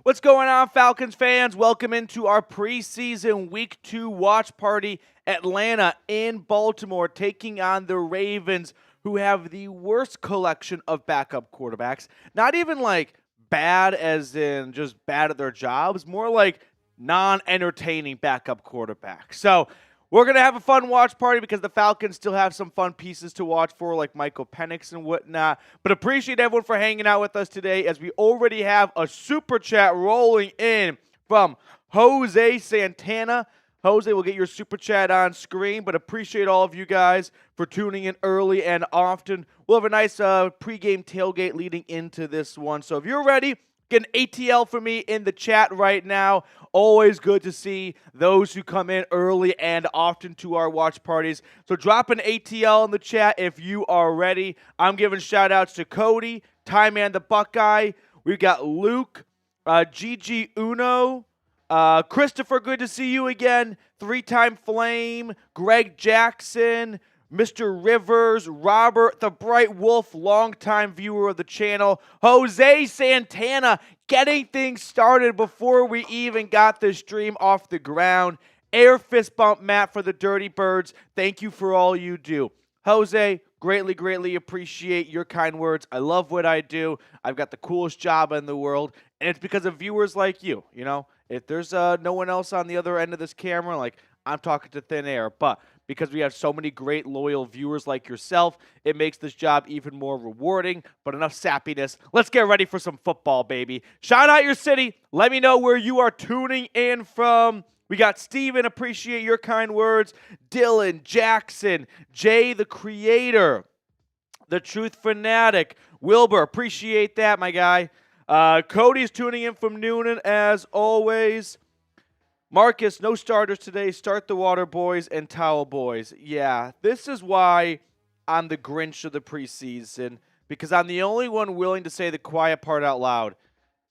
What's going on, Falcons fans? Welcome into our preseason Week 2 watch party. Atlanta in Baltimore taking on the Ravens, who have the worst collection of backup quarterbacks. Not even like bad as in just bad at their jobs, more like non-entertaining backup quarterbacks. So we're going to have a fun watch party because the Falcons still have some fun pieces to watch for, like Michael Penix and whatnot. But appreciate everyone for hanging out with us today, as we already have a super chat rolling in from Jose Santana. Jose, we'll get your super chat on screen, but appreciate all of you guys for tuning in early and often. We'll have a nice pregame tailgate leading into this one. So if you're ready, get an ATL for me in the chat right now. Always good to see those who come in early and often to our watch parties. So drop an ATL in the chat if you are ready. I'm giving shout-outs to Cody, Ty Man the Buckeye. We've got Luke, Gigi Uno, Christopher, good to see you again. Three-time Flame, Greg Jackson, Mr. Rivers, Robert, the Bright Wolf, longtime viewer of the channel, Jose Santana, getting things started before we even got the stream off the ground. Air fist bump, Matt, for the Dirty Birds. Thank you for all you do. Jose, greatly appreciate your kind words. I love what I do. I've got the coolest job in the world, and it's because of viewers like you, you know? If there's no one else on the other end of this camera, like, I'm talking to thin air, but because we have so many great, loyal viewers like yourself, it makes this job even more rewarding. But enough sappiness. Let's get ready for some football, baby. Shout out your city. Let me know where you are tuning in from. We got Steven, appreciate your kind words. Dylan, Jackson, Jay the Creator, The Truth Fanatic, Wilbur, appreciate that, my guy. Cody's tuning in from Noonan, as always. Marcus, no starters today. Start the water boys and towel boys. Yeah, this is why I'm the Grinch of the preseason, because I'm the only one willing to say the quiet part out loud.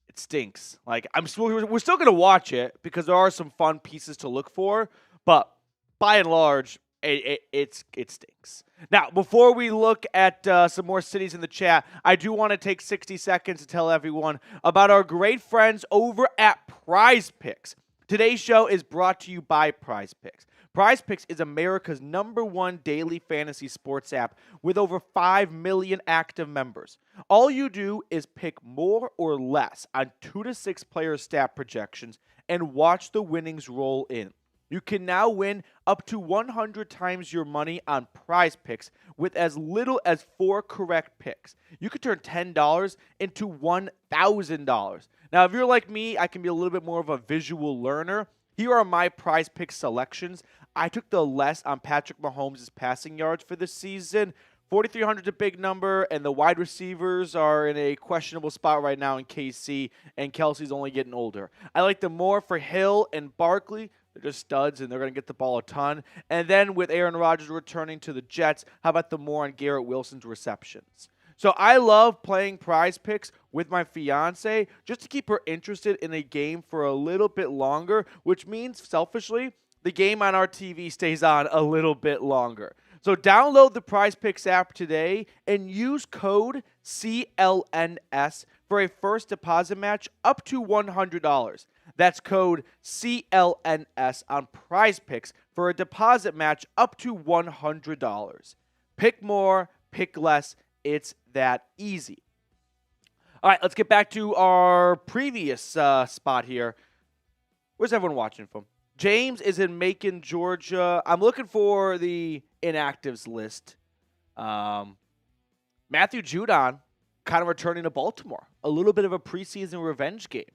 It stinks. Like, we're still going to watch it because there are some fun pieces to look for, but by and large, it stinks. Now, before we look at some more cities in the chat, I do want to take 60 seconds to tell everyone about our great friends over at PrizePicks. Today's show is brought to you by PrizePicks. PrizePicks is America's #1 daily fantasy sports app with over 5 million active members. All you do is pick more or less on 2 to 6 player stat projections and watch the winnings roll in. You can now win up to 100 times your money on PrizePicks with as little as 4 correct picks. You could turn $10 into $1,000. Now, if you're like me, I can be a little bit more of a visual learner. Here are my PrizePicks selections. I took the less on Patrick Mahomes' passing yards for this season. 4,300 is a big number, and the wide receivers are in a questionable spot right now in KC, and Kelsey's only getting older. I like them more for Hill and Barkley. They're just studs, and they're going to get the ball a ton. And then with Aaron Rodgers returning to the Jets, how about the more on Garrett Wilson's receptions? So I love playing PrizePicks with my fiance just to keep her interested in a game for a little bit longer, which means, selfishly, the game on our TV stays on a little bit longer. So download the PrizePicks app today and use code CLNS for a first deposit match up to $100. That's code CLNS on PrizePicks for a deposit match up to $100. Pick more, pick less. It's that easy. All right, let's get back to our previous spot here. Where's everyone watching from? James is in Macon, Georgia. I'm looking for the inactives list. Matthew Judon kind of returning to Baltimore. A little bit of a preseason revenge game.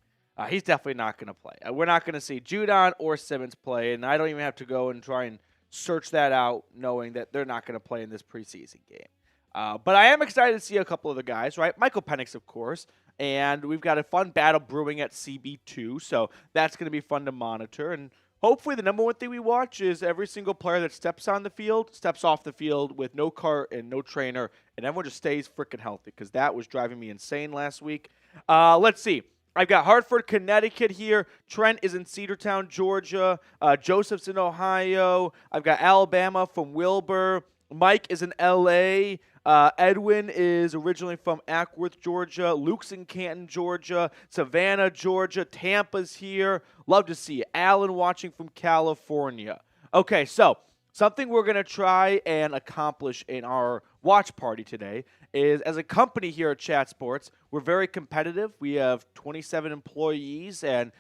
He's definitely not going to play. We're not going to see Judon or Simmons play, and I don't even have to go and try and search that out knowing that they're not going to play in this preseason game. But I am excited to see a couple of the guys, right? Michael Penix, of course, and we've got a fun battle brewing at CB2, so that's going to be fun to monitor. And hopefully the number one thing we watch is every single player that steps on the field, steps off the field with no cart and no trainer, and everyone just stays freaking healthy, because that was driving me insane last week. Let's see. I've got Hartford, Connecticut here. Trent is in Cedartown, Georgia. Joseph's in Ohio. I've got Alabama from Wilbur. Mike is in L.A. Edwin is originally from Ackworth, Georgia. Luke's in Canton, Georgia. Savannah, Georgia. Tampa's here. Love to see you. Alan watching from California. Okay, so something we're going to try and accomplish in our watch party today is, as a company here at Chat Sports, we're very competitive. We have 27 employees, and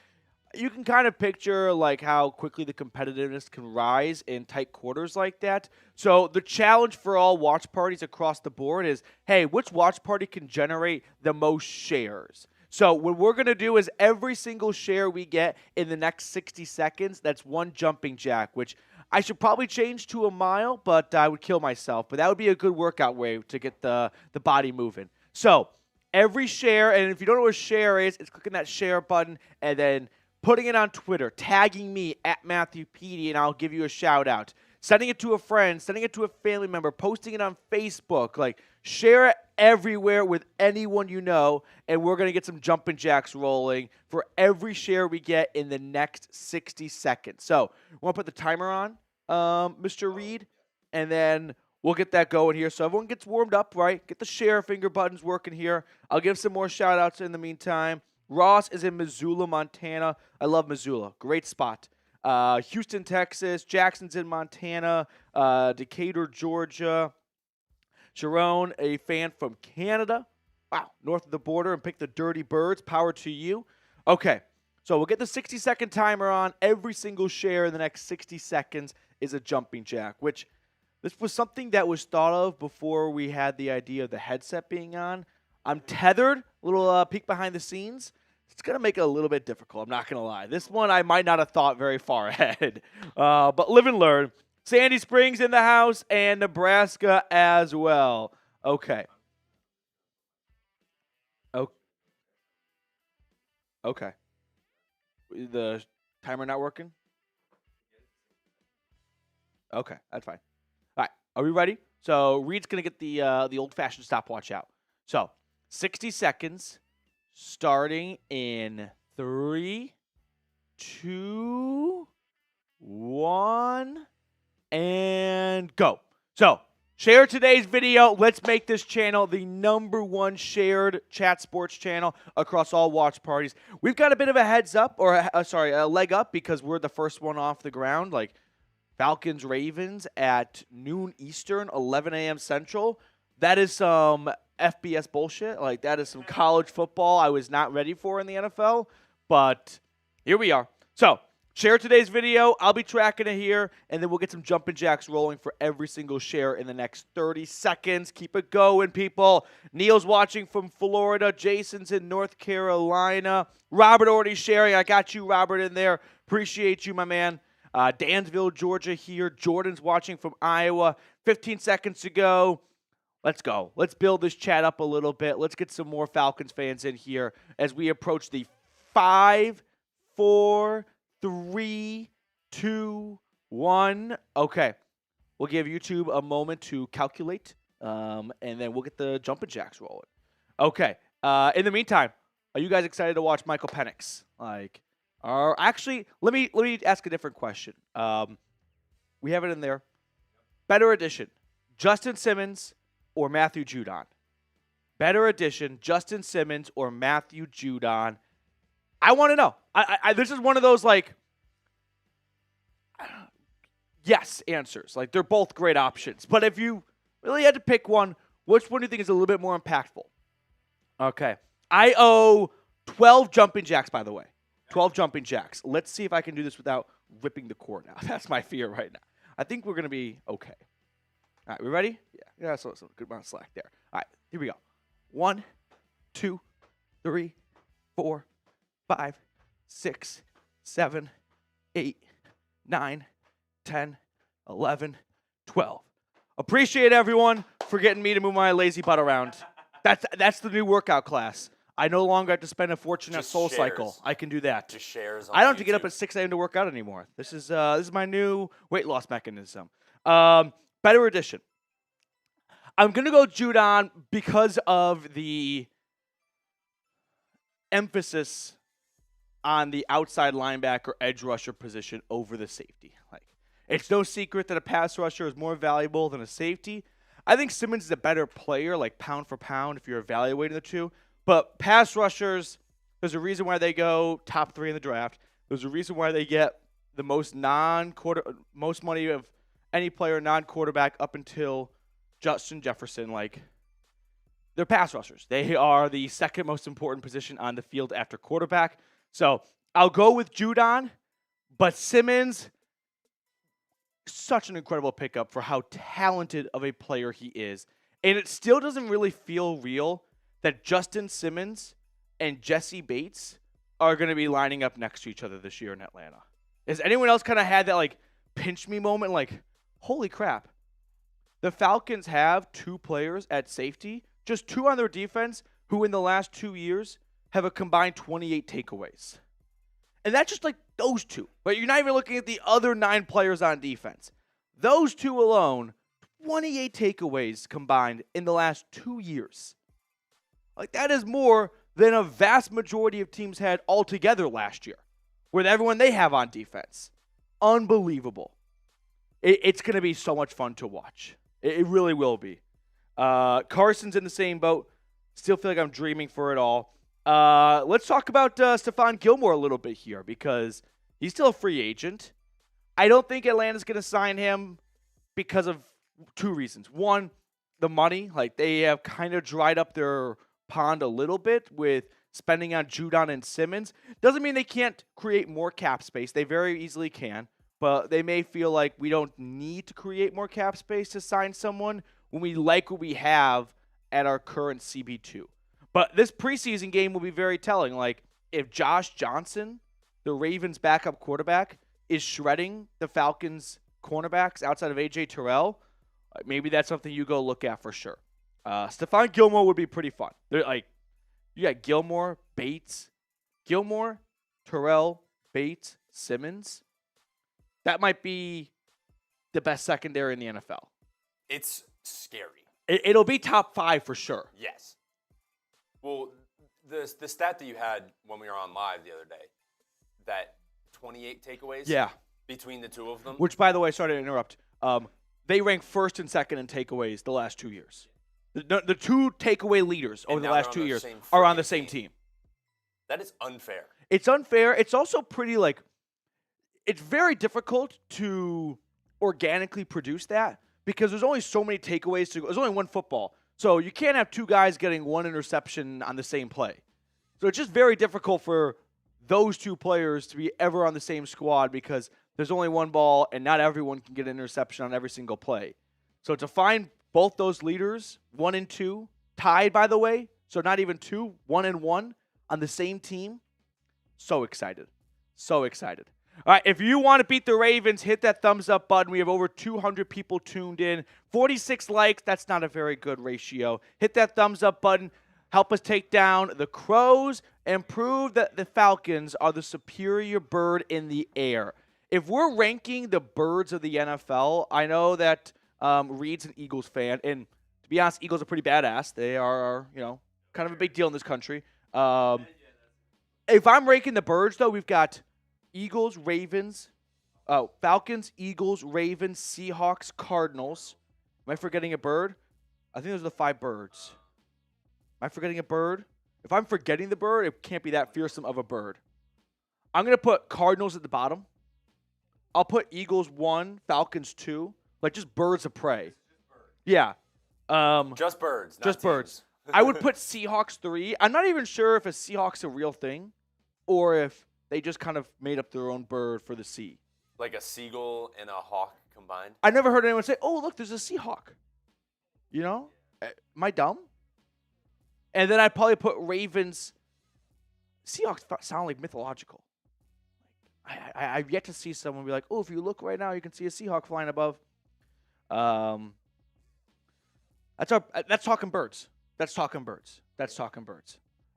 you can kind of picture like how quickly the competitiveness can rise in tight quarters like that. So the challenge for all watch parties across the board is, hey, which watch party can generate the most shares? So what we're going to do is every single share we get in the next 60 seconds, that's one jumping jack, which I should probably change to a mile, but I would kill myself. But that would be a good workout way to get the body moving. So every share, and if you don't know what a share is, it's clicking that share button and then putting it on Twitter, tagging me at Matthew Petey, and I'll give you a shout out. Sending it to a friend, sending it to a family member, posting it on Facebook. Like, share it everywhere with anyone you know, and we're going to get some jumping jacks rolling for every share we get in the next 60 seconds. So, we want to put the timer on, Mr. Reed, and then we'll get that going here. So everyone gets warmed up, right? Get the share finger buttons working here. I'll give some more shout outs in the meantime. Ross is in Missoula, Montana. I love Missoula. Great spot. Houston, Texas. Jackson's in Montana. Decatur, Georgia. Sharon, a fan from Canada. Wow, north of the border, and pick the Dirty Birds. Power to you. Okay, so we'll get the 60-second timer on. Every single share in the next 60 seconds is a jumping jack, which this was something that was thought of before we had the idea of the headset being on. I'm tethered, a little peek behind the scenes. It's going to make it a little bit difficult, I'm not going to lie. This one I might not have thought very far ahead. But live and learn. Sandy Springs in the house and Nebraska as well. Okay. Okay. The timer not working? Okay, that's fine. All right, are we ready? So Reed's going to get the old-fashioned stopwatch out. So 60 seconds, starting in 3, 2, 1, and go. So share today's video. Let's make this channel the #1 shared chat sports channel across all watch parties. We've got a bit of a heads up, or a leg up, because we're the first one off the ground. Like Falcons Ravens at noon Eastern, 11 a.m. Central. That is some FBS bullshit. Like, that is some college football I was not ready for in the NFL. But here we are. So share today's video. I'll be tracking it here, and then we'll get some jumping jacks rolling for every single share in the next 30 seconds. Keep it going, people. Neil's watching from Florida. Jason's in North Carolina. Robert already sharing. I got you, Robert, in there. Appreciate you, my man. Dansville, Georgia here. Jordan's watching from Iowa. 15 seconds to go. Let's go. Let's build this chat up a little bit. Let's get some more Falcons fans in here as we approach the 5, 4, 3, 2, 1. Okay. We'll give YouTube a moment to calculate, and then we'll get the jumping jacks rolling. Okay. In the meantime, are you guys excited to watch Michael Penix? Actually, let me ask a different question. We have it in there. Better edition, Justin Simmons or Matthew Judon? Better edition, Justin Simmons or Matthew Judon? I want to know. This is one of those, like, yes answers. Like, they're both great options. But if you really had to pick one, which one do you think is a little bit more impactful? Okay. I owe 12 jumping jacks, by the way. 12 jumping jacks. Let's see if I can do this without ripping the cord out. That's my fear right now. I think we're going to be okay. All right, we ready? Yeah, so good amount of slack there. All right, here we go. 1, 2, 3, 4, 5, 6, 7, 8, 9, 10, 11, 12. Appreciate everyone for getting me to move my lazy butt around. That's the new workout class. I no longer have to spend a fortune at Soul Cycle. I can do that. Just shares on I don't have to YouTube. get up at 6 a.m. to work out anymore. This is my new weight loss mechanism. Better edition. I'm going to go Judon because of the emphasis on the outside linebacker edge rusher position over the safety. Like, it's no secret that a pass rusher is more valuable than a safety. I think Simmons is a better player, like pound for pound, if you're evaluating the two. But pass rushers, there's a reason why they go top 3 in the draft. There's a reason why they get the most money of any player non-quarterback up until Justin Jefferson. Like, they're pass rushers. They are the second most important position on the field after quarterback. So I'll go with Judon, but Simmons, such an incredible pickup for how talented of a player he is. And it still doesn't really feel real that Justin Simmons and Jesse Bates are going to be lining up next to each other this year in Atlanta. Has anyone else kind of had that, like, pinch me moment? Like, holy crap. The Falcons have 2 players at safety, just 2 on their defense, who in the last 2 years have a combined 28 takeaways. And that's just like those 2. Right? You're not even looking at the other 9 players on defense. Those 2 alone, 28 takeaways combined in the last 2 years. Like, that is more than a vast majority of teams had altogether last year with everyone they have on defense. Unbelievable. It's going to be so much fun to watch. It really will be. Carson's in the same boat. Still feel like I'm dreaming for it all. Let's talk about Stephon Gilmore a little bit here because he's still a free agent. I don't think Atlanta's going to sign him because of 2 reasons. One, the money. Like, they have kind of dried up their pond a little bit with spending on Judon and Simmons. Doesn't mean they can't create more cap space. They very easily can. But they may feel like we don't need to create more cap space to sign someone when we like what we have at our current CB2. But this preseason game will be very telling. Like, if Josh Johnson, the Ravens' backup quarterback, is shredding the Falcons' cornerbacks outside of A.J. Terrell, maybe that's something you go look at for sure. Stephon Gilmore would be pretty fun. They're like, you got Gilmore, Bates, Terrell, Bates, Simmons. That might be the best secondary in the NFL. It's scary. It'll be top 5 for sure. Yes. Well, the stat that you had when we were on live the other day, that 28 takeaways between the 2 of them. Which, by the way, sorry to interrupt, they rank first and second in takeaways the last 2 years. The 2 takeaway leaders over the last 2 years are on the same team. That is unfair. It's unfair. It's also pretty, like, it's very difficult to organically produce that because there's only so many takeaways. There's only one football. So you can't have 2 guys getting 1 interception on the same play. So it's just very difficult for those 2 players to be ever on the same squad because there's only one ball and not everyone can get an interception on every single play. So to find both those leaders, 1 and 2, tied, by the way, so not even 2, 1 and 1 on the same team, so excited. So excited. All right, if you want to beat the Ravens, hit that thumbs up button. We have over 200 people tuned in. 46 likes, that's not a very good ratio. Hit that thumbs up button. Help us take down the Crows and prove that the Falcons are the superior bird in the air. If we're ranking the birds of the NFL, I know that Reed's an Eagles fan, and to be honest, Eagles are pretty badass. They are, kind of a big deal in this country. If I'm ranking the birds, though, we've got Eagles, Ravens, Falcons, Eagles, Ravens, Seahawks, Cardinals. Am I forgetting a bird? I think those are the 5 birds. Am I forgetting a bird? If I'm forgetting the bird, it can't be that fearsome of a bird. I'm going to put Cardinals at the bottom. I'll put Eagles 1, Falcons 2. Like, just birds of prey. Yeah. Just birds. Just birds. I would put Seahawks 3. I'm not even sure if a Seahawk's a real thing or if they just kind of made up their own bird for the sea. Like a seagull and a hawk combined? I never heard anyone say, oh, look, there's a Seahawk. Am I dumb? And then I'd probably put Ravens. Seahawks sound like mythological. I've yet to see someone be like, oh, if you look right now, you can see a Seahawk flying above. That's talking birds. That's talking birds.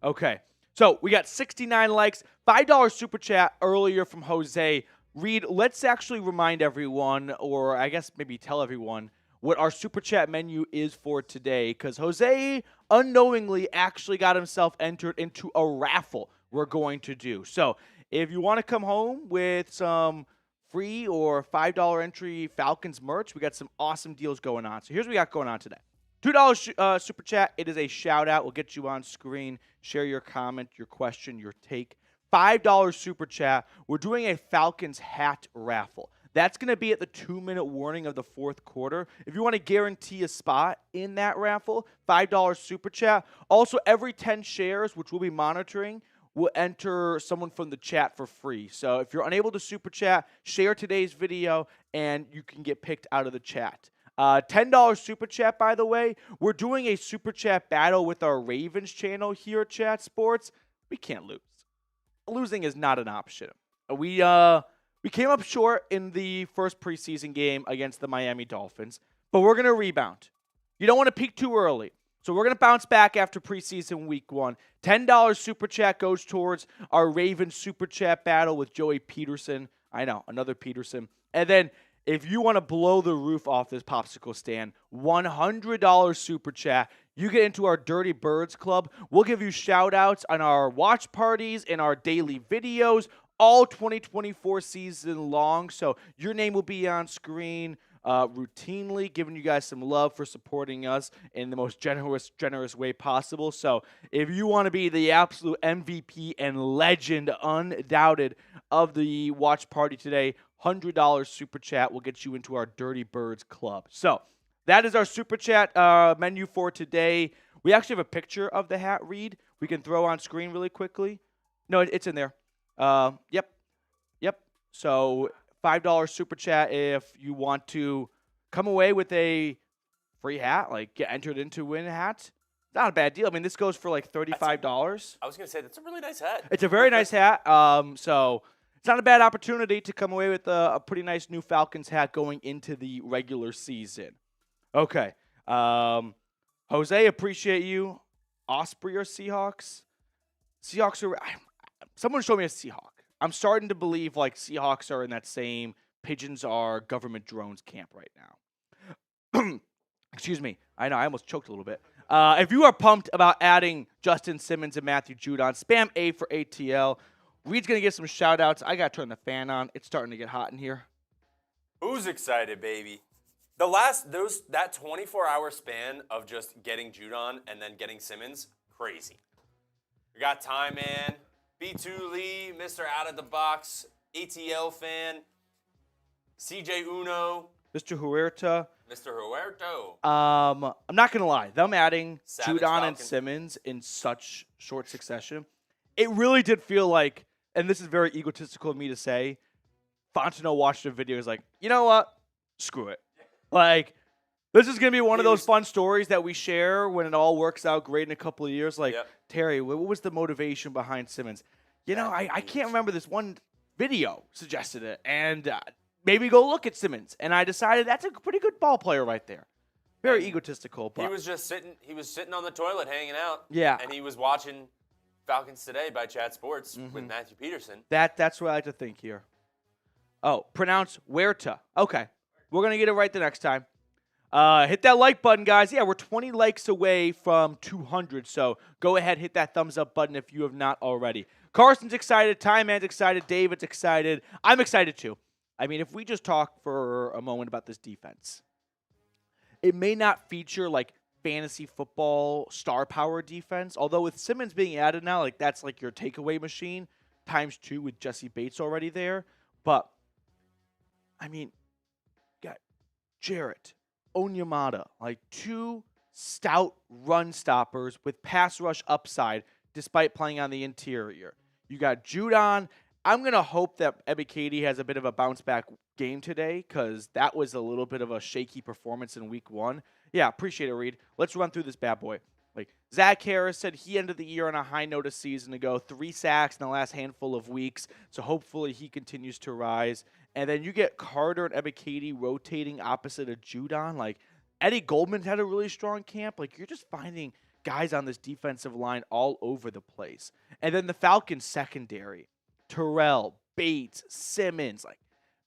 Okay. So we got 69 likes, $5 super chat earlier from Jose. Reed, let's actually remind everyone, or I guess maybe tell everyone, what our super chat menu is for today, because Jose unknowingly actually got himself entered into a raffle we're going to do. So if you want to come home with some free or $5 entry Falcons merch. We got some awesome deals going on. So here's what we got going on today. $2 super chat. It is a shout out. We'll get you on screen. Share your comment, your question, your take. $5 super chat. We're doing a Falcons hat raffle. That's going to be at the 2-minute warning of the fourth quarter. If you want to guarantee a spot in that raffle, $5 super chat. Also, every 10 shares, which we'll be monitoring, will enter someone from the chat for free. So if you're unable to super chat, share today's video, and you can get picked out of the chat. $10 super chat, by the way. We're doing a super chat battle with our Ravens channel here at Chat Sports. We can't lose. Losing is not an option. We came up short in the first preseason game against the Miami Dolphins, but we're going to rebound. You don't want to peak too early. So we're going to bounce back after preseason week 1. $10 super chat goes towards our Ravens super chat battle with Joey Peterson. I know, another Peterson. And then if you want to blow the roof off this popsicle stand, $100 super chat. You get into our Dirty Birds Club. We'll give you shout-outs on our watch parties and our daily videos, all 2024 season long. So your name will be on screen routinely, giving you guys some love for supporting us in the most generous way possible. So if you want to be the absolute MVP and legend, undoubted, of the watch party today, $100 super chat will get you into our Dirty Birds Club. So that is our super chat menu for today. We actually have a picture of the hat, Reed, we can throw on screen really quickly. No, it's in there. Yep. So $5 super chat if you want to come away with a free hat, like get entered into win a hat. Not a bad deal. I mean, this goes for like $35. I was going to say, that's a really nice hat. It's a very nice hat. So it's not a bad opportunity to come away with a pretty nice new Falcons hat going into the regular season. Okay. Jose, appreciate you. Osprey or Seahawks? Seahawks are... Someone showed me a Seahawk. I'm starting to believe like Seahawks are in that same pigeons are government drones camp right now. Excuse me. I know, I almost choked a little bit. If you are pumped about adding Justin Simmons and Matthew Judon, spam A for ATL. Reed's going to get some shout-outs. I got to turn the fan on. It's starting to get hot in here. Who's excited, baby? That 24-hour span of just getting Judon and then getting Simmons, crazy. We got Time Man, B2 Lee, Mr. Out of the Box, ATL fan, CJ Uno, Mr. Huerta. I'm not going to lie. Them adding Savage Judon Falcon. and Simmons in such short succession, it really did feel like, and this is very egotistical of me to say, Fontenot watched the video and was like, you know what? Screw it. Like, this is going to be one of those fun stories that we share when it all works out great in a couple of years. Like, Yep. Terry, what was the motivation behind Simmons? You know, I can't remember. This one video suggested it, and maybe go look at Simmons. And I decided that's a pretty good ball player right there. Very egotistical. But He was just sitting. He was sitting on the toilet, hanging out. Yeah. And he was watching Falcons Today by Chat Sports with Matthew Peterson. That's what I like to think here. Oh, pronounce Huerta. Okay. We're going to get it right the next time. Hit that like button, guys. Yeah, we're 20 likes away from 200, so go ahead, hit that thumbs up button if you have not already. Carson's excited. Time Man's excited. David's excited. I'm excited, too. I mean, if we just talk for a moment about this defense, it may not feature, like, fantasy football star power defense, although with Simmons being added now, like, that's, like, your takeaway machine times 2 with Jesse Bates already there. But, I mean, got Jarrett, Onyemata, like 2 stout run stoppers with pass rush upside despite playing on the interior. You got Judon. I'm going to hope that Ebiketie has a bit of a bounce-back game today because that was a little bit of a shaky performance in week 1. Yeah, appreciate it, Reed. Let's run through this bad boy. Like Zach Harris said, he ended the year on a high note a season ago. 3 sacks in the last handful of weeks, so hopefully he continues to rise. And then you get Carter and Ebiketie rotating opposite of Judon. Like, Eddie Goldman had a really strong camp. Like, you're just finding guys on this defensive line all over the place. And then the Falcons secondary, Terrell, Bates, Simmons. Like,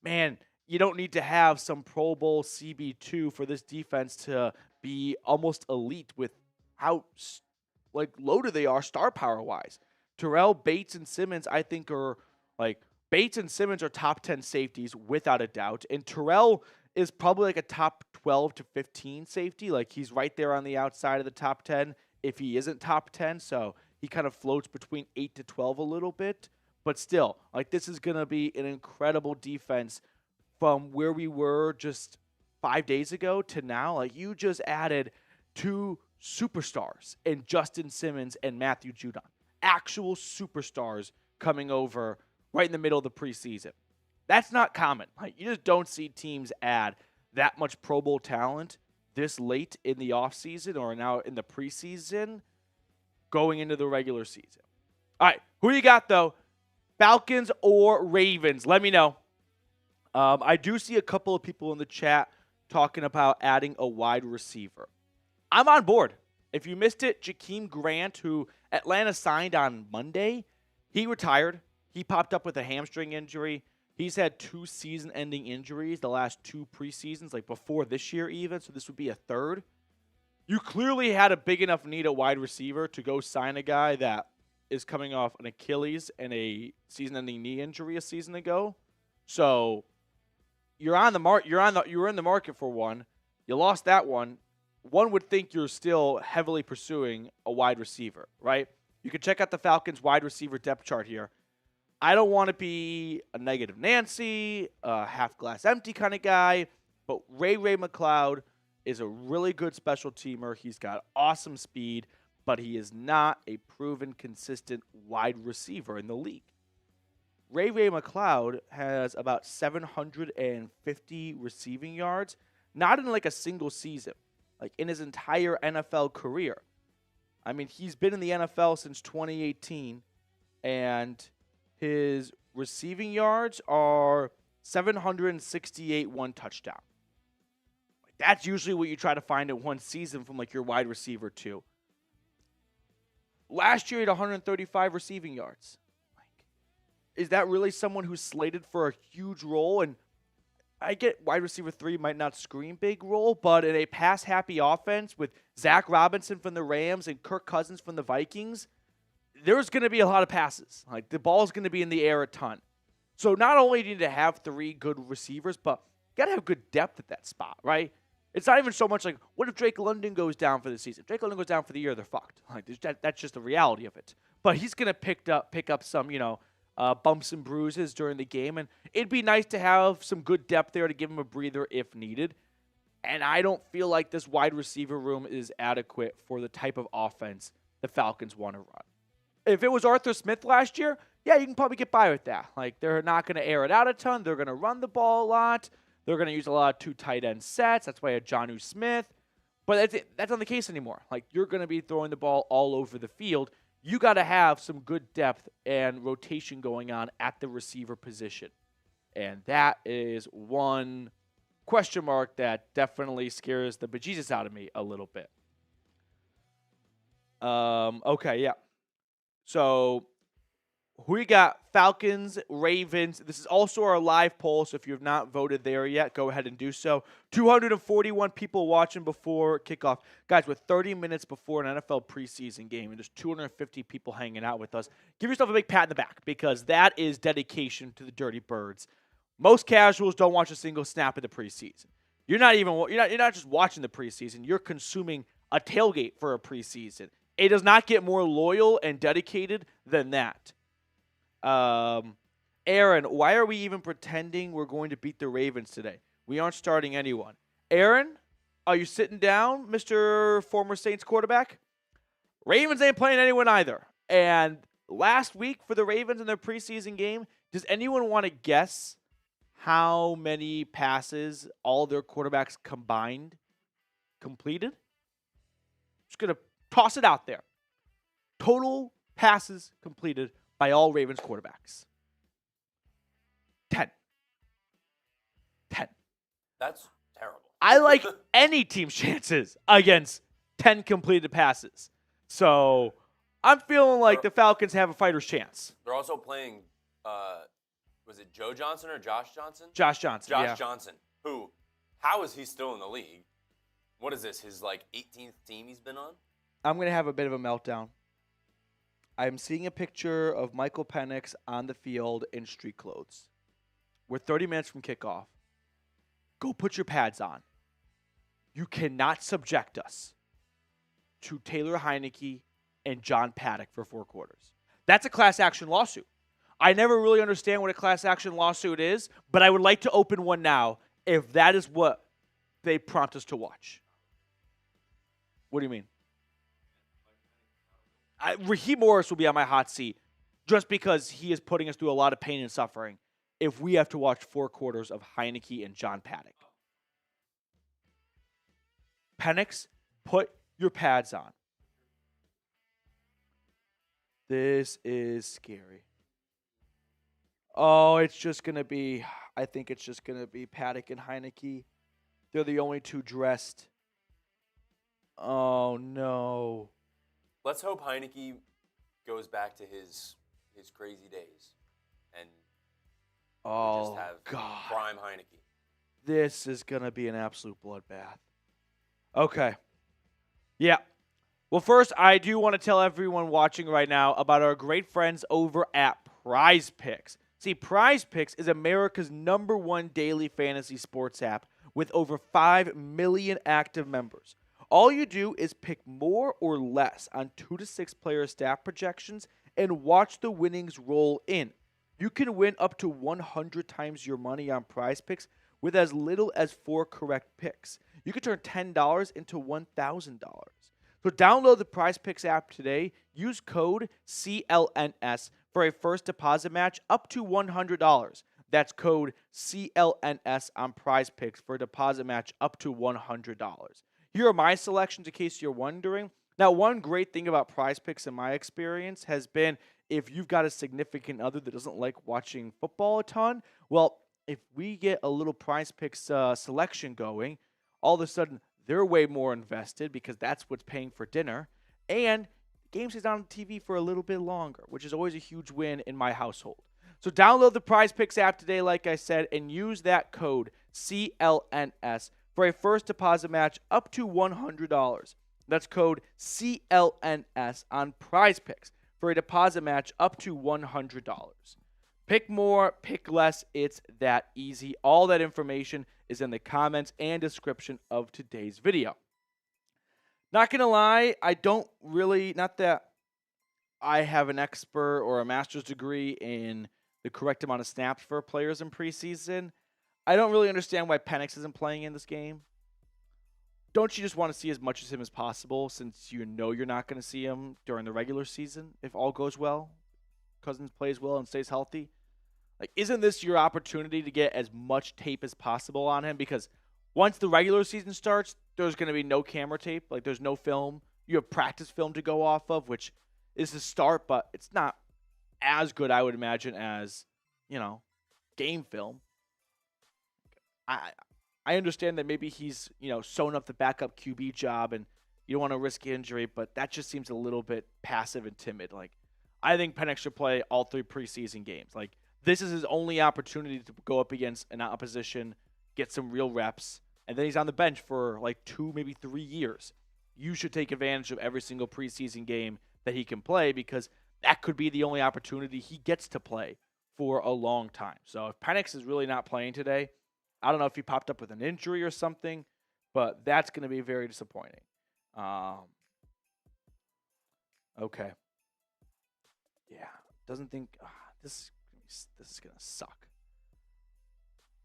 man, you don't need to have some Pro Bowl CB2 for this defense to be almost elite with how, like, loaded they are star power-wise. Terrell, Bates, and Simmons, I think, are, like, Bates and Simmons are top 10 safeties without a doubt. And Terrell is probably like a top 12 to 15 safety. Like he's right there on the outside of the top 10 if he isn't top 10. So he kind of floats between 8 to 12 a little bit. But still, like this is going to be an incredible defense from where we were just 5 days ago to now. Like you just added 2 superstars in Justin Simmons and Matthew Judon. Actual superstars coming over right in the middle of the preseason. That's not common. Like you just don't see teams add that much Pro Bowl talent this late in the offseason or now in the preseason going into the regular season. All right, who you got though? Falcons or Ravens? Let me know. I do see a couple of people in the chat talking about adding a wide receiver. I'm on board. If you missed it, Jakeem Grant, who Atlanta signed on Monday, he retired. He popped up with a hamstring injury. He's had 2 season-ending injuries the last 2 preseasons, like before this year even, so this would be a third. You clearly had a big enough need at wide receiver to go sign a guy that is coming off an Achilles and a season-ending knee injury a season ago. So you're on the you're in the market for one. You lost that one. One would think you're still heavily pursuing a wide receiver, right? You can check out the Falcons wide receiver depth chart here. I don't want to be a negative Nancy, a half glass empty kind of guy, but Ray McLeod is a really good special teamer. He's got awesome speed, but he is not a proven consistent wide receiver in the league. Ray McLeod has about 750 receiving yards, not in like a single season, like in his entire NFL career. I mean, he's been in the NFL since 2018, and his receiving yards are 768, 1 touchdown. That's usually what you try to find in one season from like your wide receiver too. Last year he had 135 receiving yards. Is that really someone who's slated for a huge role? And I get wide receiver 3 might not scream big role, but in a pass-happy offense with Zach Robinson from the Rams and Kirk Cousins from the Vikings, there's going to be a lot of passes. Like the ball's going to be in the air a ton. So not only do you need to have 3 good receivers, but you got to have good depth at that spot, right? It's not even so much like, what if Drake London goes down for the season? Drake London goes down for the year, they're fucked. Like that's just the reality of it. But he's going to pick up some, bumps and bruises during the game, and it'd be nice to have some good depth there to give him a breather if needed. And I don't feel like this wide receiver room is adequate for the type of offense the Falcons want to run. If it was Arthur Smith last year, yeah, you can probably get by with that. Like, they're not going to air it out a ton. They're going to run the ball a lot. They're going to use a lot of 2 tight end sets. That's why I had Jonnu Smith. But that's not the case anymore. Like, you're going to be throwing the ball all over the field. You got to have some good depth and rotation going on at the receiver position. And that is one question mark that definitely scares the bejesus out of me a little bit. Okay, yeah. So, who you got? Falcons, Ravens. This is also our live poll, so if you have not voted there yet, go ahead and do so. 241 people watching before kickoff. Guys, we're 30 minutes before an NFL preseason game, and there's 250 people hanging out with us. Give yourself a big pat in the back, because that is dedication to the Dirty Birds. Most casuals don't watch a single snap of the preseason. You're not just watching the preseason. You're consuming a tailgate for a preseason. It does not get more loyal and dedicated than that. Aaron, why are we even pretending we're going to beat the Ravens today? We aren't starting anyone. Aaron, are you sitting down, Mr. former Saints quarterback? Ravens ain't playing anyone either. And last week for the Ravens in their preseason game, does anyone want to guess how many passes all their quarterbacks combined completed? Just going to toss it out there. Total passes completed by all Ravens quarterbacks. 10. That's terrible. I like any team's chances against 10 completed passes. So I'm feeling like the Falcons have a fighter's chance. They're also playing, was it Joe Johnson or Josh Johnson? Josh Johnson, Josh Johnson, who, how is he still in the league? What is this, his 18th team he's been on? I'm going to have a bit of a meltdown. I'm seeing a picture of Michael Penix on the field in street clothes. We're 30 minutes from kickoff. Go put your pads on. You cannot subject us to Taylor Heineke and John Paddock for 4 quarters. That's a class action lawsuit. I never really understand what a class action lawsuit is, but I would like to open one now if that is what they prompt us to watch. What do you mean? Raheem Morris will be on my hot seat just because he is putting us through a lot of pain and suffering if we have to watch 4 quarters of Heineke and John Paddock. Penix, put your pads on. This is scary. Oh, it's just going to be, I think it's just going to be Paddock and Heineke. They're the only 2 dressed. Oh, no. Let's hope Heineke goes back to his crazy days and we just have prime Heineke. This is going to be an absolute bloodbath. Okay. Yeah. Well, first, I do want to tell everyone watching right now about our great friends over at PrizePicks. See, PrizePicks is America's #1 daily fantasy sports app with over 5 million active members. All you do is pick more or less on 2 to 6 player stat projections and watch the winnings roll in. You can win up to 100 times your money on PrizePicks with as little as 4 correct picks. You can turn $10 into $1,000. So download the PrizePicks app today. Use code CLNS for a first deposit match up to $100. That's code CLNS on PrizePicks for a deposit match up to $100. Here are my selections in case you're wondering. Now, one great thing about PrizePicks in my experience has been if you've got a significant other that doesn't like watching football a ton, well, if we get a little PrizePicks selection going, all of a sudden they're way more invested because that's what's paying for dinner, and the game stays on TV for a little bit longer, which is always a huge win in my household. So download the PrizePicks app today, like I said, and use that code CLNS for a first deposit match up to $100. That's code CLNS on PrizePicks for a deposit match up to $100. Pick more, pick less. It's that easy. All that information is in the comments and description of today's video. Not going to lie, not that I have an expert or a master's degree in the correct amount of snaps for players in preseason. I don't really understand why Penix isn't playing in this game. Don't you just want to see as much of him as possible since you know you're not going to see him during the regular season if all goes well? Cousins plays well and stays healthy. Like, isn't this your opportunity to get as much tape as possible on him? Because once the regular season starts, there's going to be no camera tape. Like, there's no film. You have practice film to go off of, which is the start, but it's not as good, I would imagine, as, game film. I understand that maybe he's, sewn up the backup QB job and you don't want to risk injury, but that just seems a little bit passive and timid. Like, I think Penix should play all 3 preseason games. Like, this is his only opportunity to go up against an opposition, get some real reps, and then he's on the bench for like 2, maybe 3 years. You should take advantage of every single preseason game that he can play because that could be the only opportunity he gets to play for a long time. So if Penix is really not playing today, I don't know if he popped up with an injury or something, but that's going to be very disappointing. Okay. Yeah. Doesn't think this is going to suck.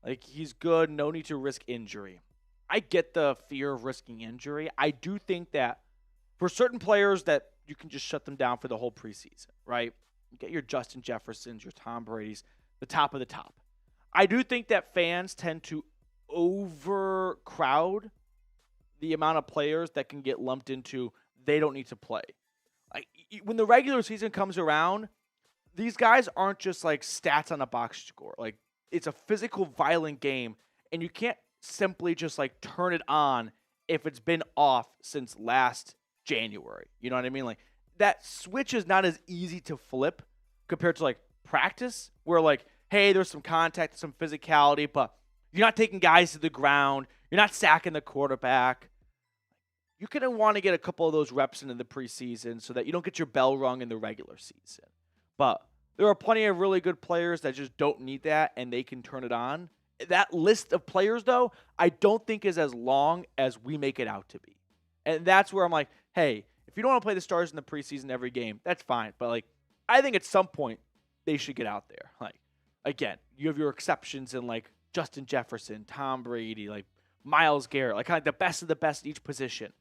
Like, he's good. No need to risk injury. I get the fear of risking injury. I do think that for certain players that you can just shut them down for the whole preseason, right? You get your Justin Jeffersons, your Tom Brady's, the top of the top. I do think that fans tend to overcrowd the amount of players that can get lumped into they don't need to play. Like, when the regular season comes around, these guys aren't just like stats on a box score. Like, it's a physical, violent game, and you can't simply just like turn it on if it's been off since last January. You know what I mean? Like, that switch is not as easy to flip compared to like practice, where like, hey, there's some contact, some physicality, but you're not taking guys to the ground. You're not sacking the quarterback. you're going to want to get a couple of those reps into the preseason so that you don't get your bell rung in the regular season. But there are plenty of really good players that just don't need that, and they can turn it on. That list of players, though, I don't think is as long as we make it out to be. And that's where I'm like, hey, if you don't want to play the stars in the preseason every game, that's fine. But, like, I think at some point they should get out there. Like, again, you have your exceptions in, like, Justin Jefferson, Tom Brady, like, Myles Garrett, like, kind of the best of the best at each position.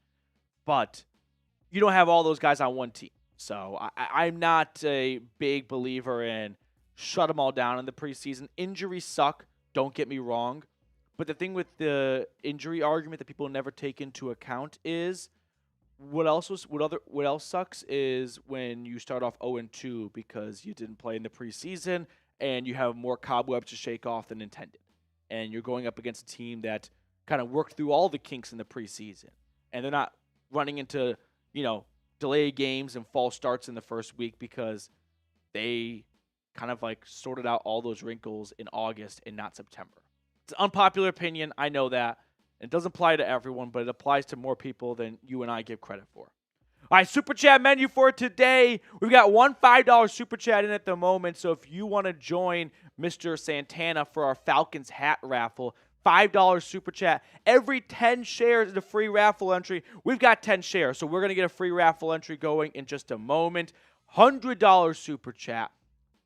But you don't have all those guys on one team. So I'm not a big believer in shut them all down in the preseason. Injuries suck, don't get me wrong. But the thing with the injury argument that people never take into account is what else sucks is when you start off 0-2 because you didn't play in the preseason and you have more cobwebs to shake off than intended. And you're going up against a team that kind of worked through all the kinks in the preseason. And they're not running into, delayed games and false starts in the first week because they kind of like sorted out all those wrinkles in August and not September. It's an unpopular opinion. I know that. It doesn't apply to everyone, but it applies to more people than you and I give credit for. All right, Super Chat menu for today. We've got one $5 Super Chat in at the moment, so if you want to join Mr. Santana for our Falcons hat raffle, $5 Super Chat. Every 10 shares is a free raffle entry. We've got 10 shares, so we're going to get a free raffle entry going in just a moment. $100 Super Chat.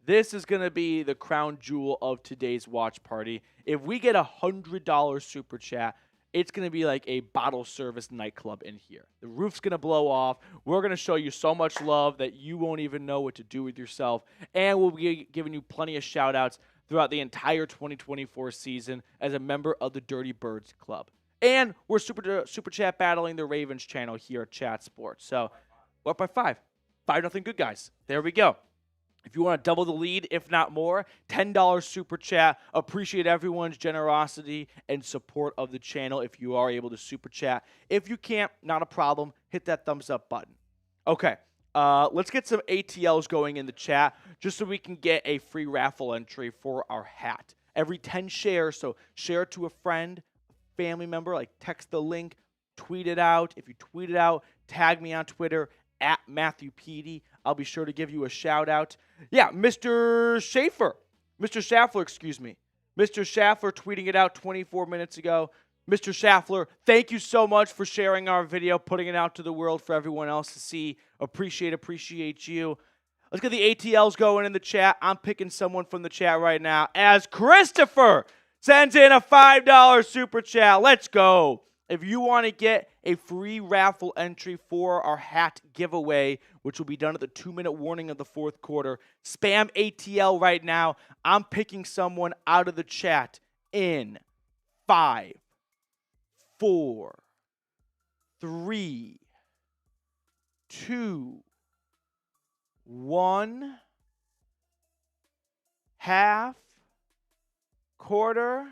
This is going to be the crown jewel of today's watch party. If we get a $100 Super Chat, it's going to be like a bottle service nightclub in here. The roof's going to blow off. We're going to show you so much love that you won't even know what to do with yourself. And we'll be giving you plenty of shout-outs throughout the entire 2024 season as a member of the Dirty Birds Club. And we're super chat battling the Ravens channel here at Chat Sports. So we're up by 5. 5-0 good guys. There we go. If you want to double the lead, if not more, $10 Super Chat. Appreciate everyone's generosity and support of the channel if you are able to Super Chat. If you can't, not a problem. Hit that thumbs up button. Okay. Let's get some ATLs going in the chat just so we can get a free raffle entry for our hat. Every 10 shares, so share it to a friend, family member, like text the link, tweet it out. If you tweet it out, tag me on Twitter at Matthew Petey. I'll be sure to give you a shout out. Yeah, Mr. Schaffler, excuse me. Mr. Schaffler tweeting it out 24 minutes ago. Mr. Schaffler, thank you so much for sharing our video, putting it out to the world for everyone else to see. Appreciate you. Let's get the ATLs going in the chat. I'm picking someone from the chat right now as Christopher sends in a $5 Super Chat. Let's go. If you want to get a free raffle entry for our hat giveaway, which will be done at the 2-minute warning of the fourth quarter, spam ATL right now. I'm picking someone out of the chat in 5, 4, 3, 2, 1, half, quarter,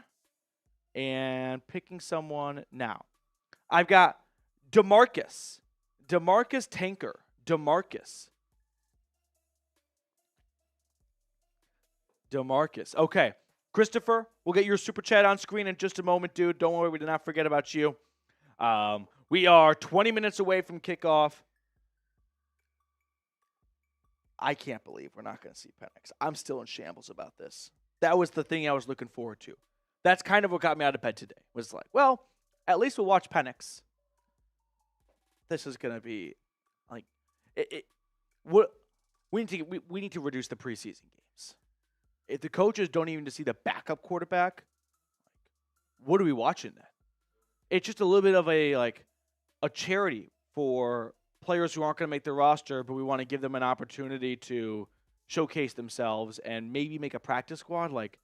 and picking someone now. I've got DeMarcus Tanker. DeMarcus. Okay. Christopher, we'll get your Super Chat on screen in just a moment, dude. Don't worry, we did not forget about you. We are 20 minutes away from kickoff. I can't believe we're not going to see Penix. I'm still in shambles about this. That was the thing I was looking forward to. That's kind of what got me out of bed today. Was like, well, at least we'll watch Penix. This is going to be like we need to reduce the preseason games. If the coaches don't even see the backup quarterback, what are we watching then? It's just a little bit of a charity for players who aren't going to make the roster, but we want to give them an opportunity to showcase themselves and maybe make a practice squad. Like,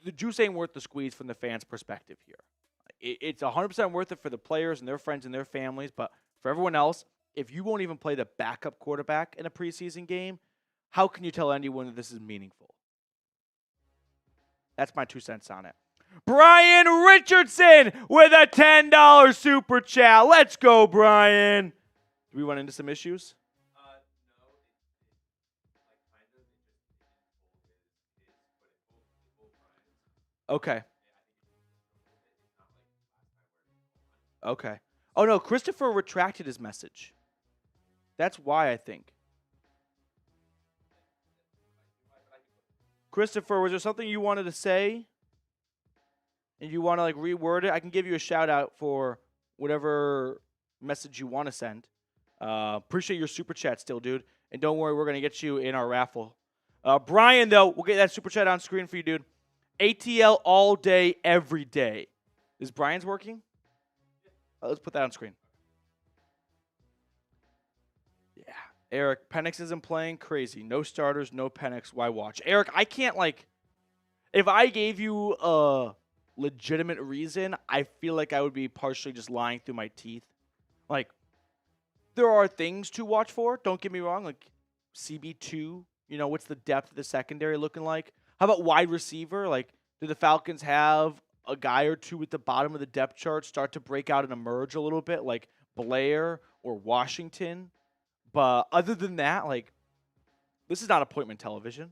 the juice ain't worth the squeeze from the fans' perspective here. It's 100% worth it for the players and their friends and their families, but for everyone else, if you won't even play the backup quarterback in a preseason game, how can you tell anyone that this is meaningful? That's my 2 cents on it. Brian Richardson with a $10 Super Chat. Let's go, Brian. Do we run into some issues? Okay. Oh, no, Christopher retracted his message. That's why, I think. Christopher, was there something you wanted to say? And you want to, like, reword it? I can give you a shout-out for whatever message you want to send. Appreciate your super chat still, dude. And don't worry, we're going to get you in our raffle. Brian, though, we'll get that super chat on screen for you, dude. ATL all day, every day. Is Brian's working? Let's put that on screen. Yeah. Eric, Penix isn't playing. Crazy. No starters, no Penix. Why watch? Eric, I can't, like, if I gave you a legitimate reason, I feel like I would be partially just lying through my teeth. Like, there are things to watch for. Don't get me wrong. Like, CB2, you know, what's the depth of the secondary looking like? How about wide receiver? Like, do the Falcons have a guy or two at the bottom of the depth chart start to break out and emerge a little bit, like Blair or Washington? But other than that, like, this is not appointment television.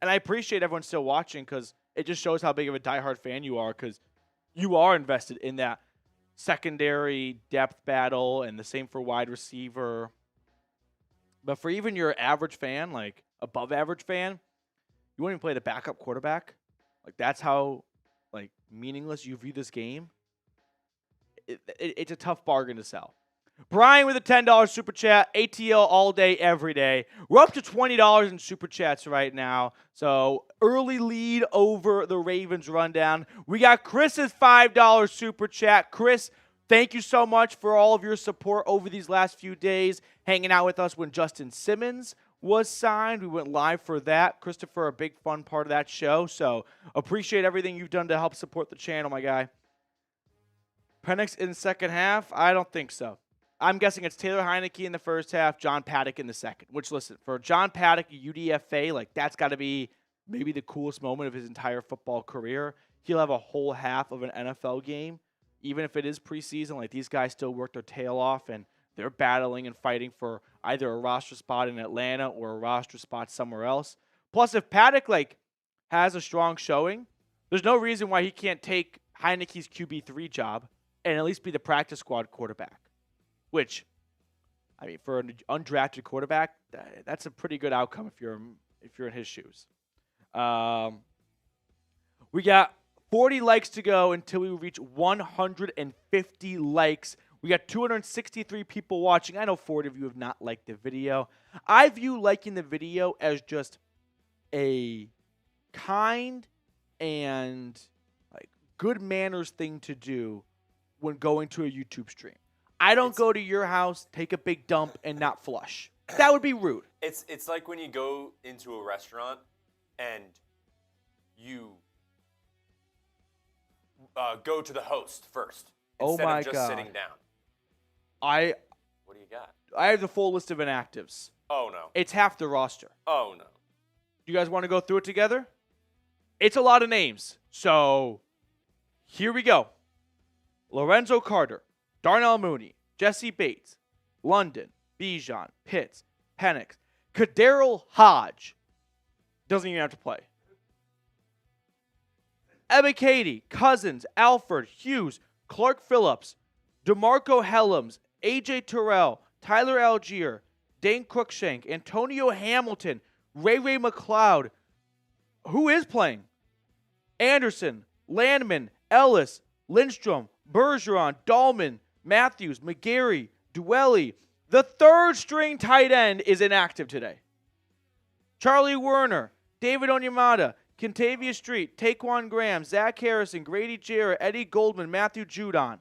And I appreciate everyone still watching because it just shows how big of a diehard fan you are, because you are invested in that secondary depth battle, and the same for wide receiver. But for even your average fan, like above average fan, you won't even play the backup quarterback. Like, that's how, like, meaningless you view this game. It's a tough bargain to sell. Brian with a $10 super chat. ATL all day, every day. We're up to $20 in super chats right now. So early lead over the Ravens rundown. We got Chris's $5 super chat. Chris, thank you so much for all of your support over these last few days, hanging out with us when Justin Simmons was signed. We went live for that. Christopher, a big fun part of that show. So appreciate everything you've done to help support the channel, my guy. Penix in the second half? I don't think so. I'm guessing it's Taylor Heineke in the first half, John Paddock in the second. Which, listen, for John Paddock, UDFA, like, that's got to be maybe the coolest moment of his entire football career. He'll have a whole half of an NFL game, even if it is preseason. Like, these guys still work their tail off, and they're battling and fighting for either a roster spot in Atlanta or a roster spot somewhere else. Plus, if Paddock, like, has a strong showing, there's no reason why he can't take Heineke's QB3 job and at least be the practice squad quarterback. Which, I mean, for an undrafted quarterback, that's a pretty good outcome if you're in his shoes. We got 40 likes to go until we reach 150 likes. We got 263 people watching. I know 40 of you have not liked the video. I view liking the video as just a kind and, like, good manners thing to do when going to a YouTube stream. I don't go to your house, take a big dump, and not flush. That would be rude. It's like when you go into a restaurant and you go to the host first instead of just sitting down. What do you got? I have the full list of inactives. Oh, no. It's half the roster. Oh, no. You guys want to go through it together? It's a lot of names. So here we go. Lorenzo Carter, Darnell Mooney, Jesse Bates, London, Bijan, Pitts, Penix, Kaderil Hodge. Doesn't even have to play. Ebba Katie, Cousins, Alford, Hughes, Clark Phillips, DeMarco Helms, AJ Terrell, Tyler Algier, Dane Cruikshank, Antonio Hamilton, Ray McLeod. Who is playing? Anderson, Landman, Ellis, Lindstrom, Bergeron, Dahlman, Matthews, McGarry, Dwelly. The third string tight end is inactive today. Charlie Werner, David Onyemata, Kentavious Street, Taquan Graham, Zach Harrison, Grady Jarrett, Eddie Goldman, Matthew Judon.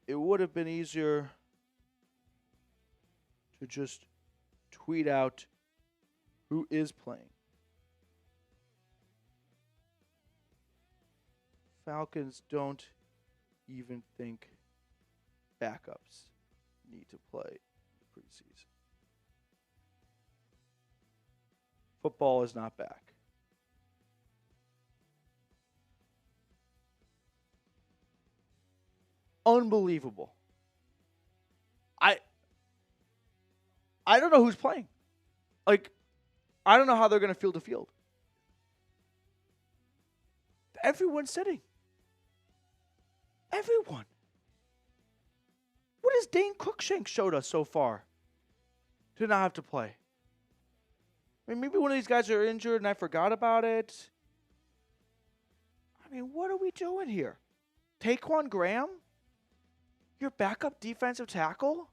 It would have been easier to just tweet out who is playing. Falcons don't even think backups need to play the preseason. Football is not back. Unbelievable. I don't know who's playing. Like, I don't know how they're going to field to field. everyone's sitting. Everyone. What has Dane Cruikshank showed us so far to not have to play? I mean, maybe one of these guys are injured and I forgot about it. I mean, what are we doing here? Taquan Graham? Your backup defensive tackle?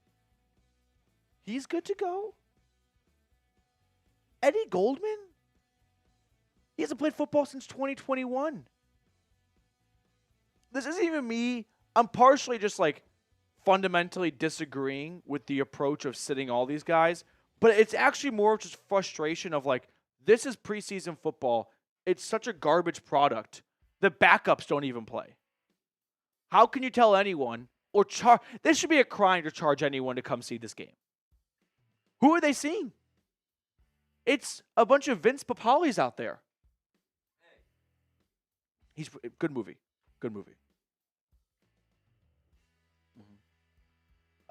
He's good to go? Eddie Goldman? He hasn't played football since 2021. This isn't even me. I'm partially just like fundamentally disagreeing with the approach of sitting all these guys, but it's actually more of just frustration of like, this is preseason football. It's such a garbage product. The backups don't even play. How can you tell anyone or charge? This should be a crime to charge anyone to come see this game. Who are they seeing? It's a bunch of Vince Papali's out there. He's good movie. Good movie.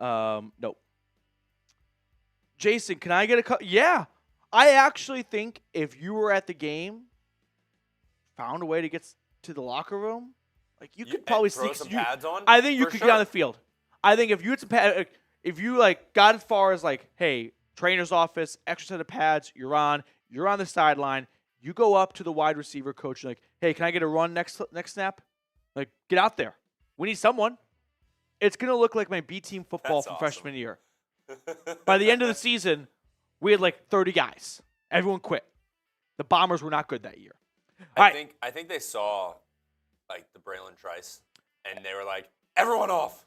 No. Jason, can I get a Yeah. I actually think if you were at the game, found a way to get to the locker room, like you could probably throw some pads on. I think you could get on the field. I think if you had some pad, if you like got as far as like, hey, trainer's office, extra set of pads, you're on the sideline. You go up to the wide receiver coach and like, hey, can I get a run next snap? Like, get out there. We need someone. It's going to look like my B team football from freshman year. By the end of the season, we had like 30 guys. Everyone quit. The Bombers were not good that year. I think they saw like the Braylon Trice, and they were like, everyone off.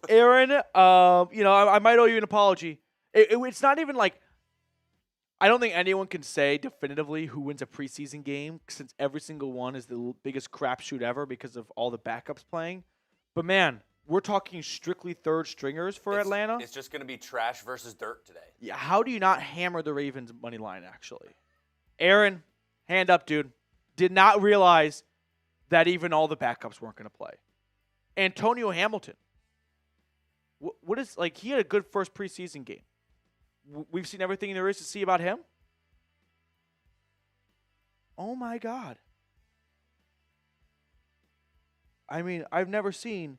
Aaron, I might owe you an apology. It's not even like, I don't think anyone can say definitively who wins a preseason game since every single one is the biggest crapshoot ever because of all the backups playing. But man, we're talking strictly third stringers for Atlanta. It's just going to be trash versus dirt today. Yeah, how do you not hammer the Ravens money line, actually? Aaron, hand up, dude. Did not realize that even all the backups weren't going to play. Antonio Hamilton. What is, like, he had a good first preseason game. We've seen everything there is to see about him. Oh, my God. I mean, I've never seen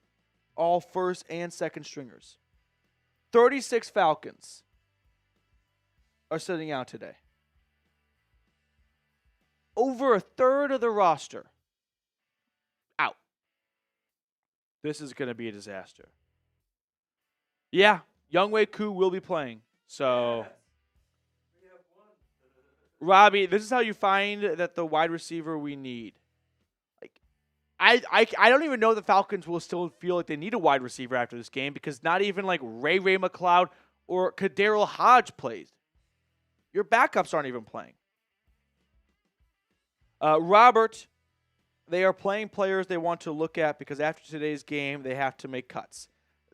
all first and second stringers. 36 Falcons are sitting out today. Over a third of the roster out. This is going to be a disaster. Yeah, Younghoe Koo will be playing. So, Robbie, this is how you find that the wide receiver we need. I don't even know the Falcons will still feel like they need a wide receiver after this game because not even like Ray McLeod or Kadarrell Hodge plays. Your backups aren't even playing. Robert, they are playing players they want to look at because after today's game, they have to make cuts.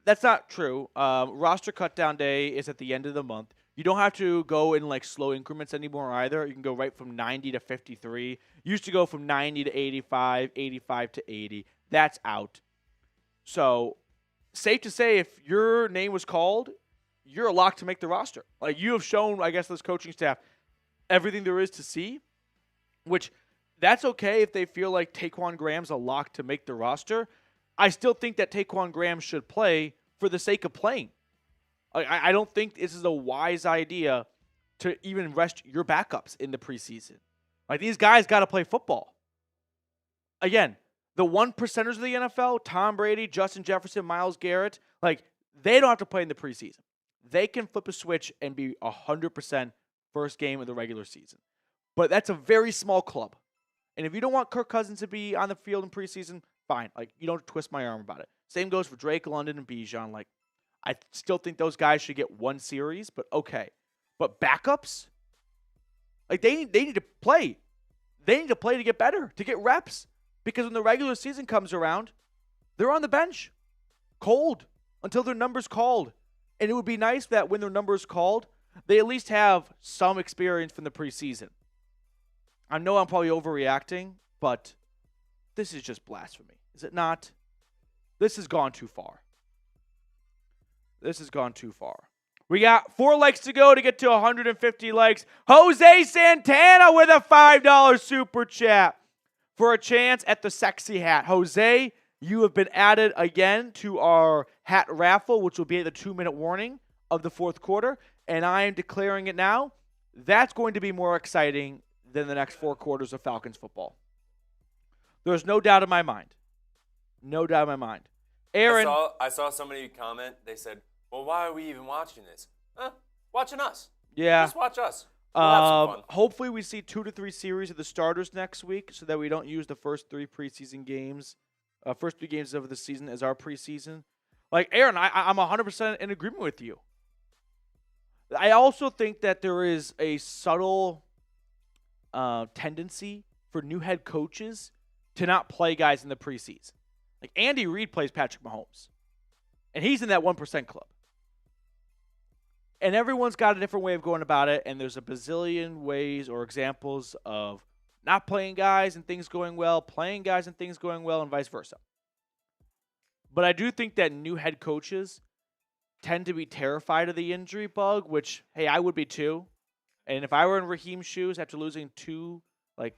That's not true. Roster cutdown day is at the end of the month. You don't have to go in like slow increments anymore either. You can go right from 90 to 53. Used to go from 90 to 85, 85 to 80. That's out. So, safe to say if your name was called, you're a lock to make the roster. Like you have shown, I guess, this coaching staff everything there is to see, which that's okay if they feel like Taquan Graham's a lock to make the roster. I still think that Taquan Graham should play for the sake of playing. I don't think this is a wise idea to even rest your backups in the preseason. Like, these guys got to play football. Again, the 1%ers of the NFL, Tom Brady, Justin Jefferson, Myles Garrett, like, they don't have to play in the preseason. They can flip a switch and be 100% first game of the regular season. But that's a very small club. And if you don't want Kirk Cousins to be on the field in preseason, fine. Like, you don't twist my arm about it. Same goes for Drake London and Bijan. Like, I still think those guys should get one series, but okay. But backups? Like, they need to play. They need to play to get better, to get reps. Because when the regular season comes around, they're on the bench, cold, until their number's called. And it would be nice that when their number's called, they at least have some experience from the preseason. I know I'm probably overreacting, but this is just blasphemy. Is it not? This has gone too far. This has gone too far. We got 4 likes to go to get to 150 likes. Jose Santana with a $5 super chat. for a chance at the sexy hat. Jose, you have been added again to our hat raffle, which will be at the 2-minute warning of the fourth quarter. And I am declaring it now. That's going to be more exciting than the next 4 quarters of Falcons football. There's no doubt in my mind. No doubt in my mind. Aaron. I saw somebody comment. They said, well, why are we even watching this? Watching us. Yeah. Just watch us. We'll have some fun. Hopefully we see 2 to 3 series of the starters next week so that we don't use the first 3 preseason games, first 3 games of the season as our preseason. Like, Aaron, I'm 100% in agreement with you. I also think that there is a subtle tendency for new head coaches to not play guys in the preseason. Like, Andy Reid plays Patrick Mahomes, and he's in that 1% club. And everyone's got a different way of going about it, and there's a bazillion ways or examples of not playing guys and things going well, playing guys and things going well, and vice versa. But I do think that new head coaches tend to be terrified of the injury bug, which, hey, I would be too. And if I were in Raheem's shoes after losing 2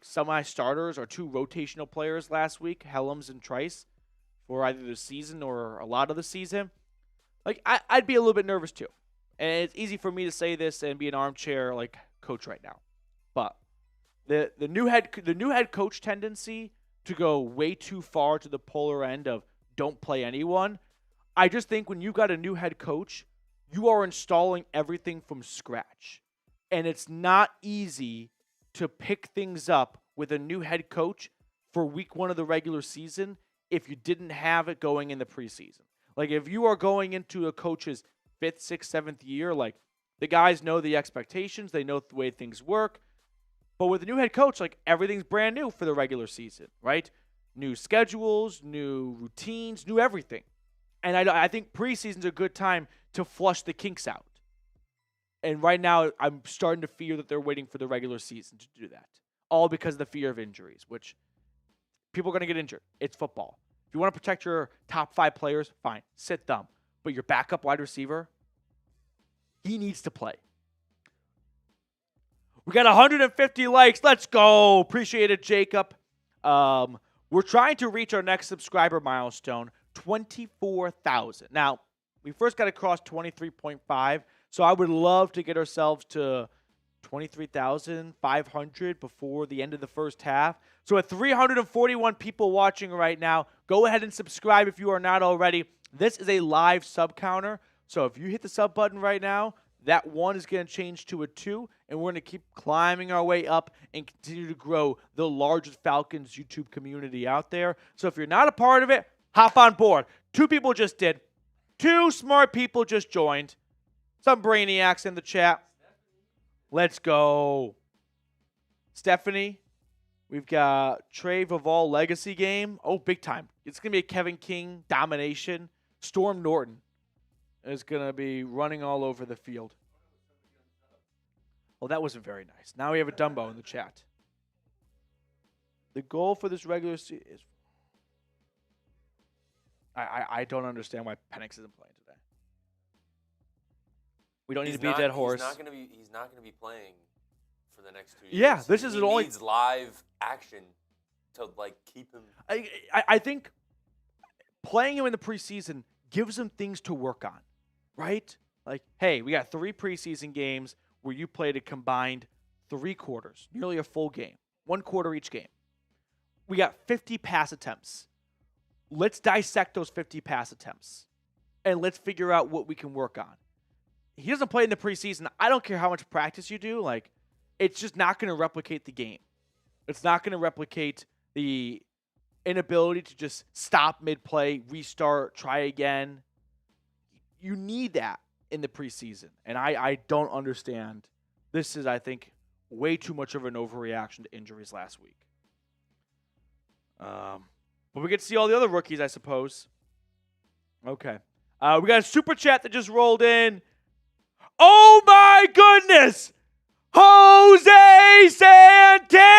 semi-starters or 2 rotational players last week, Helms and Trice, for either the season or a lot of the season, I'd be a little bit nervous too. And it's easy for me to say this and be an armchair coach right now. But the new head coach tendency to go way too far to the polar end of don't play anyone, I just think when you've got a new head coach, you are installing everything from scratch. And it's not easy to pick things up with a new head coach for week 1 of the regular season if you didn't have it going in the preseason. Like, if you are going into a coach's 5th, 6th, 7th year, the guys know the expectations, they know the way things work. But with a new head coach, everything's brand new for the regular season, right? New schedules, new routines, new everything. And I think preseason's a good time to flush the kinks out. And right now, I'm starting to fear that they're waiting for the regular season to do that. All because of the fear of injuries, which people are going to get injured. It's football. If you want to protect your top 5 players, fine, sit them. But your backup wide receiver, he needs to play. We got 150 likes. Let's go. Appreciate it, Jacob. We're trying to reach our next subscriber milestone, 24,000. Now, we first got to cross 23.5, so I would love to get ourselves to 23,500 before the end of the first half. So at 341 people watching right now, go ahead and subscribe if you are not already. This is a live sub counter, so if you hit the sub button right now, that 1 is going to change to a 2, and we're going to keep climbing our way up and continue to grow the largest Falcons YouTube community out there. So if you're not a part of it, hop on board. 2 people just did. 2 smart people just joined. Some brainiacs in the chat. Let's go. Stephanie, we've got Trey Vival legacy game. Oh, big time. It's going to be a Kevin King domination. Storm Norton is going to be running all over the field. Well, that wasn't very nice. Now we have a Dumbo in the chat. The goal for this regular season is... I don't understand why Penix isn't playing today. We don't need to beat that horse. He's not going to be playing for the next 2 years. Yeah, this is he only... needs live action to keep him. I think playing him in the preseason gives him things to work on, right? Hey, we got 3 preseason games where you played a combined 3 quarters, nearly a full game, 1 quarter each game. We got 50 pass attempts. Let's dissect those 50 pass attempts, and let's figure out what we can work on. He doesn't play in the preseason. I don't care how much practice you do. It's just not going to replicate the game. It's not going to replicate the inability to just stop mid-play, restart, try again. You need that in the preseason, and I don't understand. This is, I think, way too much of an overreaction to injuries last week. But we get to see all the other rookies, I suppose. Okay. We got a super chat that just rolled in. Oh, my goodness! Jose Santana!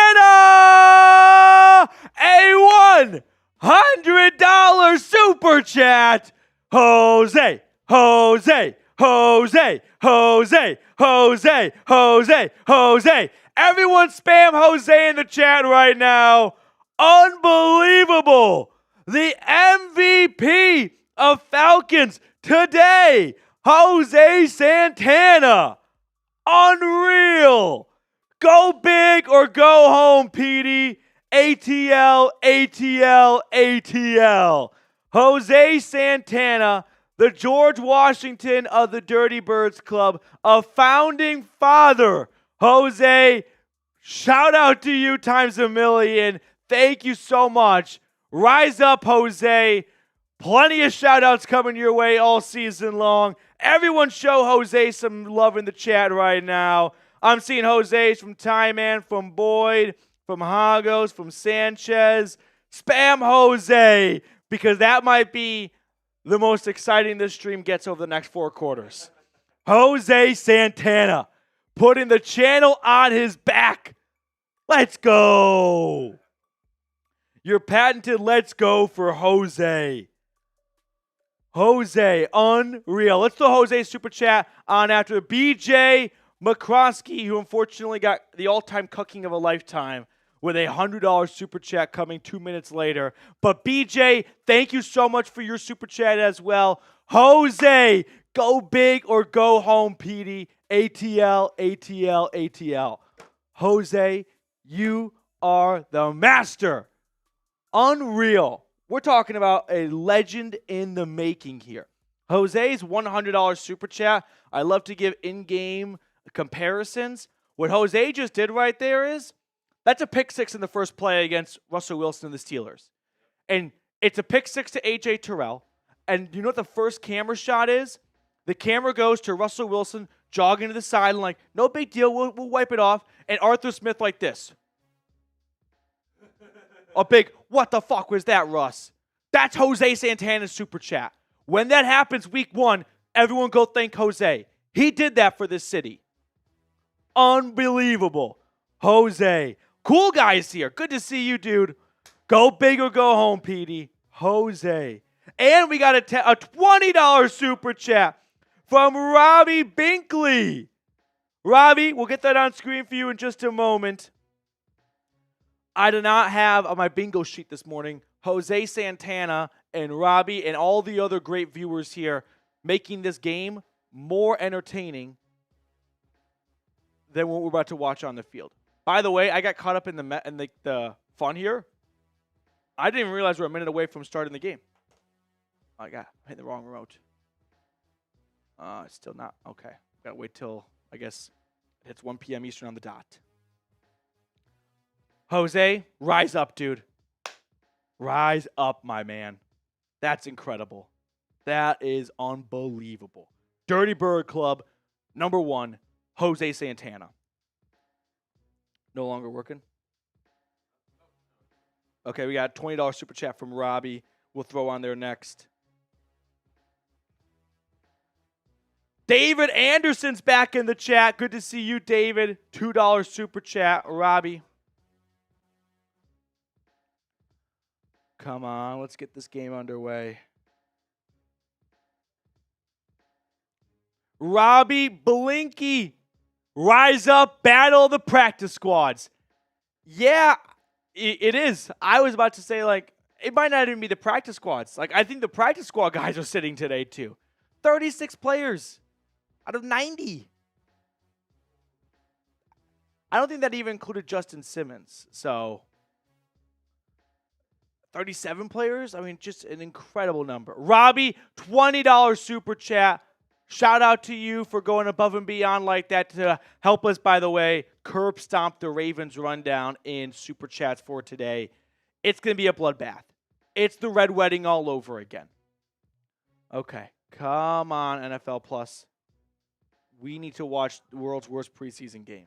A $100 super chat! Jose! Everyone spam Jose in the chat right now. Unbelievable. The MVP of Falcons Today, Jose Santana. Unreal. Go big or go home, Petey. ATL, ATL, ATL. Jose Santana, the George Washington of the Dirty Birds Club, a founding father. Jose, shout out to you times a million. Thank you so much. Rise up, Jose. Plenty of shout outs coming your way all season long. Everyone show Jose some love in the chat right now. I'm seeing Jose's from Tyman, from Boyd, from Hagos, from Sanchez. Spam Jose, because that might be the most exciting this stream gets over the next 4 quarters. Jose Santana, putting the channel on his back. Let's go. Your patented let's go for Jose. Jose, unreal. Let's throw Jose's super chat on after BJ McCroskey, who unfortunately got the all-time cucking of a lifetime with a $100 super chat coming 2 minutes later. But BJ, thank you so much for your super chat as well. Jose, go big or go home, Petey. ATL, ATL, ATL. Jose, you are the master. Unreal. We're talking about a legend in the making here. Jose's $100 super chat. I love to give in-game comparisons. What Jose just did right there is, that's a pick six in the first play against Russell Wilson and the Steelers. And it's a pick six to A.J. Terrell. And you know what the first camera shot is? The camera goes to Russell Wilson jogging to the side and like, no big deal, we'll wipe it off. And Arthur Smith like this. A big, what the fuck was that, Russ? That's Jose Santana's super chat. When that happens week 1, everyone go thank Jose. He did that for this city. Unbelievable. Jose. Cool guys here. Good to see you, dude. Go big or go home, Petey. Jose. And we got a $20 super chat from Robbie Binkley. Robbie, we'll get that on screen for you in just a moment. I do not have on my bingo sheet this morning Jose Santana and Robbie and all the other great viewers here making this game more entertaining than what we're about to watch on the field. By the way, I got caught up in the fun here. I didn't even realize we're a minute away from starting the game. I hit the wrong remote. It's still not. Okay. Got to wait till, I guess, it hits 1 p.m. Eastern on the dot. Jose, rise up, dude. Rise up, my man. That's incredible. That is unbelievable. Dirty Bird Club, number 1, Jose Santana. No longer working? Okay, we got a $20 super chat from Robbie. We'll throw on there next. David Anderson's back in the chat. Good to see you, David. $2 super chat. Robbie. Come on, let's get this game underway. Robbie Blinky. Rise up, battle the practice squads. Yeah, it is. I was about to say, like, it might not even be the practice squads. Like, I think the practice squad guys are sitting today, too. 36 players out of 90. I don't think that even included Justin Simmons. So, 37 players? I mean, just an incredible number. Robbie, $20 super chat. Shout out to you for going above and beyond like that to help us, by the way, curb stomp the Ravens rundown in super chats for today. It's going to be a bloodbath. It's the Red Wedding all over again. Okay, come on, NFL Plus. We need to watch the world's worst preseason game.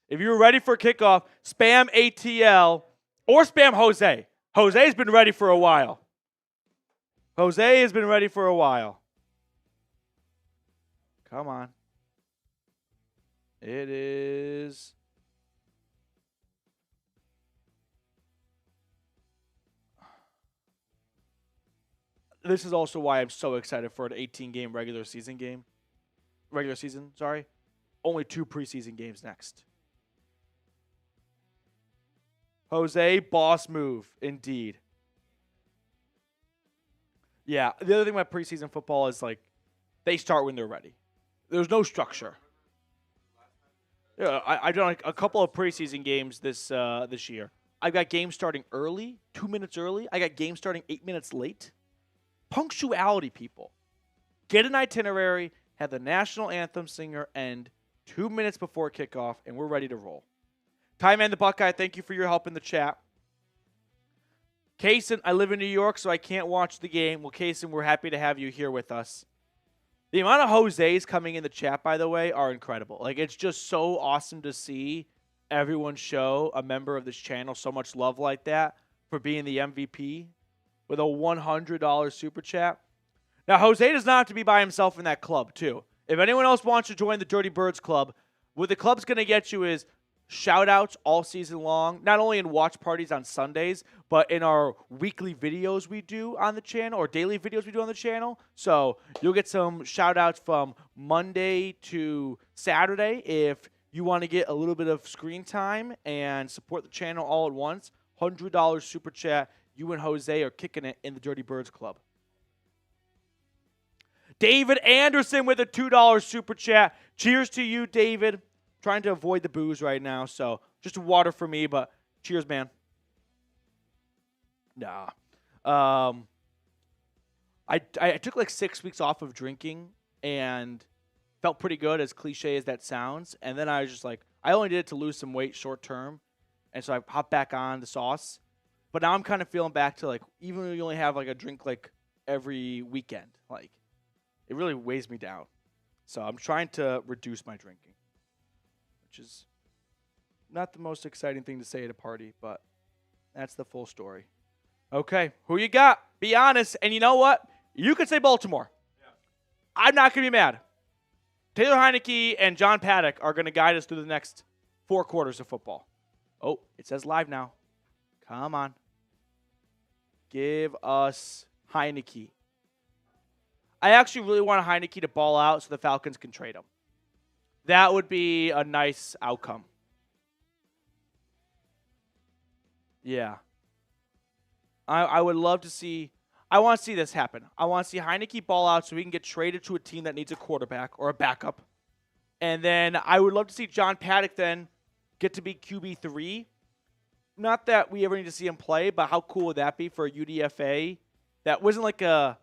If you're ready for kickoff, spam ATL or spam Jose. Jose's been ready for a while. Jose has been ready for a while. Come on. It is. This is also why I'm so excited for an 18-game regular season, sorry. Only 2 preseason games next. Jose, boss move, indeed. Yeah, the other thing about preseason football is, like, they start when they're ready. There's no structure. Yeah, I've done like a couple of preseason games this year. I've got games starting early, 2 minutes early. I got games starting 8 minutes late. Punctuality, people. Get an itinerary, have the national anthem singer end 2 minutes before kickoff, and we're ready to roll. Ty Man the Buckeye, thank you for your help in the chat. Kaysen, I live in New York, so I can't watch the game. Well, Kaysen, we're happy to have you here with us. The amount of Jose's coming in the chat, by the way, are incredible. Like, it's just so awesome to see everyone show a member of this channel so much love like that for being the MVP with a $100 super chat. Now, Jose does not have to be by himself in that club, too. If anyone else wants to join the Dirty Birds Club, what the club's going to get you is shout-outs all season long, not only in watch parties on Sundays, but in our weekly videos we do on the channel, or daily videos we do on the channel. So you'll get some shout-outs from Monday to Saturday if you want to get a little bit of screen time and support the channel all at once. $100 super chat. You and Jose are kicking it in the Dirty Birds Club. David Anderson with a $2 super chat. Cheers to you, David. Trying to avoid the booze right now, so just water for me, but cheers, man. Nah. I took like 6 weeks off of drinking and felt pretty good, as cliche as that sounds. And then I was just like, I only did it to lose some weight short term. And so I hopped back on the sauce. But now I'm kind of feeling back to, like, even when you only have like a drink like every weekend, like, it really weighs me down. So I'm trying to reduce my drinking, which is not the most exciting thing to say at a party, but that's the full story. Okay, who you got? Be honest. And you know what? You could say Baltimore. Yeah. I'm not going to be mad. Taylor Heineke and John Paddock are going to guide us through the next 4 quarters of football. Oh, it says live now. Come on. Give us Heineke. I actually really want Heineke to ball out so the Falcons can trade him. That would be a nice outcome. Yeah. I would love to see – I want to see this happen. I want to see Heineke ball out so he can get traded to a team that needs a quarterback or a backup. And then I would love to see John Paddock then get to be QB3. Not that we ever need to see him play, but how cool would that be for a UDFA that wasn't like a,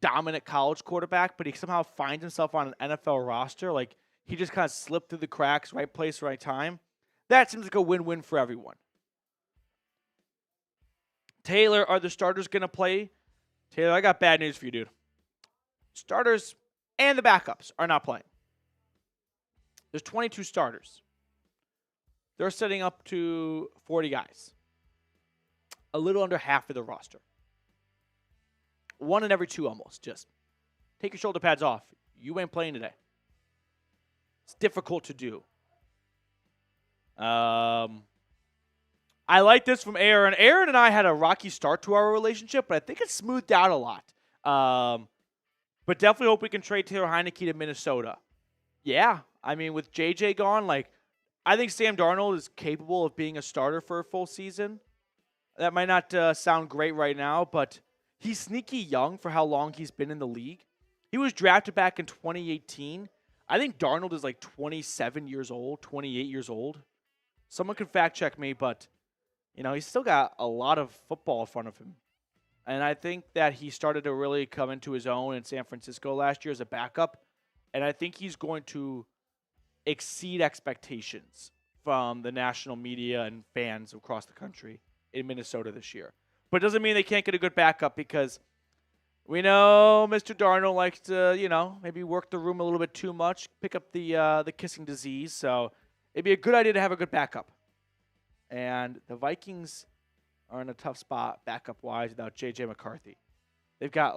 dominant college quarterback, but he somehow finds himself on an NFL roster. Like, he just kind of slipped through the cracks, right place, right time. That seems like a win-win for everyone. Taylor, are the starters going to play? Taylor, I got bad news for you, dude. Starters and the backups are not playing. There's 22 starters. They're setting up to 40 guys. A little under half of the roster. 1 in every 2 almost. Just take your shoulder pads off. You ain't playing today. It's difficult to do. I like this from Aaron. Aaron and I had a rocky start to our relationship, but I think it's smoothed out a lot. But definitely hope we can trade Taylor Heineke to Minnesota. Yeah, I mean, with JJ gone, I think Sam Darnold is capable of being a starter for a full season. That might not sound great right now, but he's sneaky young for how long he's been in the league. He was drafted back in 2018. I think Darnold is 27 years old, 28 years old. Someone can fact check me, but he's still got a lot of football in front of him. And I think that he started to really come into his own in San Francisco last year as a backup. And I think he's going to exceed expectations from the national media and fans across the country in Minnesota this year. But it doesn't mean they can't get a good backup, because we know Mr. Darnold likes to, maybe work the room a little bit too much, pick up the kissing disease. So it'd be a good idea to have a good backup. And the Vikings are in a tough spot backup-wise without J.J. McCarthy. They've got,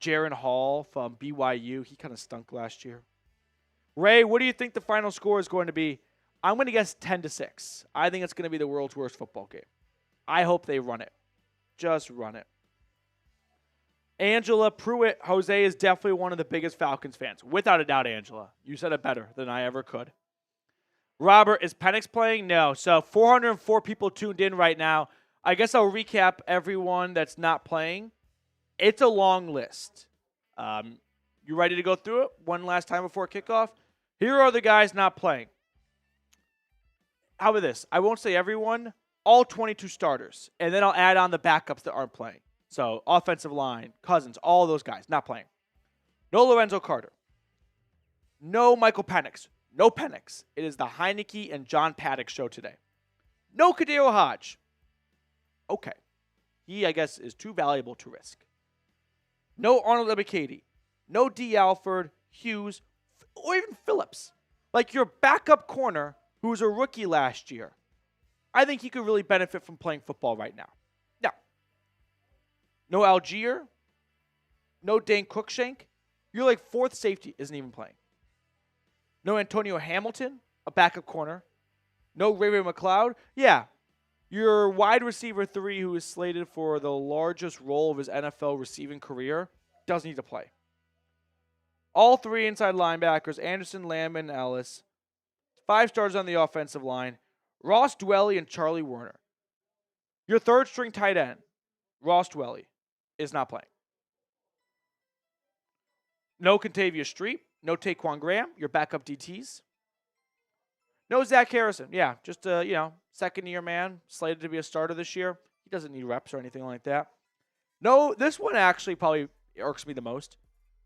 Jaron Hall from BYU. He kind of stunk last year. Ray, what do you think the final score is going to be? I'm going to guess 10-6. I think it's going to be the world's worst football game. I hope they run it. Just run it. Angela Pruitt, Jose is definitely one of the biggest Falcons fans. Without a doubt, Angela. You said it better than I ever could. Robert, is Penix playing? No. So 404 people tuned in right now. I guess I'll recap everyone that's not playing. It's a long list. You ready to go through it one last time before kickoff? Here are the guys not playing. How about this? I won't say everyone, all 22 starters, and then I'll add on the backups that aren't playing. So offensive line, Cousins, all those guys not playing. No Lorenzo Carter. No Michael Penix. No Penix. It is the Heineke and John Paddock show today. No Kadeo Hodge. Okay. He, I guess, is too valuable to risk. No Arnold Ebiketie. No D. Alford, Hughes, or even Phillips. Like your backup corner who was a rookie last year. I think he could really benefit from playing football right now. Now, no Algier. No Dane Cruikshank. Your like fourth safety isn't even playing. No Antonio Hamilton, a backup corner. No Ray McLeod. Yeah, your wide receiver 3 who is slated for the largest role of his NFL receiving career doesn't need to play. All 3 inside linebackers, Anderson, Lamb, and Ellis. 5 stars on the offensive line, Ross Dwelley and Charlie Werner. Your third string tight end, Ross Dwelley, is not playing. No Contavious Street. No Taquan Graham, your backup DTs. No Zach Harrison. Yeah, just a second-year man, slated to be a starter this year. He doesn't need reps or anything like that. No, this one actually probably irks me the most.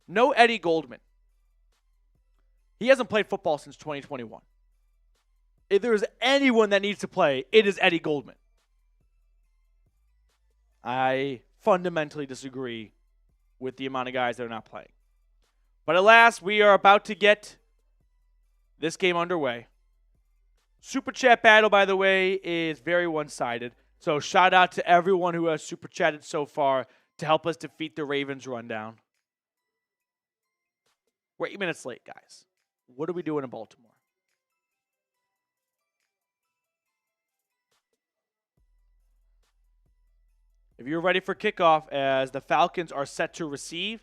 No Eddie Goldman. He hasn't played football since 2021. If there's anyone that needs to play, it is Eddie Goldman. I fundamentally disagree with the amount of guys that are not playing. But alas, we are about to get this game underway. Super Chat battle, by the way, is very one-sided. So shout out to everyone who has Super Chatted so far to help us defeat the Ravens rundown. We're 8 minutes late, guys. What are we doing in Baltimore? If you're ready for kickoff as the Falcons are set to receive,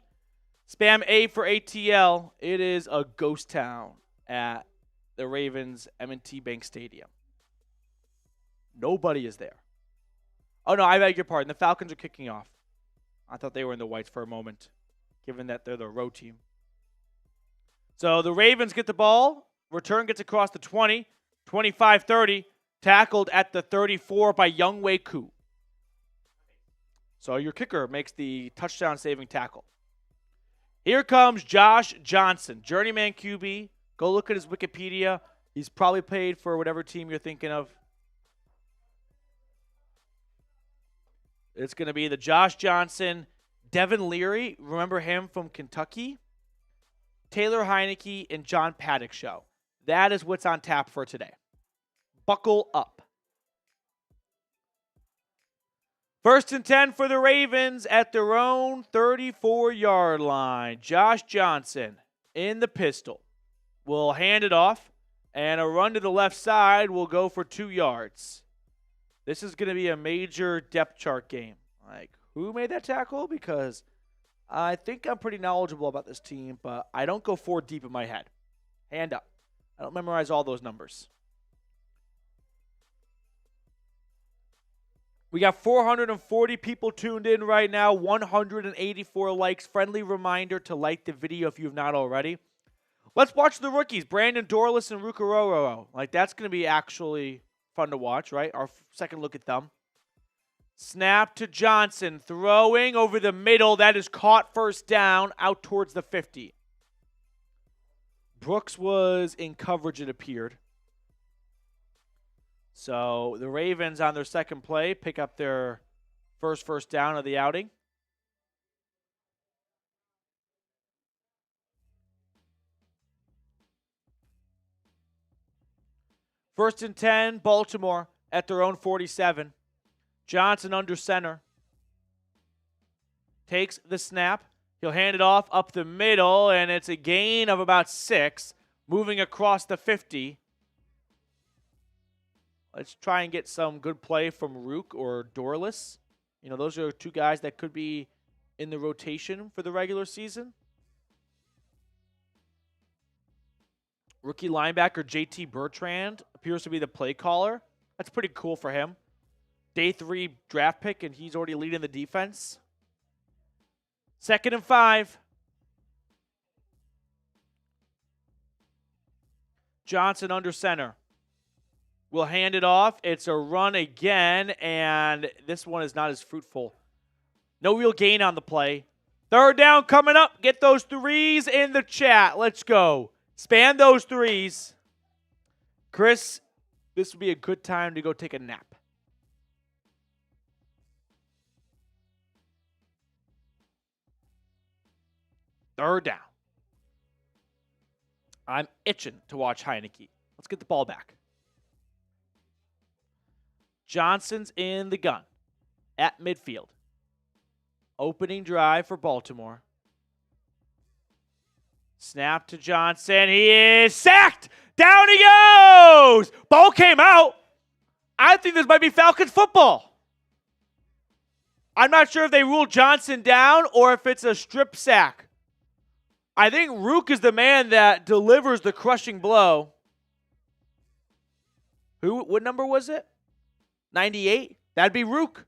spam A for ATL. It is a ghost town at the Ravens M&T Bank Stadium. Nobody is there. Oh, no, I beg your pardon. The Falcons are kicking off. I thought they were in the whites for a moment, given that they're the road team. So the Ravens get the ball. Return gets across the 20, 25-30, tackled at the 34 by Younghoe Koo. So your kicker makes the touchdown-saving tackle. Here comes Josh Johnson, journeyman QB. Go look at his Wikipedia. He's probably played for whatever team you're thinking of. It's going to be the Josh Johnson, Devin Leary. Remember him from Kentucky? Taylor Heineke, and John Paddock show. That is what's on tap for today. Buckle up. 1st and 10 for the Ravens at their own 34-yard line. Josh Johnson in the pistol will hand it off, and a run to the left side will go for 2 yards. This is going to be a major depth chart game. Like, who made that tackle? Because I think I'm pretty knowledgeable about this team, but I don't go 4 deep in my head. Hand up. I don't memorize all those numbers. We got 440 people tuned in right now, 184 likes. Friendly reminder to like the video if you have not already. Let's watch the rookies, Brandon Dorlus and Rukaroro. Like, that's going to be actually fun to watch, right? Our second look at them. Snap to Johnson, throwing over the middle. That is caught, first down, out towards the 50. Brooks was in coverage, it appeared. So the Ravens on their second play pick up their first down of the outing. First and 10, Baltimore at their own 47. Johnson under center. Takes the snap. He'll hand it off up the middle, and it's a gain of about 6, moving across the 50. Let's try and get some good play from Rook or Dorlus. You know, those are 2 guys that could be in the rotation for the regular season. Rookie linebacker JT Bertrand appears to be the play caller. That's pretty cool for him. Day 3 draft pick, and he's already leading the defense. 2nd and 5. Johnson under center. We'll hand it off. It's a run again, and this one is not as fruitful. No real gain on the play. 3rd down coming up. Get those 3s in the chat. Let's go. Span those 3s. Chris, this would be a good time to go take a nap. Third down. I'm itching to watch Heineke. Let's get the ball back. Johnson's in the gun at midfield. Opening drive for Baltimore. Snap to Johnson. He is sacked. Down he goes. Ball came out. I think this might be Falcons football. I'm not sure if they ruled Johnson down or if it's a strip sack. I think Rook is the man that delivers the crushing blow. What number was it? 98? That'd be Rook.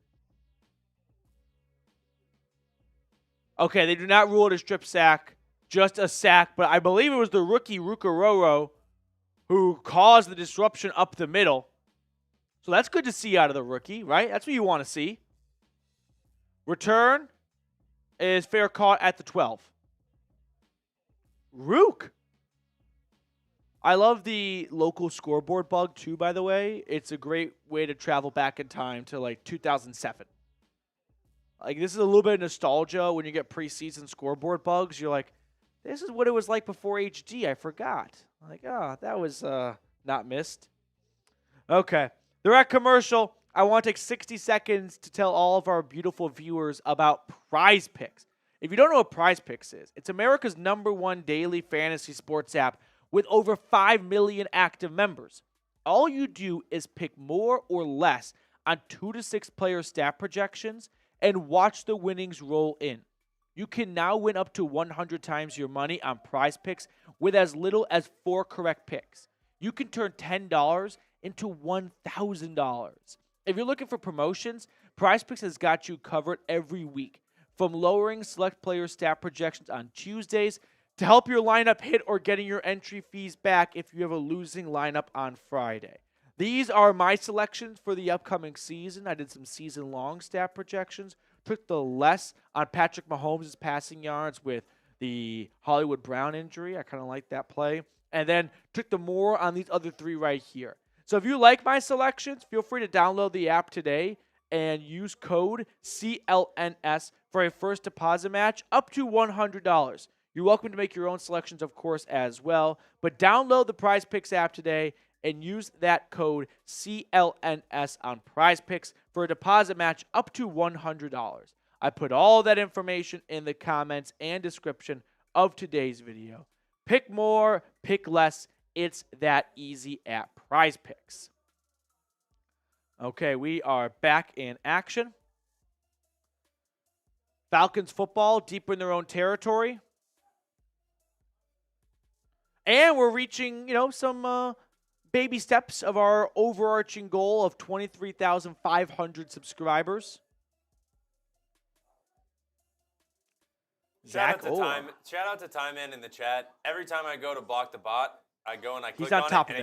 Okay, they do not rule it a strip sack, just a sack, but I believe it was the rookie Rukaroro who caused the disruption up the middle. So that's good to see out of the rookie, right? That's what you want to see. Return is fair caught at the 12. Rook. I love the local scoreboard bug too, by the way. It's a great way to travel back in time to like 2007. Like, this is a little bit of nostalgia when you get preseason scoreboard bugs. You're like, this is what it was like before HD. I forgot. Like, oh, that was not missed. Okay. They're at commercial. I want to take 60 seconds to tell all of our beautiful viewers about PrizePicks. If you don't know what PrizePicks is, it's America's #1 daily fantasy sports app with over 5 million active members. All you do is pick more or less on 2 to 6 player stat projections and watch the winnings roll in. You can now win up to 100 times your money on PrizePicks with as little as 4 correct picks. You can turn $10 into $1,000. If you're looking for promotions, PrizePicks has got you covered every week. From lowering select player stat projections on Tuesdays to help your lineup hit or getting your entry fees back if you have a losing lineup on Friday. These are my selections for the upcoming season. I did some season-long stat projections. Took the less on Patrick Mahomes' passing yards with the Hollywood Brown injury. I kind of like that play. And then took the more on these other 3 right here. So if you like my selections, feel free to download the app today and use code CLNS for a first deposit match up to $100. You're welcome to make your own selections, of course, as well. But download the PrizePicks app today and use that code CLNS on PrizePicks for a deposit match up to $100. I put all that information in the comments and description of today's video. Pick more, pick less. It's that easy at PrizePicks. Okay, we are back in action. Falcons football deep in their own territory. And we're reaching, some baby steps of our overarching goal of 23,500 subscribers. Shout out to Time Man in the chat. Every time I go to block the bot, I go and I click on it, and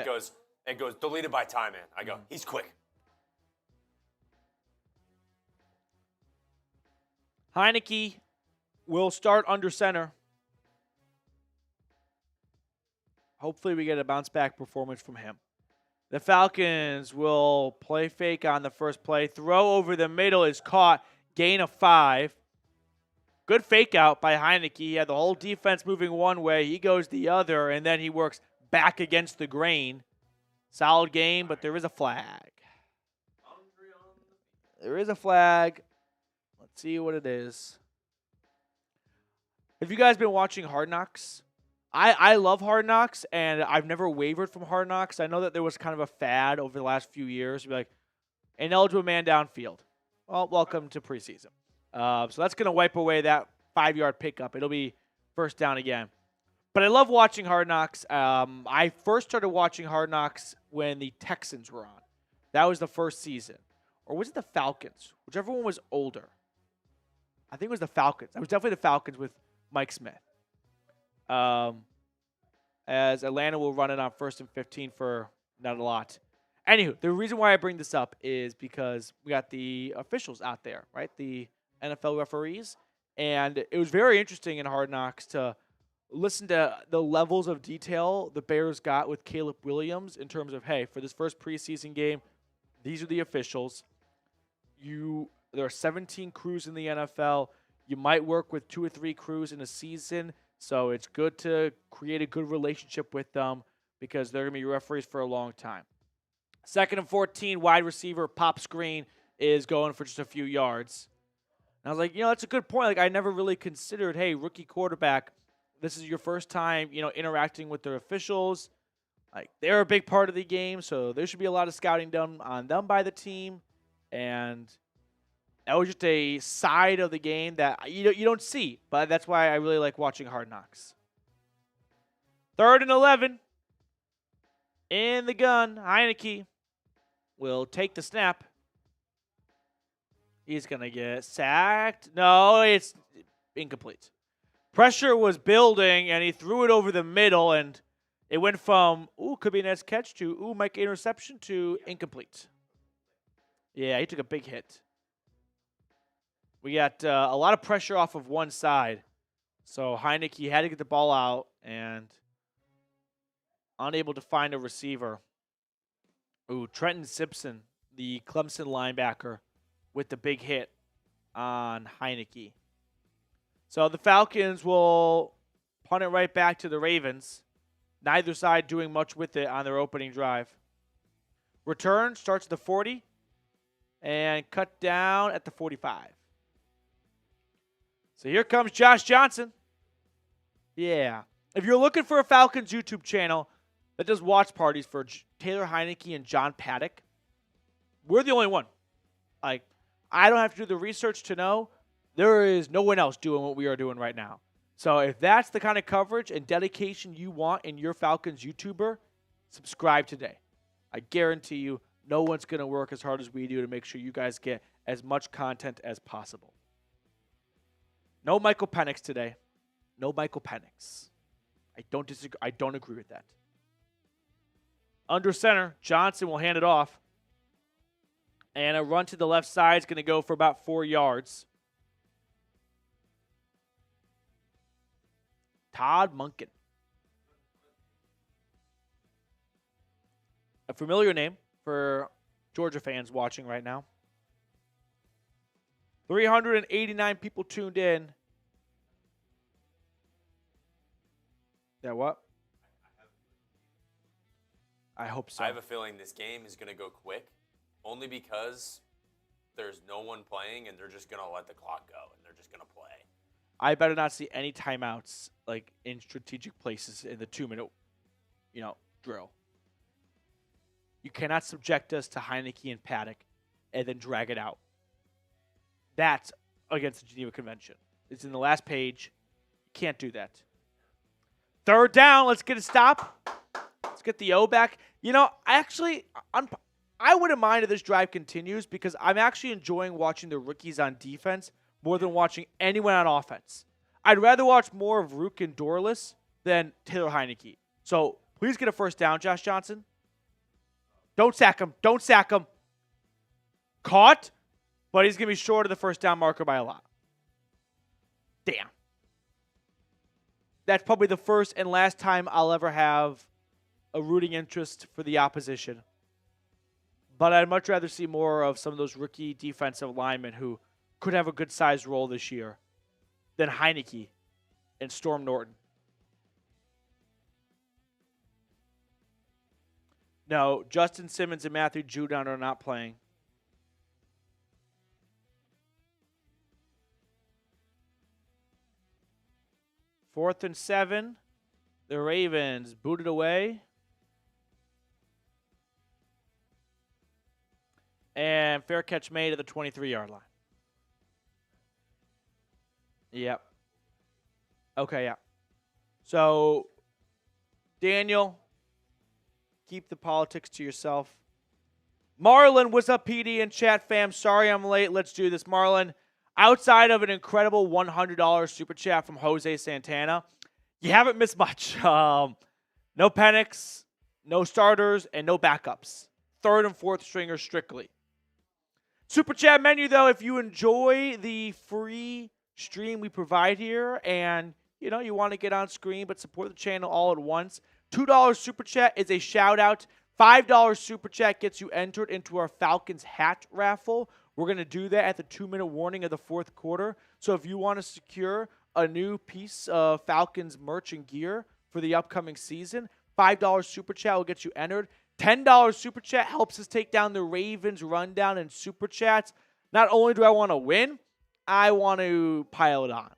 it goes deleted by Time Man. I go, he's quick. Heineke will start under center. Hopefully we get a bounce-back performance from him. The Falcons will play fake on the first play. Throw over the middle is caught. Gain of 5. Good fake out by Heineke. He had the whole defense moving one way. He goes the other, and then he works back against the grain. Solid game, but there is a flag. There is a flag. Let's see what it is. Have you guys been watching Hard Knocks? I love Hard Knocks, and I've never wavered from Hard Knocks. I know that there was kind of a fad over the last few years. You'd be like, ineligible man downfield. Well, welcome to preseason. So that's going to wipe away that 5-yard pickup. It'll be first down again. But I love watching Hard Knocks. I first started watching Hard Knocks when the Texans were on. That was the first season. Or was it the Falcons? Whichever one was older. I think it was the Falcons. It was definitely the Falcons with Mike Smith. As Atlanta will run it on 1st and 15 for not a lot. Anywho, the reason why I bring this up is because we got the officials out there, right? The NFL referees. And it was very interesting in Hard Knocks to listen to the levels of detail the Bears got with Caleb Williams in terms of, hey, for this first preseason game, these are the officials. There are 17 crews in the NFL. You might work with 2 or 3 crews in a season, so it's good to create a good relationship with them because they're going to be referees for a long time. 2nd and 14, wide receiver, pop screen is going for just a few yards. And I was like, that's a good point. Like, I never really considered, hey, rookie quarterback, this is your first time, interacting with their officials. Like, they're a big part of the game, so there should be a lot of scouting done on them by the team. And that was just a side of the game that you don't see, but that's why I really like watching Hard Knocks. 3rd and 11. In the gun, Heineke will take the snap. He's going to get sacked. No, it's incomplete. Pressure was building, and he threw it over the middle, and it went from, could be a nice catch to, might get interception to incomplete. Yeah, he took a big hit. We got a lot of pressure off of one side. So Heineke had to get the ball out and unable to find a receiver. Trenton Simpson, the Clemson linebacker, with the big hit on Heineke. So the Falcons will punt it right back to the Ravens. Neither side doing much with it on their opening drive. Return starts at the 40 and cut down at the 45. So here comes Josh Johnson. Yeah. If you're looking for a Falcons YouTube channel that does watch parties for Taylor Heineke and John Paddock, we're the only one. Like, I don't have to do the research to know. There is no one else doing what we are doing right now. So if that's the kind of coverage and dedication you want in your Falcons YouTuber, subscribe today. I guarantee you no one's going to work as hard as we do to make sure you guys get as much content as possible. No Michael Penix today. No Michael Penix. I don't disagree. I don't agree with that. Under center, Johnson will hand it off. And a run to the left side is going to go for about 4 yards. Todd Monken. A familiar name for Georgia fans watching right now. 389 people tuned in. Yeah, what? I hope so. I have a feeling this game is going to go quick, only because there's no one playing and they're just going to let the clock go and they're just going to play. I better not see any timeouts like in strategic places in the 2-minute, drill. You cannot subject us to Heineke and Paddock and then drag it out. That's against the Geneva Convention. It's in the last page. You can't do that. 3rd down. Let's get a stop. Let's get the O back. I wouldn't mind if this drive continues because I'm actually enjoying watching the rookies on defense more than watching anyone on offense. I'd rather watch more of Rook and Dorless than Taylor Heineke. So please get a 1st down, Josh Johnson. Don't sack him. Don't sack him. Caught, but he's going to be short of the 1st down marker by a lot. Damn. That's probably the first and last time I'll ever have a rooting interest for the opposition. But I'd much rather see more of some of those rookie defensive linemen who could have a good-sized role this year than Heineke and Storm Norton. No, Justin Simmons and Matthew Judon are not playing. Fourth and 7. The Ravens booted away. And fair catch made at the 23-yard line. Yep. Okay, yeah. So, Daniel, keep the politics to yourself. Marlon, what's up, PD and chat fam? Sorry I'm late. Let's do this. Marlon, outside of an incredible $100 super chat from Jose Santana, you haven't missed much. No Penix, no starters, and no backups. Third and fourth stringers strictly. Super chat menu, though, if you enjoy the free stream we provide here and you want to get on screen but support the channel all at once, $2 super chat is a shout out. $5 super chat gets you entered into our Falcons hat raffle. We're going to do that at the 2-minute warning of the fourth quarter. So if you want to secure a new piece of Falcons merch and gear for the upcoming season, $5 super chat will get you entered. $10 super chat helps us take down the Ravens rundown and super chats. Not only do I want to win, I want to pile it on.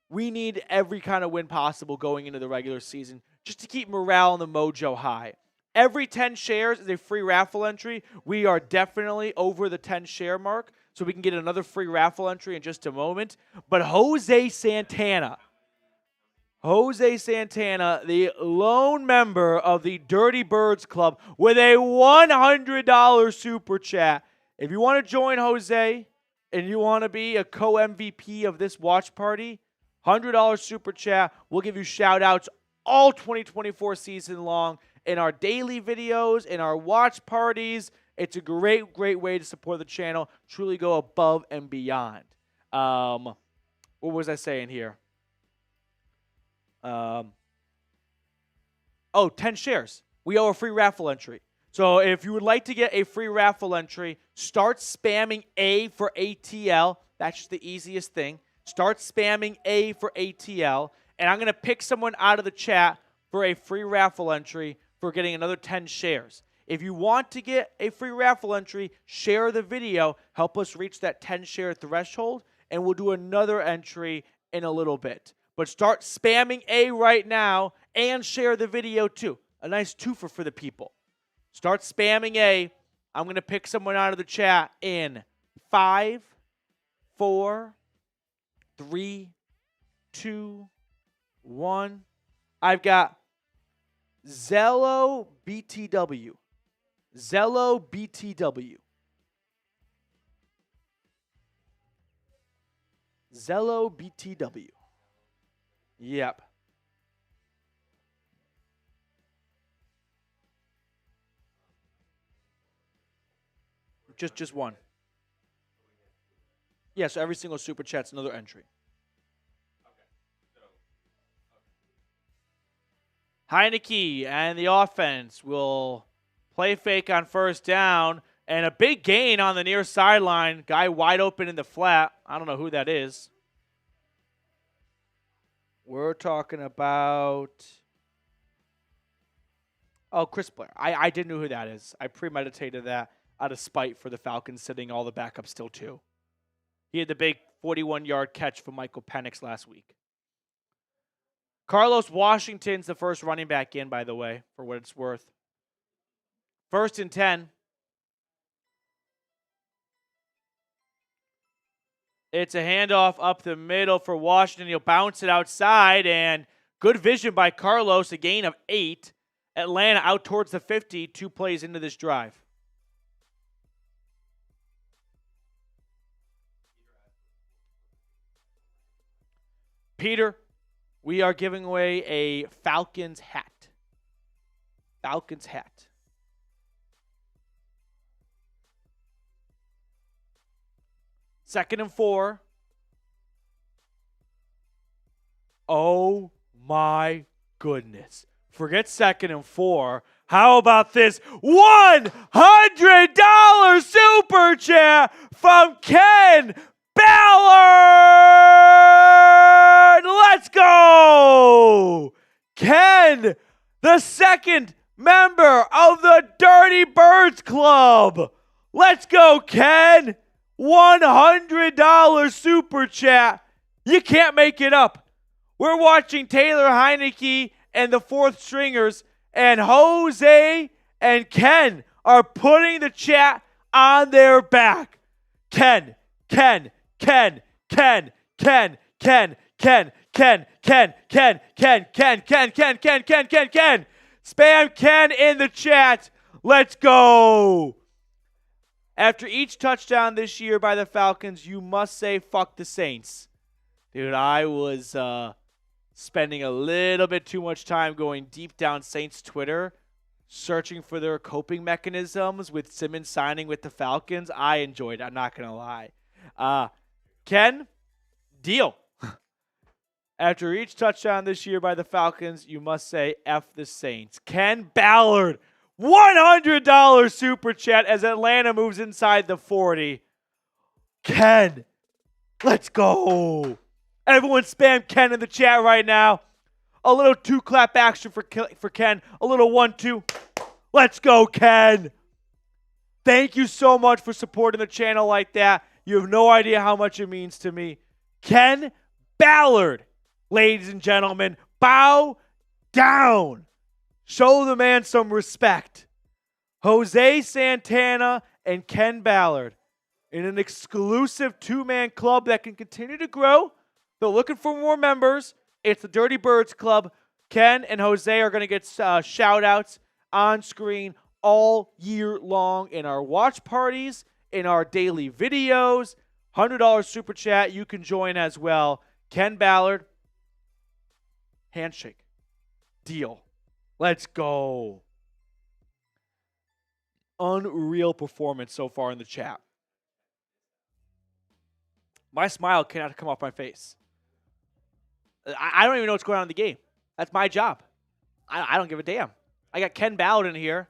We need every kind of win possible going into the regular season just to keep morale and the mojo high. Every 10 shares is a free raffle entry. We are definitely over the 10 share mark, so we can get another free raffle entry in just a moment. But Jose Santana, the lone member of the Dirty Birds Club with a $100 super chat. If you want to join Jose and you want to be a co-MVP of this watch party, $100 super chat. We'll give you shout-outs all 2024 season long in our daily videos, in our watch parties. It's a great, great way to support the channel. Truly go above and beyond. What was I saying here? 10 shares. We owe a free raffle entry. So if you would like to get a free raffle entry, start spamming A for ATL. That's just the easiest thing. Start spamming A for ATL. And I'm going to pick someone out of the chat for a free raffle entry for getting another 10 shares. If you want to get a free raffle entry, share the video. Help us reach that 10 share threshold. And we'll do another entry in a little bit. But start spamming A right now and share the video too. A nice twofer for the people. Start spamming A. I'm going to pick someone out of the chat in 5, 4, 3, 2, 1. I've got Zello BTW. Zello BTW. Zello BTW. Yep. Just one. Yeah, so every single super chat's another entry. Heineke and the offense will play fake on first down, and a big gain on the near sideline. Guy wide open in the flat. I don't know who that is. We're talking about... Oh, Chris Blair. I didn't know who that is. I premeditated that out of spite for the Falcons sitting all the backups still too. He had the big 41-yard catch from Michael Penix last week. Carlos Washington's the first running back in, by the way, for what it's worth. 1st and 10. It's a handoff up the middle for Washington. He'll bounce it outside, and good vision by Carlos, a gain of 8. Atlanta out towards the 50, 2 plays into this drive. Peter, we are giving away a Falcons hat. Falcons hat. Second and 4. Oh my goodness. Forget 2nd and 4. How about this $100 super chat from Ken Ballard? Let's go! Ken, the second member of the Dirty Birds Club. Let's go, Ken. $100 super chat. You can't make it up. We're watching Taylor Heineke and the fourth stringers, and Jose and Ken are putting the chat on their back. Ken, Ken. Spam Ken in the chat. Let's go. After each touchdown this year by the Falcons, you must say fuck the Saints. Dude, I was spending a little bit too much time going deep down Saints Twitter, searching for their coping mechanisms with Simmons signing with the Falcons. I enjoyed it. I'm not going to lie. Ken, deal. After each touchdown this year by the Falcons, you must say F the Saints. Ken Ballard, $100 super chat as Atlanta moves inside the 40. Ken, let's go. Everyone spam Ken in the chat right now. A little 2-clap action for Ken. A little 1-2. Let's go, Ken. Thank you so much for supporting the channel like that. You have no idea how much it means to me. Ken Ballard, ladies and gentlemen, bow down. Show the man some respect. Jose Santana and Ken Ballard in an exclusive 2-man club that can continue to grow. They're looking for more members. It's the Dirty Birds Club. Ken and Jose are going to get shout-outs on screen all year long in our watch parties, in our daily videos. $100 super chat. You can join as well. Ken Ballard, handshake. Deal. Let's go. Unreal performance so far in the chat. My smile cannot come off my face. I don't even know what's going on in the game. That's my job. I don't give a damn. I got Ken Ballard in here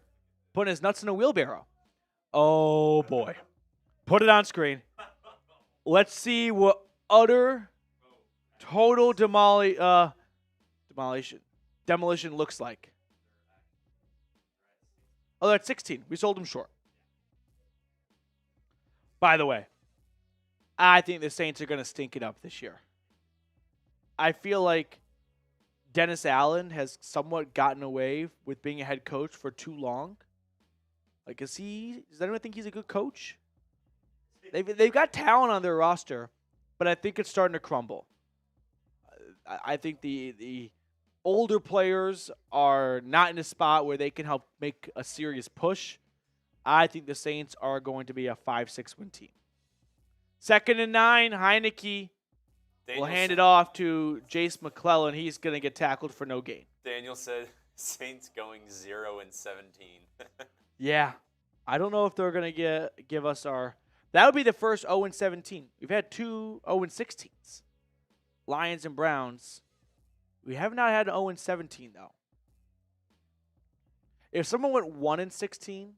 putting his nuts in a wheelbarrow. Oh, boy. Put it on screen. Let's see what utter, total demolition looks like. Oh, that's 16. We sold him short. By the way, I think the Saints are going to stink it up this year. I feel like Dennis Allen has somewhat gotten away with being a head coach for too long. Like, does anyone think he's a good coach? They've got talent on their roster, but I think it's starting to crumble. I think the older players are not in a spot where they can help make a serious push. I think the Saints are going to be a 5-6 win team. 2nd and 9, Heineke will hand it off to Jace McClellan. He's going to get tackled for no gain. Daniel said Saints going 0-17. Yeah. I don't know if they're going to give us our... That would be the first 0-17. We've had 2 0-16s. Lions and Browns. We have not had an 0-17, though. If someone went 1-16,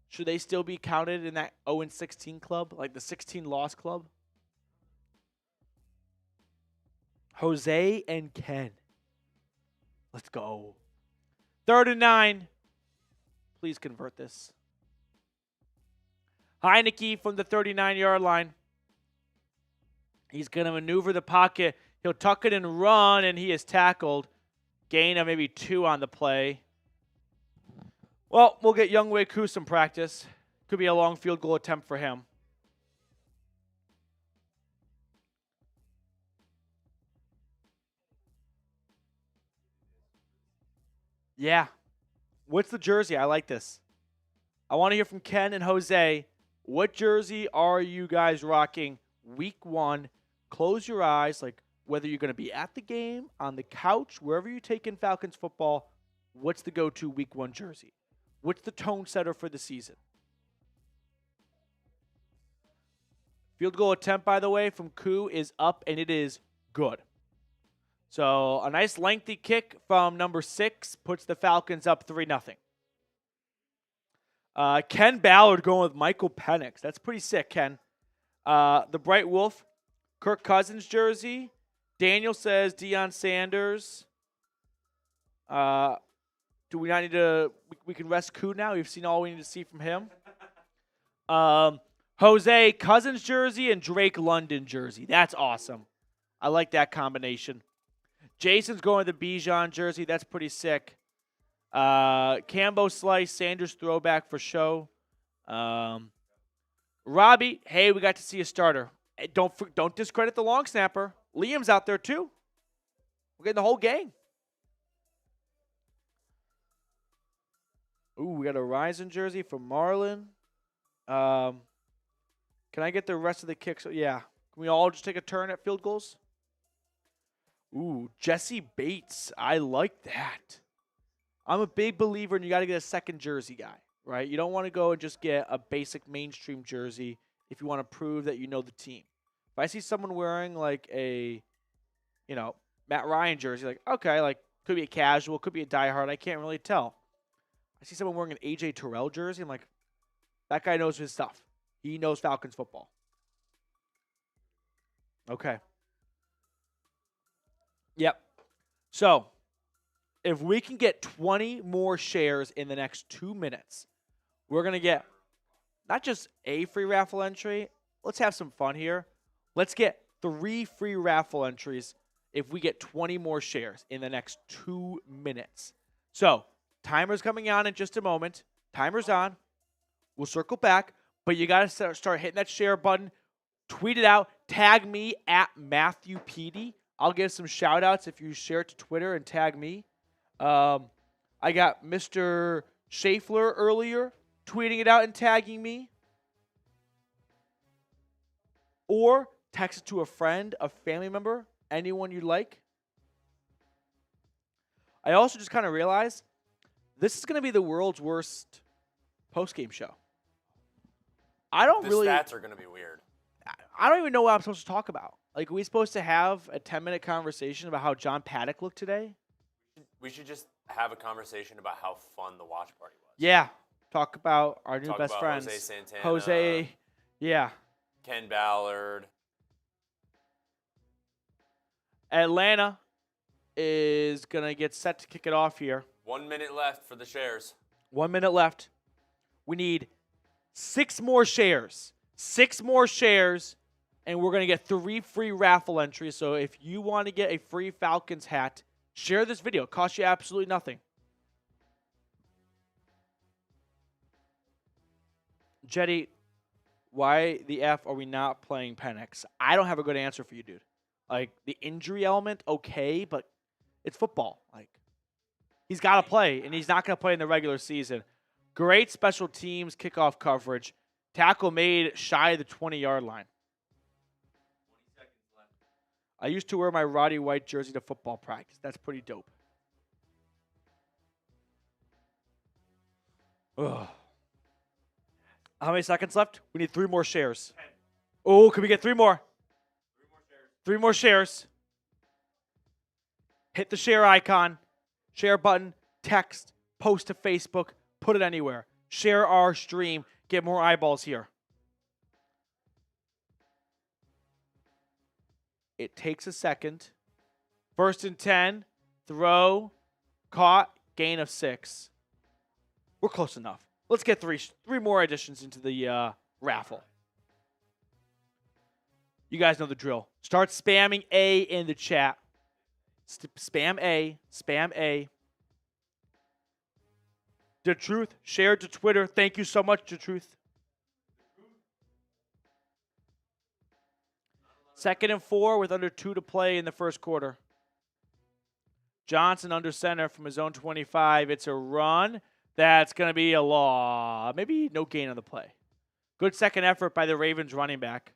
should they still be counted in that 0-16 club, like the 16-loss club? Jose and Ken. Let's go. 3rd and 9. Please convert this. Heineke from the 39-yard line. He's going to maneuver the pocket. He'll tuck it and run, and he is tackled. Gain of maybe 2 on the play. Well, we'll get Younghoe Koo some practice. Could be a long field goal attempt for him. Yeah. What's the jersey? I like this. I want to hear from Ken and Jose. What jersey are you guys rocking week 1? Close your eyes, like whether you're going to be at the game, on the couch, wherever you take in Falcons football, what's the go-to week 1 jersey? What's the tone setter for the season? Field goal attempt, by the way, from Koo is up, and it is good. So a nice lengthy kick from number 6 puts the Falcons up 3-0. Ken Ballard going with Michael Penix. That's pretty sick, Ken. The Bright Wolf, Kirk Cousins jersey. Daniel says Deion Sanders. Do we not need to... We can rest Koo now? We've seen all we need to see from him. Jose, Cousins jersey and Drake London jersey. That's awesome. I like that combination. Jason's going with the Bijan jersey. That's pretty sick. Cambo Slice, Sanders throwback for show. Robbie, hey, we got to see a starter. Hey, don't discredit the long snapper. Liam's out there too. We're getting the whole gang. Ooh, we got a Ryzen jersey from Marlon. Can I get the rest of the kicks? Yeah. Can we all just take a turn at field goals? Ooh, Jesse Bates. I like that. I'm a big believer in you got to get a second jersey guy, right? You don't want to go and just get a basic mainstream jersey if you want to prove that you know the team. If I see someone wearing like a, Matt Ryan jersey, like, okay, like could be a casual, could be a diehard. I can't really tell. I see someone wearing an AJ Terrell jersey. I'm like, that guy knows his stuff. He knows Falcons football. Okay. Yep. So, if we can get 20 more shares in the next 2 minutes, we're going to get not just a free raffle entry. Let's have some fun here. Let's get 3 free raffle entries if we get 20 more shares in the next 2 minutes. So, timer's coming on in just a moment. Timer's on. We'll circle back, but you got to start hitting that share button. Tweet it out. Tag me at Matthew Petey. I'll give some shout-outs if you share it to Twitter and tag me. I got Mr. Schaeffler earlier tweeting it out and tagging me. Or text it to a friend, a family member, anyone you like. I also just kind of realized this is going to be the world's worst postgame show. The stats are going to be weird. I don't even know what I'm supposed to talk about. Like, are we supposed to have a 10-minute conversation about how John Paddock looked today? We should just have a conversation about how fun the watch party was. Yeah. Talk about our new best friends. Jose Santana. Jose, yeah. Ken Ballard. Atlanta is going to get set to kick it off here. 1 minute left for the shares. 1 minute left. We need 6 more shares. 6 more shares, and we're going to get 3 free raffle entries. So if you want to get a free Falcons hat, share this video. It costs you absolutely nothing. Jetty, why the F are we not playing Penix? I don't have a good answer for you, dude. Like, the injury element, okay, but it's football. Like, he's got to play, and he's not going to play in the regular season. Great special teams kickoff coverage. Tackle made shy of the 20-yard line. 20 seconds left. I used to wear my Roddy White jersey to football practice. That's pretty dope. Ugh. How many seconds left? We need 3 more shares. 10. Oh, can we get 3 more? 3 more shares. 3 more shares. Hit the share icon, share button, text, post to Facebook, put it anywhere. Share our stream. Get more eyeballs here. It takes a second. 1st and 10. Throw. Caught. Gain of 6. We're close enough. Let's get 3 more additions into the raffle. You guys know the drill. Start spamming A in the chat. Spam A. Spam A. The Truth shared to Twitter. Thank you so much, The Truth. 2nd and 4 with under 2 to play in the first quarter. Johnson under center from his own 25. It's a run. That's going to be a law. Maybe no gain on the play. Good second effort by the Ravens running back.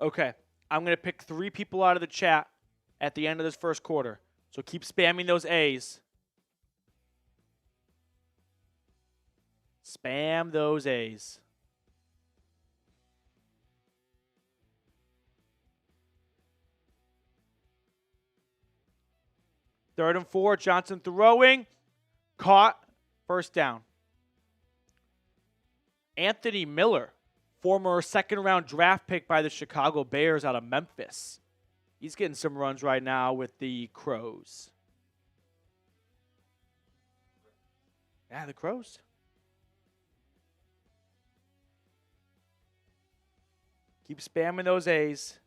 Okay. I'm going to pick 3 people out of the chat at the end of this first quarter. So keep spamming those A's. Spam those A's. Third and 4, Johnson throwing. Caught. First down. Anthony Miller, former second-round draft pick by the Chicago Bears out of Memphis. He's getting some runs right now with the Crows. Yeah, the Crows. Keep spamming those A's.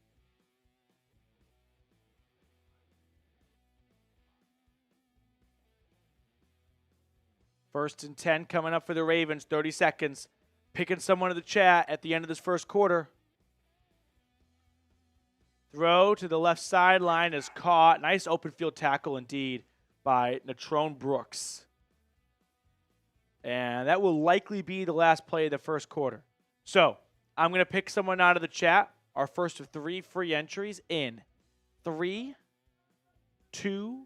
First and 10 coming up for the Ravens. 30 seconds. Picking someone in the chat at the end of this first quarter. Throw to the left sideline is caught. Nice open field tackle indeed by Natrone Brooks. And that will likely be the last play of the first quarter. So I'm going to pick someone out of the chat. Our first of 3 free entries in 3, 2,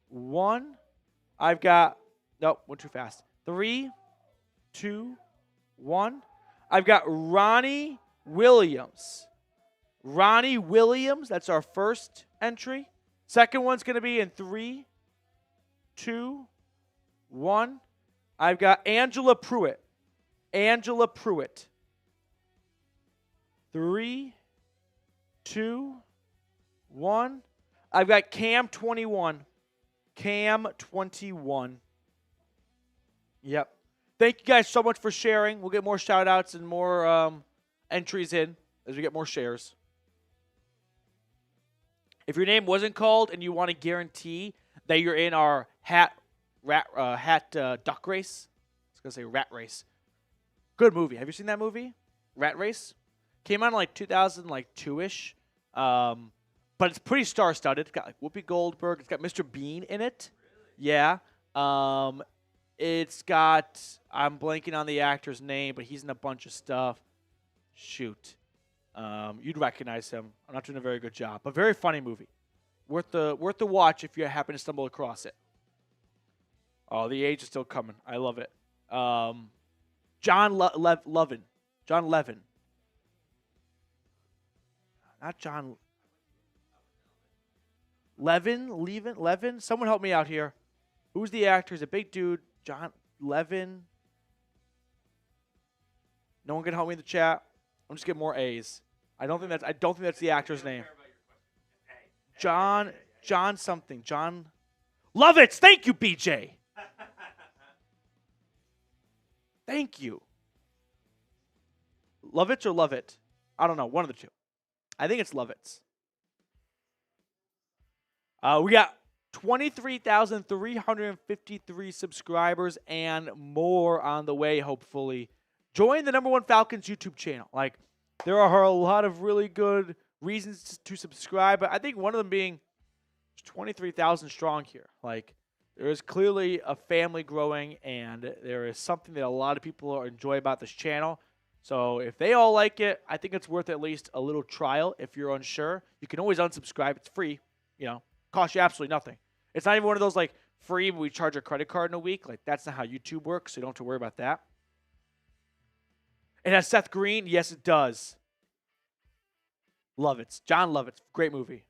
1. I've got, nope, went too fast. 3, 2, 1. I've got Ronnie Williams. Ronnie Williams, that's our first entry. Second one's going to be in 3, 2, 1. I've got Angela Pruitt. Angela Pruitt. 3, 2, 1. I've got Cam 21. Cam 21. Yep. Thank you guys so much for sharing. We'll get more shout-outs and more entries in as we get more shares. If your name wasn't called and you want to guarantee that you're in our duck race, I was going to say rat race. Good movie. Have you seen that movie? Rat Race? Came out in like 2002-ish. But it's pretty star-studded. It's got like Whoopi Goldberg. It's got Mr. Bean in it. Yeah. It's got, I'm blanking on the actor's name, but he's in a bunch of stuff. Shoot. You'd recognize him. I'm not doing a very good job. But very funny movie. Worth the watch if you happen to stumble across it. Oh, the age is still coming. I love it. John Levin. John Levin. Not John. Levin? Someone help me out here. Who's the actor? He's a big dude. John Levin. No one can help me in the chat. I'm just getting more A's. I don't think that's the actor's name. John something. John Lovitz. Thank you, BJ. Thank you. Lovitz or Lovett? I don't know. One of the two. I think it's Lovitz. We got 23,353 subscribers and more on the way, hopefully. Join the #1 Falcons YouTube channel. Like, there are a lot of really good reasons to subscribe, but I think one of them being 23,000 strong here. Like, there is clearly a family growing, and there is something that a lot of people enjoy about this channel. So if they all like it, I think it's worth at least a little trial. If you're unsure, you can always unsubscribe. It's free. You know, costs you absolutely nothing. It's not even one of those, like, free, but we charge a credit card in a week. Like, that's not how YouTube works, so you don't have to worry about that. It has Seth Green. Yes, it does. Lovitz. John Lovitz. Great movie.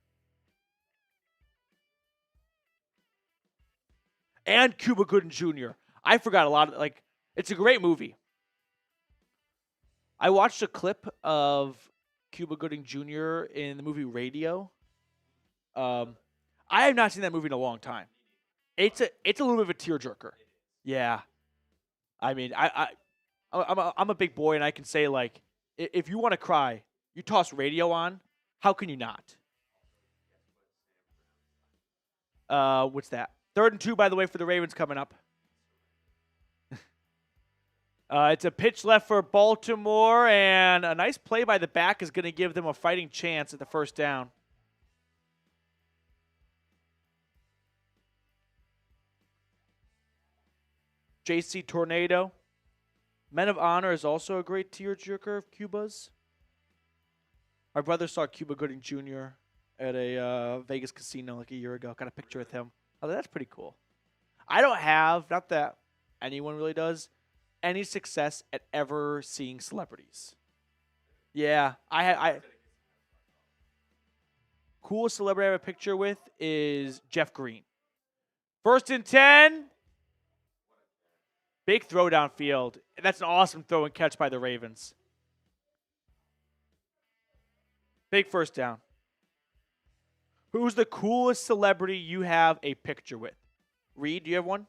And Cuba Gooding Jr. I forgot a lot of, like, it's a great movie. I watched a clip of Cuba Gooding Jr. in the movie Radio. I have not seen that movie in a long time. It's a little bit of a tearjerker. Yeah. I mean, I'm a big boy, and I can say, like, if you want to cry, you toss Radio on. How can you not? What's that? 3rd and 2, by the way, for the Ravens coming up. It's a pitch left for Baltimore, and a nice play by the back is going to give them a fighting chance at the first down. JC Tornado. Men of Honor is also a great tearjerker of Cuba's. My brother saw Cuba Gooding Jr. at a Vegas casino like a year ago. Got a picture with him. I thought that's pretty cool. I don't have, not that anyone really does, any success at ever seeing celebrities. Yeah, I coolest celebrity I have a picture with is Jeff Green. 1st and 10. Big throw downfield. That's an awesome throw and catch by the Ravens. Big first down. Who's the coolest celebrity you have a picture with? Reed, do you have one?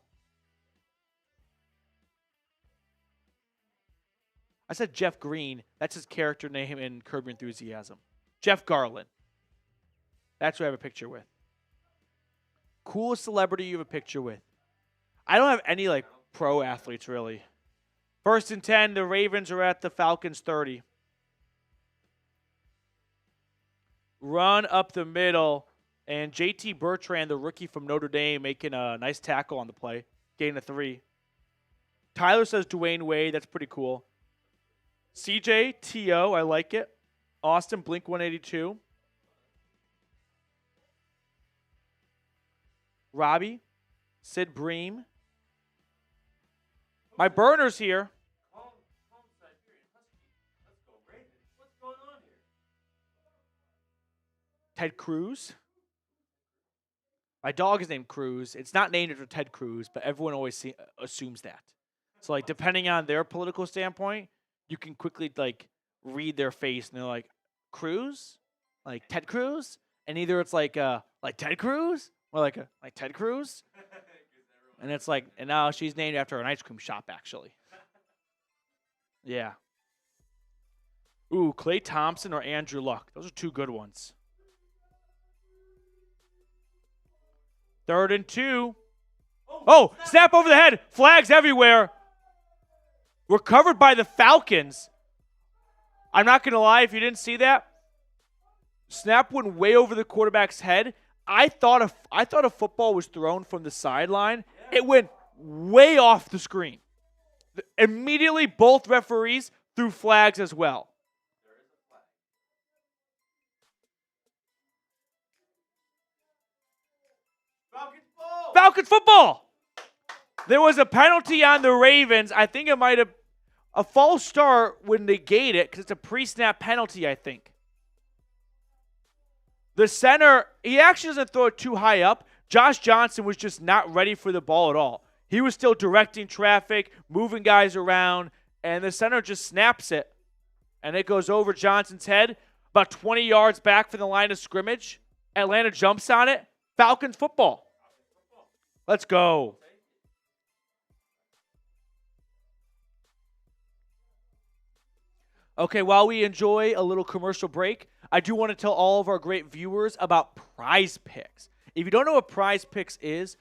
I said Jeff Green. That's his character name in Curb Your Enthusiasm. Jeff Garland. That's who I have a picture with. Coolest celebrity you have a picture with? I don't have any, like, pro athletes, really. First and 10, the Ravens are at the Falcons 30. Run up the middle, and JT Bertrand, the rookie from Notre Dame, making a nice tackle on the play. Gain of 3. Tyler says Dwayne Wade. That's pretty cool. CJ, T.O., I like it. Austin, Blink 182. Robbie, Sid Bream. My burner's here. Ted Cruz. My dog is named Cruz. It's not named after Ted Cruz, but everyone always assumes that. So, like, depending on their political standpoint, you can quickly, like, read their face, and they're like, Cruz? Like, Ted Cruz? And either it's like Ted Cruz, or like Ted Cruz. And it's like, and now she's named after an ice cream shop, actually. Yeah. Ooh, Klay Thompson or Andrew Luck. Those are 2 good ones. 3rd and 2. Oh, snap over the head. Flags everywhere. Recovered by the Falcons. I'm not going to lie, if you didn't see that, snap went way over the quarterback's head. I thought a football was thrown from the sideline. Yeah. It went way off the screen. Immediately, both referees threw flags as well. There is a flag. Falcons football. There was a penalty on the Ravens. I think it might have a false start would negate it because it's a pre-snap penalty, I think. The center, he actually doesn't throw it too high up. Josh Johnson was just not ready for the ball at all. He was still directing traffic, moving guys around, and the center just snaps it. And it goes over Johnson's head, about 20 yards back from the line of scrimmage. Atlanta jumps on it. Falcons football. Let's go. Okay, while we enjoy a little commercial break, I do want to tell all of our great viewers about PrizePicks. If you don't know what PrizePicks is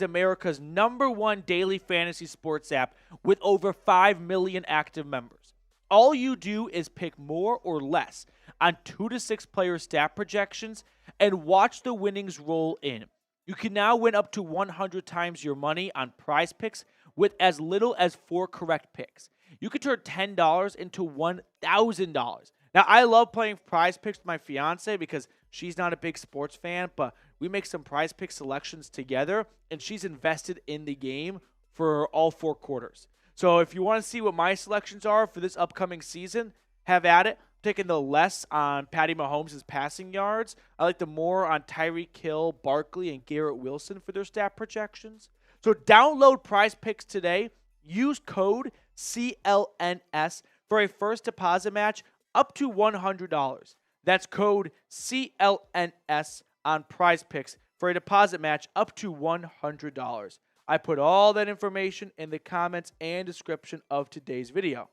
America's #1 daily fantasy sports app with over 5 million active members. All you do is pick more or less on 2 to 6 player stat projections and watch the winnings roll in. You can now win up to 100 times your money on PrizePicks with as little as 4 correct picks. You could turn $10 into $1,000. Now, I love playing PrizePicks with my fiance because she's not a big sports fan, but we make some PrizePicks selections together, and she's invested in the game for all 4 quarters. So if you want to see what my selections are for this upcoming season, have at it. I'm taking the less on Patty Mahomes' passing yards. I like the more on Tyreek Hill, Barkley, and Garrett Wilson for their stat projections. So download PrizePicks today. Use code CLNS for a first deposit match up to $100. That's code CLNS on PrizePicks for a deposit match up to $100. I put all that information in the comments and description of today's video.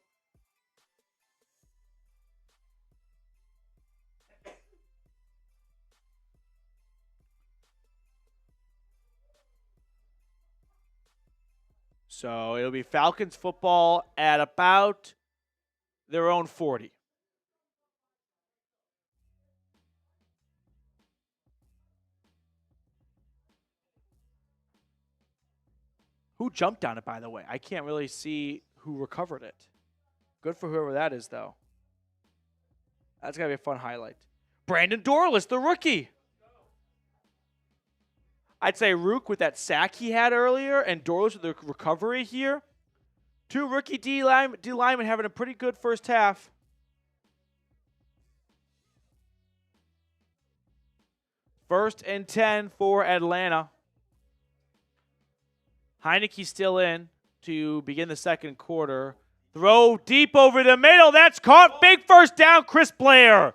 So it'll be Falcons football at about their own 40. Who jumped on it, by the way? I can't really see who recovered it. Good for whoever that is, though. That's going to be a fun highlight. Brandon Dorlus, the rookie. I'd say Rook with that sack he had earlier and Dorlus with the recovery here. 2 rookie D linemen having a pretty good first half. First and 10 for Atlanta. Heineke still in to begin the second quarter. Throw deep over the middle. That's caught. Big first down, Chris Blair.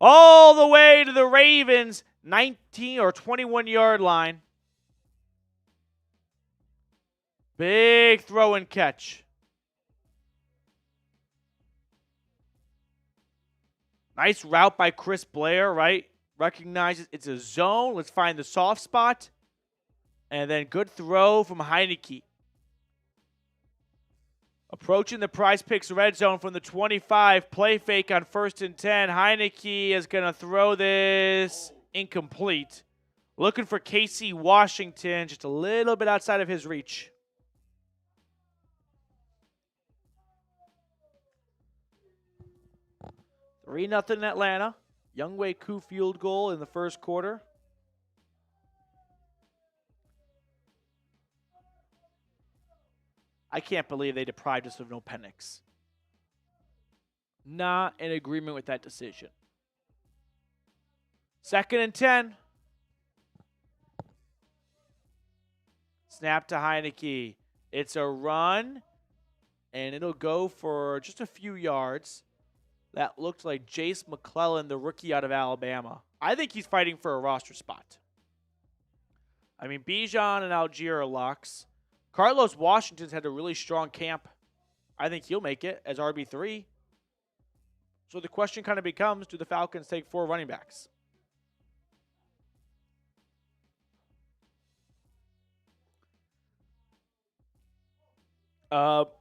All the way to the Ravens' 19 or 21-yard line. Big throw and catch. Nice route by Chris Blair, right? Recognizes it's a zone. Let's find the soft spot. And then good throw from Heineke. Approaching the PrizePicks red zone from the 25. Play fake on 1st and 10. Heineke is going to throw this incomplete. Looking for Casey Washington, just a little bit outside of his reach. Three 0 Atlanta. Younghoe Koo field goal in the first quarter. I can't believe they deprived us of no Penix. Not in agreement with that decision. 2nd and 10. Snap to Heineke. It's a run, and it'll go for just a few yards. That looked like Jace McClellan, the rookie out of Alabama. I think he's fighting for a roster spot. I mean, Bijan and Algier are locks. Carlos Washington's had a really strong camp. I think he'll make it as RB3. So the question kind of becomes, do the Falcons take 4 running backs?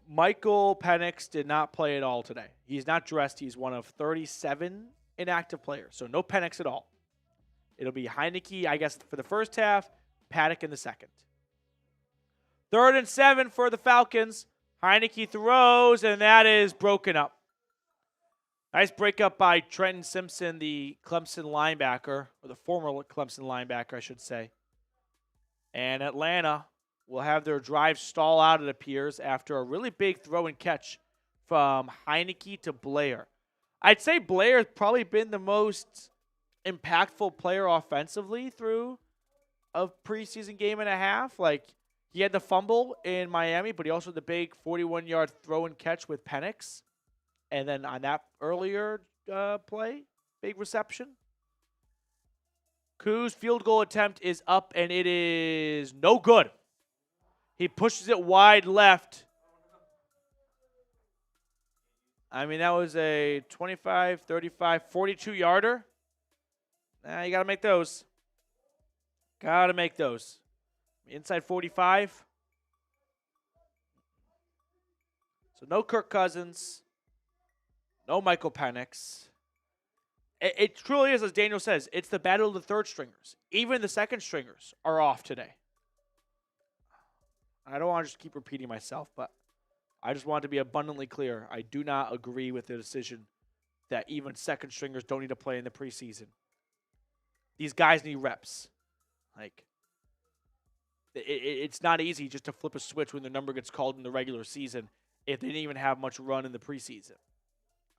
Michael Penix did not play at all today. He's not dressed. He's one of 37 inactive players. So no Penix at all. It'll be Heineke, I guess, for the first half, Paddock in the second. 3rd and 7 for the Falcons. Heineke throws, and that is broken up. Nice breakup by Trenton Simpson, the Clemson linebacker, or the former Clemson linebacker, I should say. And Atlanta will have their drive stall out, it appears, after a really big throw and catch from Heineke to Blair. I'd say Blair has probably been the most impactful player offensively through a preseason game and a half. Like, he had the fumble in Miami, but he also had the big 41-yard throw and catch with Penix. And then on that earlier play, big reception. Koo's field goal attempt is up, and it is no good. He pushes it wide left. I mean, that was a 25, 35, 42-yarder. You got to make those. Got to make those. Inside 45. So no Kirk Cousins. No Michael Penix. It truly is, as Daniel says, it's the battle of the third stringers. Even the second stringers are off today. I don't want to just keep repeating myself, but I just want to be abundantly clear. I do not agree with the decision that even second stringers don't need to play in the preseason. These guys need reps. Like, it's not easy just to flip a switch when the number gets called in the regular season if they didn't even have much run in the preseason.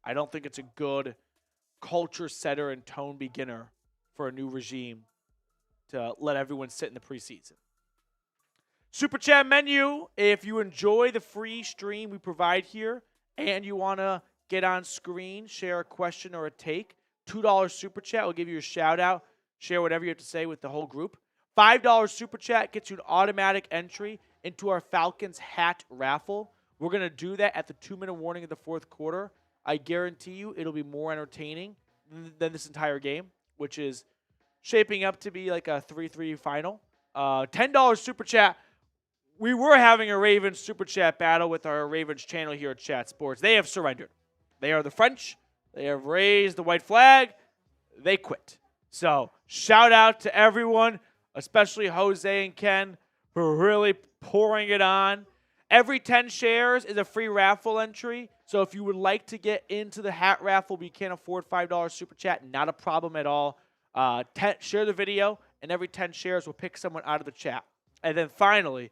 I don't think it's a good culture setter and tone beginner for a new regime to let everyone sit in the preseason. Super Chat menu, if you enjoy the free stream we provide here and you want to get on screen, share a question or a take, $2 Super Chat will give you a shout out, share whatever you have to say with the whole group. $5 Super Chat gets you an automatic entry into our Falcons hat raffle. We're going to do that at the 2-minute warning of the fourth quarter. I guarantee you it'll be more entertaining than this entire game, which is shaping up to be like a 3-3 final. $10 Super Chat. We were having a Ravens Super Chat battle with our Ravens channel here at Chat Sports. They have surrendered. They are the French. They have raised the white flag. They quit. So shout out to everyone, especially Jose and Ken, for really pouring it on. Every 10 shares is a free raffle entry. So if you would like to get into the hat raffle, but you can't afford $5 Super Chat, not a problem at all. Share the video, and every 10 shares will pick someone out of the chat. And then finally,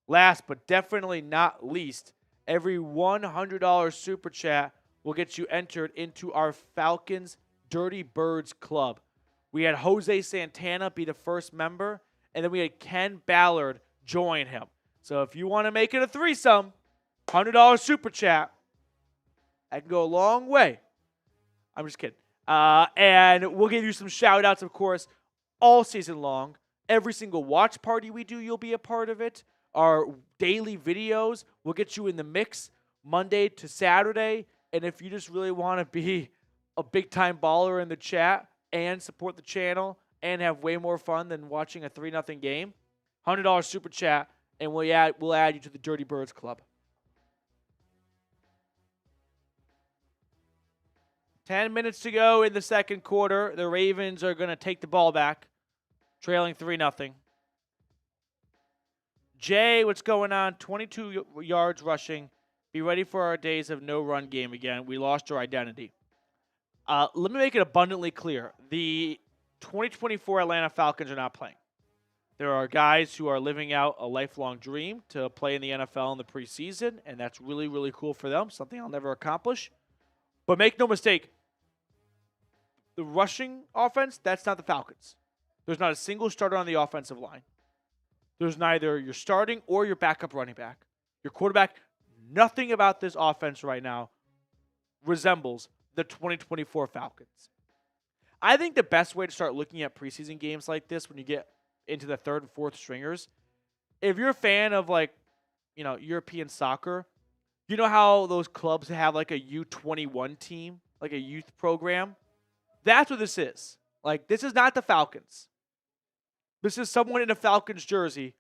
last but definitely not least, every $100 Super Chat will get you entered into our Falcons Dirty Birds Club. We had Jose Santana be the first member, and then we had Ken Ballard join him. So if you want to make it a threesome, $100 Super Chat, that can go a long way. I'm just kidding. And we'll give you some shout-outs, of course, all season long. Every single watch party we do, you'll be a part of it. Our daily videos will get you in the mix Monday to Saturday. And if you just really want to be a big-time baller in the chat and support the channel and have way more fun than watching a 3-0 game, $100 Super Chat, and we'll add you to the Dirty Birds Club. 10 minutes to go in the second quarter. The Ravens are going to take the ball back, trailing 3-0. Jay, what's going on? 22 yards rushing. Be ready for our days of no run game again. We lost our identity. Let me make it abundantly clear. The 2024 Atlanta Falcons are not playing. There are guys who are living out a lifelong dream to play in the NFL in the preseason, and that's really, really cool for them, something I'll never accomplish. But make no mistake, the rushing offense, that's not the Falcons. There's not a single starter on the offensive line. There's neither your starting or your backup running back. Your quarterback, nothing about this offense right now resembles the 2024 Falcons. I think the best way to start looking at preseason games like this when you get into the third and fourth stringers, if you're a fan of European soccer, you know how those clubs have like a U21 team, like a youth program? That's what this is. Like, this is not the Falcons. This is someone in a Falcons jersey,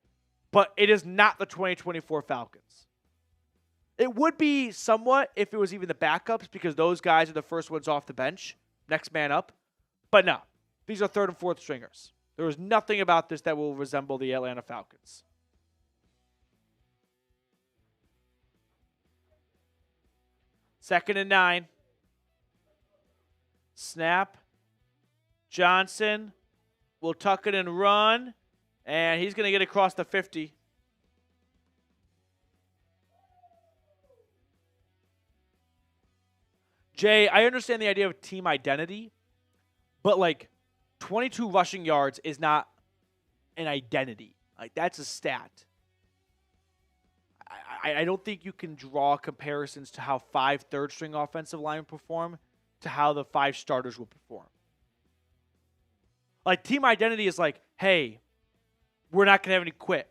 but it is not the 2024 Falcons. It would be somewhat if it was even the backups, because those guys are the first ones off the bench, next man up. But no, these are third and fourth stringers. There is nothing about this that will resemble the Atlanta Falcons. Second and 9. Snap. Johnson will tuck it and run, and he's going to get across the 50. Jay, I understand the idea of team identity, but 22 rushing yards is not an identity. That's a stat. I don't think you can draw comparisons to how 5 third-string offensive linemen perform to how the 5 starters will perform. Team identity is hey, we're not going to have any quit.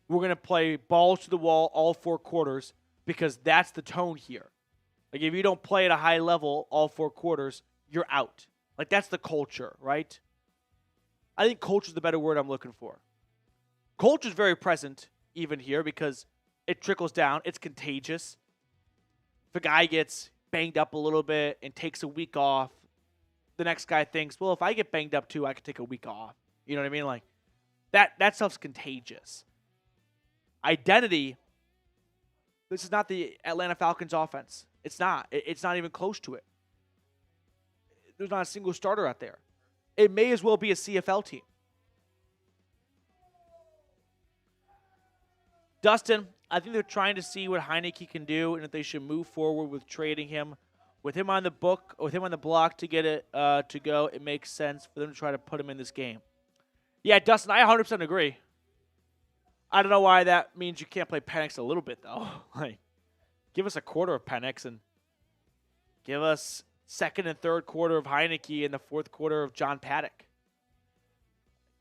We're going to play balls to the wall all 4 quarters because that's the tone here. If you don't play at a high level all 4 quarters, you're out. That's the culture, right? I think culture is the better word I'm looking for. Culture is very present even here because it trickles down. It's contagious. If a guy gets banged up a little bit and takes a week off, the next guy thinks, well, if I get banged up too, I could take a week off. You know what I mean? That stuff's contagious. Identity, this is not the Atlanta Falcons offense. It's not. It's not even close to it. There's not a single starter out there. It may as well be a CFL team. Dustin, I think they're trying to see what Heineke can do and if they should move forward with trading him. With him on the book, with him on the block to get it to go, it makes sense for them to try to put him in this game. Yeah, Dustin, I 100% agree. I don't know why that means you can't play Penix a little bit, though. Give us a quarter of Penix and give us second and third quarter of Heineke and the fourth quarter of John Paddock.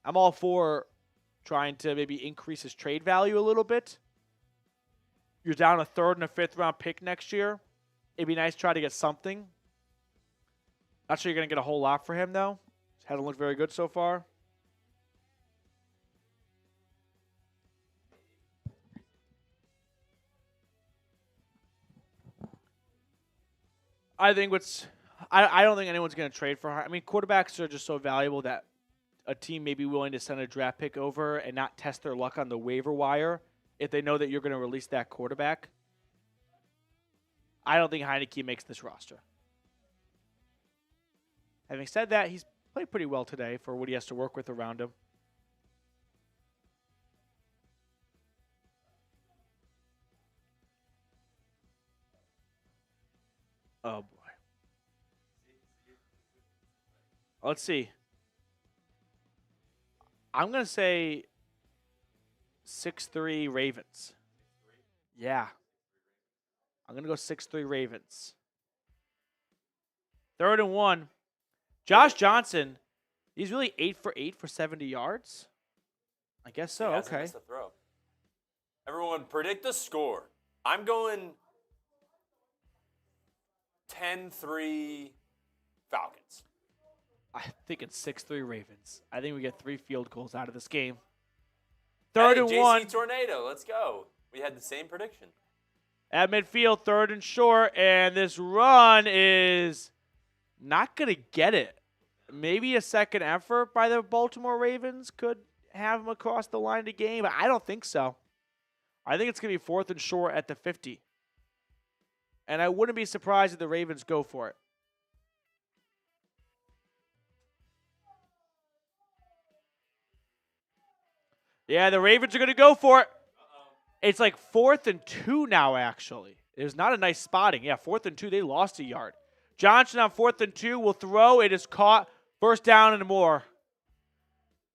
I'm all for trying to maybe increase his trade value a little bit. You're down a third and a fifth round pick next year. It'd be nice to try to get something. Not sure you're going to get a whole lot for him, though. Hasn't looked very good so far. I think I don't think anyone's going to trade for her. I mean, quarterbacks are just so valuable that a team may be willing to send a draft pick over and not test their luck on the waiver wire if they know that you're going to release that quarterback. I don't think Heineke makes this roster. Having said that, he's played pretty well today for what he has to work with around him. Oh, boy. Let's see. I'm going to say 6-3 Ravens. Yeah. I'm going to go 6-3 Ravens. 3rd and 1. Josh Johnson, he's really 8 for 8 for 70 yards? I guess so, okay. Missed a throw. Everyone, predict the score. I'm going 10-3 Falcons. I think it's 6-3 Ravens. I think we get 3 field goals out of this game. 3rd and JC 1. Tornado, let's go. We had the same prediction. At midfield, 3rd and short, and this run is Not going to get it. Maybe a second effort by the Baltimore Ravens could have him across the line to gain, but I don't think so. I think it's going to be 4th and short at the 50. And I wouldn't be surprised if the Ravens go for it. Yeah, the Ravens are going to go for it. It's like 4th and 2 now, actually. It was not a nice spotting. Yeah, 4th and 2. They lost a yard. Johnson on 4th and 2 will throw. It is caught. First down and more.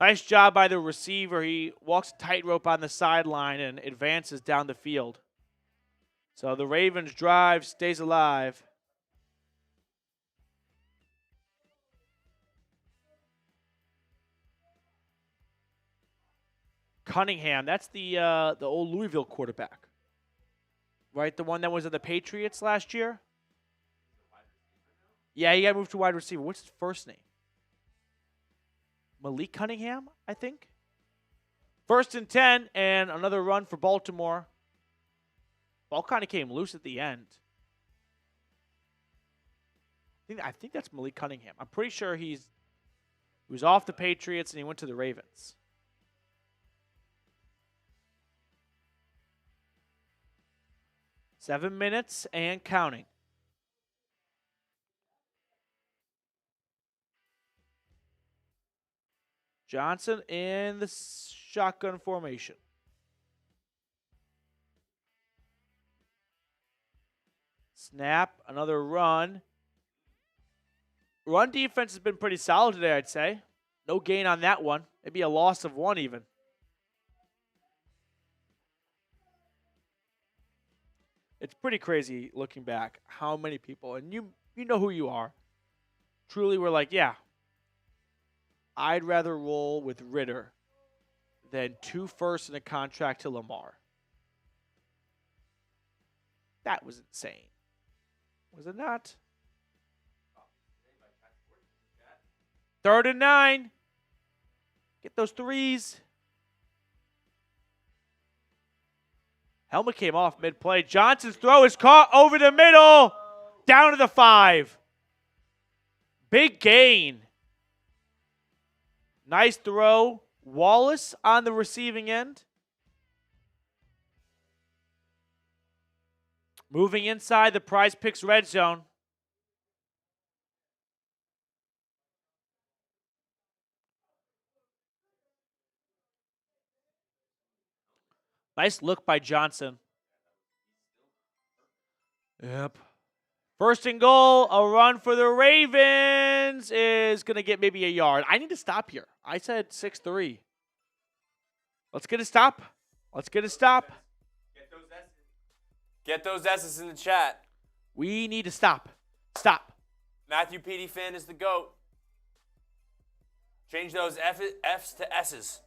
Nice job by the receiver. He walks a tightrope on the sideline and advances down the field. So the Ravens drive stays alive. Cunningham, that's the old Louisville quarterback. Right, the one that was at the Patriots last year? Yeah, he got moved to wide receiver. What's his first name? Malik Cunningham, I think. 1st and 10, and another run for Baltimore. Ball kind of came loose at the end. I think that's Malik Cunningham. I'm pretty sure he was off the Patriots and he went to the Ravens. Seven minutes and counting. Johnson in the shotgun formation. Snap, another run. Run defense has been pretty solid today, I'd say. No gain on that one. Maybe a loss of 1 even. It's pretty crazy looking back how many people, and you know who you are, truly were like, yeah, I'd rather roll with Ritter than 2 firsts and a contract to Lamar. That was insane. Was it not? 3rd and 9. Get those threes. Helmet came off mid-play. Johnson's throw is caught over the middle. Down to the 5. Big gain. Nice throw. Wallace on the receiving end. Moving inside the PrizePicks red zone. Nice look by Johnson. Yep. 1st and goal, a run for the Ravens is going to get maybe a yard. I need to stop here. I said 6-3. Let's get a stop. Let's get a stop. Get those S's in the chat. We need to stop. Stop. Matthew Petey fan is the GOAT. Change those F's to S's.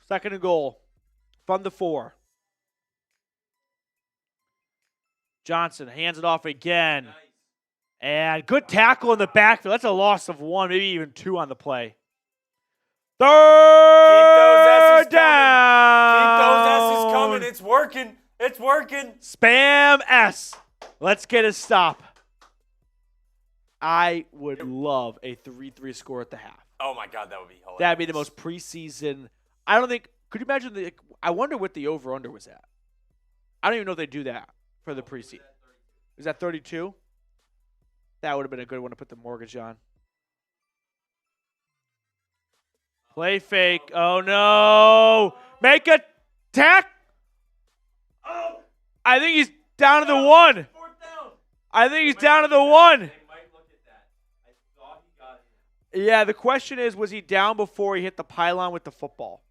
Second and goal from the 4. Johnson hands it off again. Nice. And good tackle in the backfield. That's a loss of 1, maybe even 2 on the play. 3rd down. Keep those S's coming. It's working. It's working. Spam S. Let's get a stop. I would love a 3-3 score at the half. Oh, my God. That would be hilarious. That would be the most preseason. I don't think. Could you imagine I wonder what the over-under was at. I don't even know if they do that for the preseason. Is that 32? That would have been a good one to put the mortgage on. Play fake. Oh, no. Make a tack. Oh. I think he's down to the 1. I think he's down to the 1. Yeah, the question is, was he down before he hit the pylon with the football?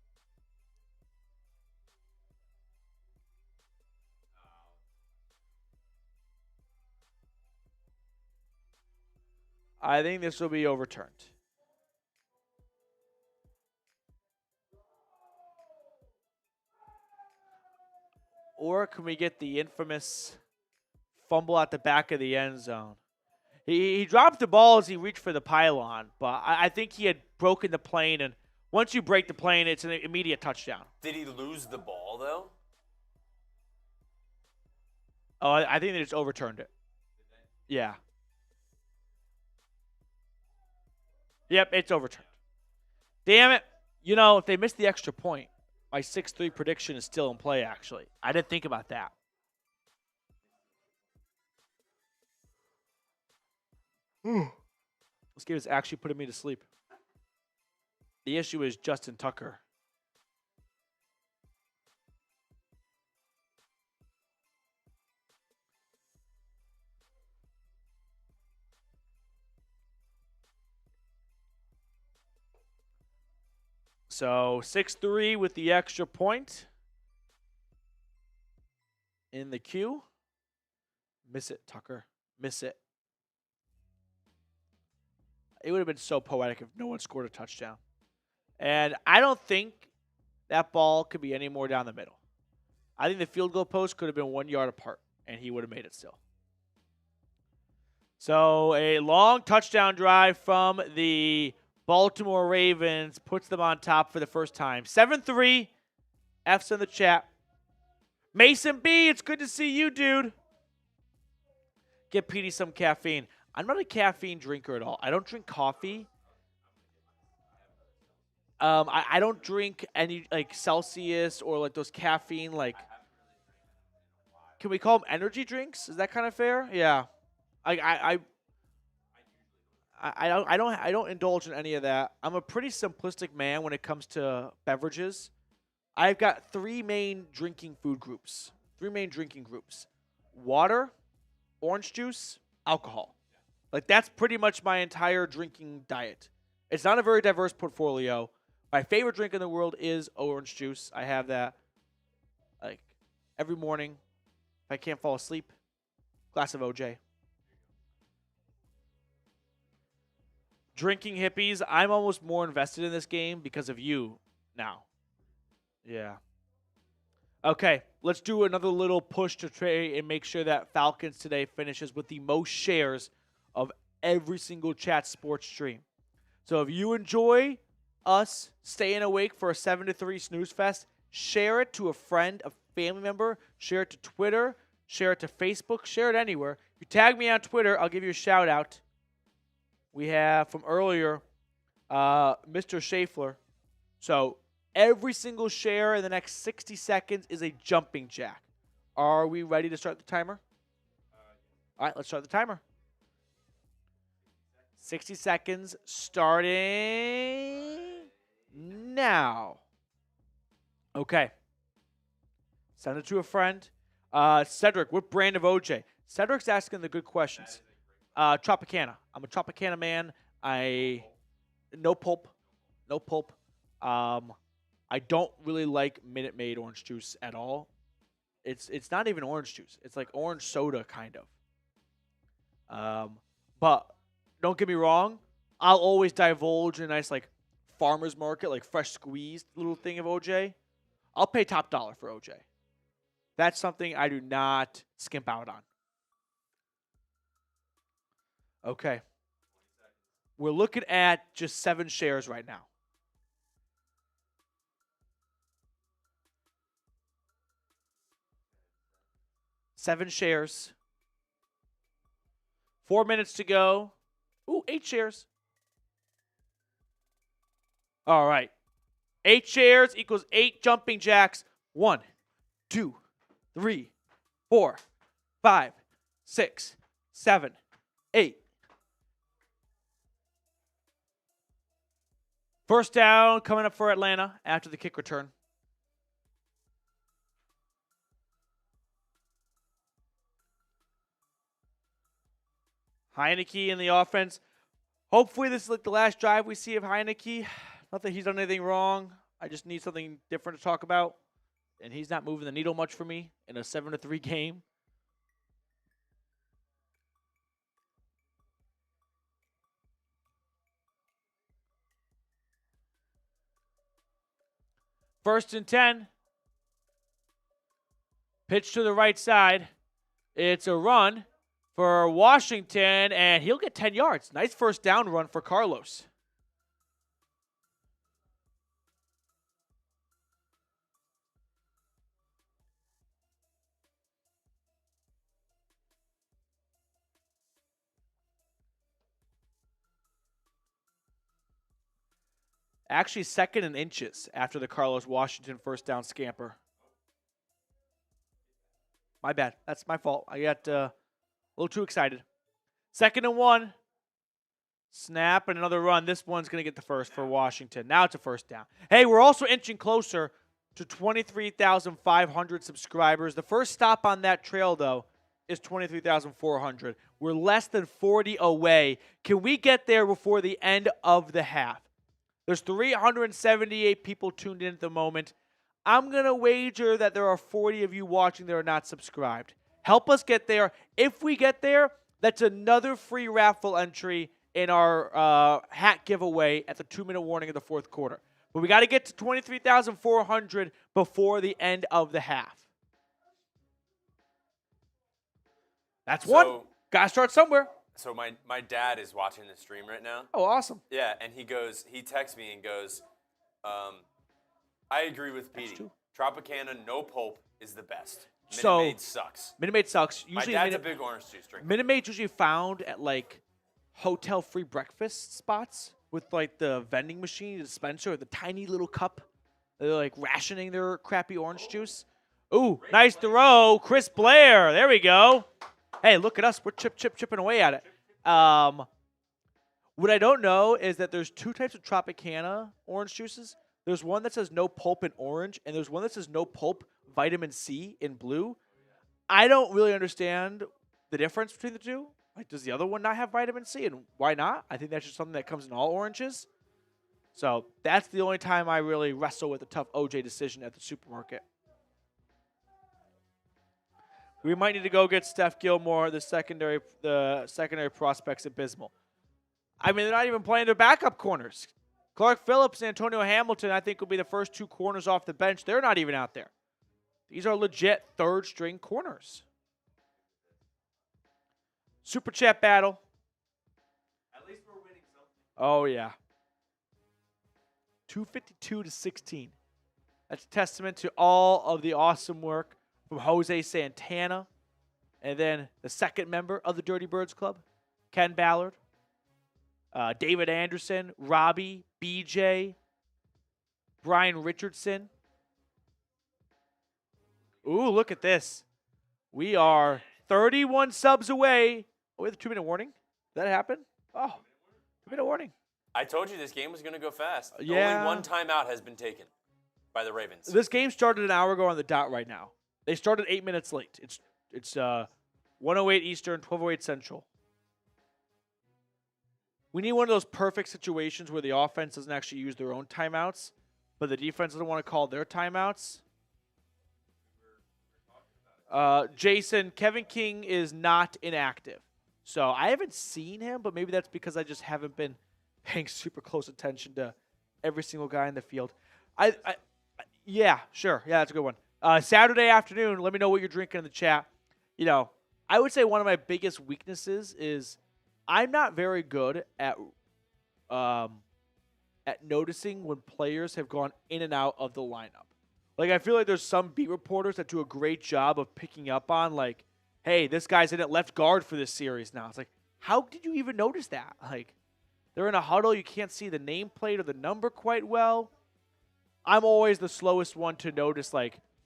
I think this will be overturned. Or can we get the infamous fumble at the back of the end zone? He dropped the ball as he reached for the pylon, but I think he had broken the plane, and once you break the plane, it's an immediate touchdown. Did he lose the ball, though? Oh, I think they just overturned it. Yeah. Yep, it's overturned. Damn it. You know, if they missed the extra point, my 6-3 prediction is still in play, actually. I didn't think about that. This game is actually putting me to sleep. The issue is Justin Tucker. So 6-3 with the extra point in the queue. Miss it, Tucker. Miss it. It would have been so poetic if no one scored a touchdown. And I don't think that ball could be any more down the middle. I think the field goal post could have been 1 yard apart, and he would have made it still. So a long touchdown drive from the Baltimore Ravens puts them on top for the first time. 7-3. F's in the chat. Mason B, it's good to see you, dude. Get Petey some caffeine. I'm not a caffeine drinker at all. I don't drink coffee. I don't drink any like Celsius or like those caffeine like. Can we call them energy drinks? Is that kind of fair? Yeah. I don't indulge in any of that. I'm a pretty simplistic man when it comes to beverages. I've got three main drinking groups. Water, orange juice, alcohol. Like that's pretty much my entire drinking diet. It's not a very diverse portfolio. My favorite drink in the world is orange juice. I have that like every morning. If I can't fall asleep, glass of OJ. Drinking hippies, I'm almost more invested in this game because of you now. Yeah. Okay, let's do another little push to try and make sure that Falcons Today finishes with the most shares of every single chat sports stream. So if you enjoy us staying awake for a 7-3 snooze fest, share it to a friend, a family member, share it to Twitter, share it to Facebook, share it anywhere. If you tag me on Twitter, I'll give you a shout out. We have from earlier, Mr. Schaeffler. So every single share in the next 60 seconds is a jumping jack. Are we ready to start the timer? All right, let's start the timer. 60 seconds starting now. Okay. Send it to a friend. Cedric, what brand of OJ? Cedric's asking the good questions. Tropicana. I'm a Tropicana man. No pulp. I don't really like Minute Maid orange juice at all. It's not even orange juice. It's like orange soda kind of. But don't get me wrong. I'll always divulge a nice like farmer's market, like fresh squeezed little thing of OJ. I'll pay top dollar for OJ. That's something I do not skimp out on. Okay. We're looking at just 7 shares right now. Seven shares. 4 minutes to go. Ooh, 8 shares. All right. 8 shares equals 8 jumping jacks. 1, 2, 3, 4, 5, 6, 7, 8. First down coming up for Atlanta after the kick return. Heineke in the offense. Hopefully this is like the last drive we see of Heineke. Not that he's done anything wrong. I just need something different to talk about. And he's not moving the needle much for me in a 7-3 game. First and 10. Pitch to the right side. It's a run. for Washington, and he'll get 10 yards. Nice first down run for Carlos. Actually, second in inches after the Carlos Washington first down scamper. My bad. That's my fault. I got a little too excited. 2nd and 1. Snap and another run. This one's going to get the first for Washington. Now it's a first down. Hey, we're also inching closer to 23,500 subscribers. The first stop on that trail, though, is 23,400. We're less than 40 away. Can we get there before the end of the half? There's 378 people tuned in at the moment. I'm going to wager that there are 40 of you watching that are not subscribed. Help us get there. If we get there, that's another free raffle entry in our hat giveaway at the 2-minute warning of the fourth quarter. But we got to get to 23,400 before the end of the half. That's one. Got to start somewhere. So my dad is watching the stream right now. Oh, awesome. Yeah, and he texts me and goes, I agree with Petey. Tropicana, no pulp, is the best. Minute Maid sucks. Minute Maid sucks. Usually my dad's a big orange juice drinker. Minute Maid's usually found at, hotel free breakfast spots with, the vending machine, the dispenser, the tiny little cup. They're, rationing their crappy orange juice. Ooh, nice throw. Chris Blair. There we go. Hey, look at us. We're chipping away at it. What I don't know is that there's two types of Tropicana orange juices. There's one that says no pulp in orange, and there's one that says no pulp vitamin C in blue. I don't really understand the difference between the two. Does the other one not have vitamin C, and why not? I think that's just something that comes in all oranges. So that's the only time I really wrestle with a tough OJ decision at the supermarket. We might need to go get Steph Gilmore. The secondary prospect's abysmal. I mean, they're not even playing their backup corners. Clark Phillips and Antonio Hamilton, I think, will be the first two corners off the bench. They're not even out there. These are legit third-string corners. Super chat battle. At least we're winning something. Oh, yeah. 252-16. That's a testament to all of the awesome work from Jose Santana, and then the second member of the Dirty Birds Club, Ken Ballard, David Anderson, Robbie, BJ, Brian Richardson. Ooh, look at this. We are 31 subs away. Oh, we have a 2-minute warning? Did that happen? Oh, 2-minute warning. I told you this game was going to go fast. Yeah. Only one timeout has been taken by the Ravens. This game started an hour ago on the dot right now. They started 8 minutes late. It's 1:08 Eastern, 12:08 Central. We need one of those perfect situations where the offense doesn't actually use their own timeouts, but the defense doesn't want to call their timeouts. Jason, Kevin King is not inactive. So I haven't seen him, but maybe that's because I just haven't been paying super close attention to every single guy in the field. Yeah, sure. Yeah, that's a good one. Saturday afternoon, let me know what you're drinking in the chat. I would say one of my biggest weaknesses is I'm not very good at noticing when players have gone in and out of the lineup. I feel like there's some beat reporters that do a great job of picking up on, hey, this guy's in at left guard for this series now. It's how did you even notice that? They're in a huddle. You can't see the nameplate or the number quite well. I'm always the slowest one to notice,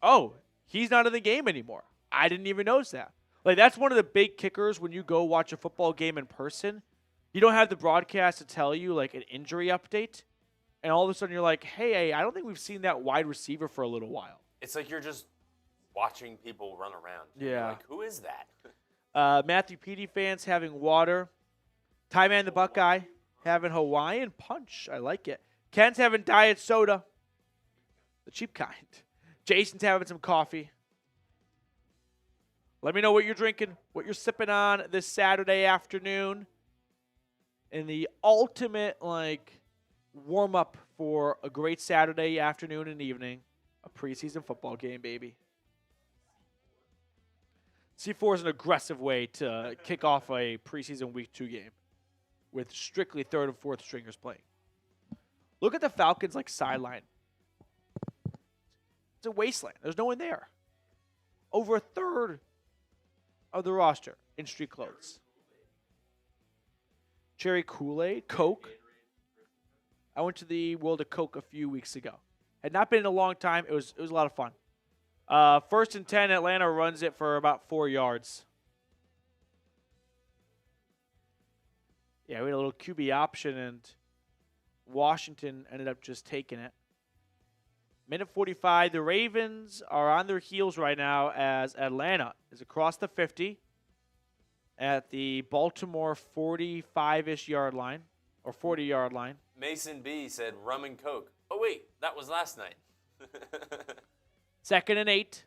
oh, he's not in the game anymore. I didn't even notice that. That's one of the big kickers when you go watch a football game in person. You don't have the broadcast to tell you, an injury update. And all of a sudden you're like, hey, I don't think we've seen that wide receiver for a little while. It's like you're just watching people run around. Yeah. You're who is that? Matthew Petey fans having water. Ty Man the Buckeye having Hawaiian punch. I like it. Ken's having diet soda. The cheap kind. Jason's having some coffee. Let me know what you're drinking, what you're sipping on this Saturday afternoon. In the ultimate, warm-up for a great Saturday afternoon and evening. A preseason football game, baby. C4 is an aggressive way to kick off a preseason week 2 game with strictly third and fourth stringers playing. Look at the Falcons sideline. It's a wasteland. There's no one there. Over a third of the roster in street clothes. Cherry Kool-Aid, Coke. I went to the World of Coke a few weeks ago. Had not been in a long time. It was a lot of fun. First and 10, Atlanta runs it for about 4 yards. Yeah, we had a little QB option, and Washington ended up just taking it. Minute 45, the Ravens are on their heels right now as Atlanta is across the 50 at the Baltimore 45-ish yard line, or 40-yard line. Mason B said rum and Coke. Oh, wait, that was last night. 2nd and 8,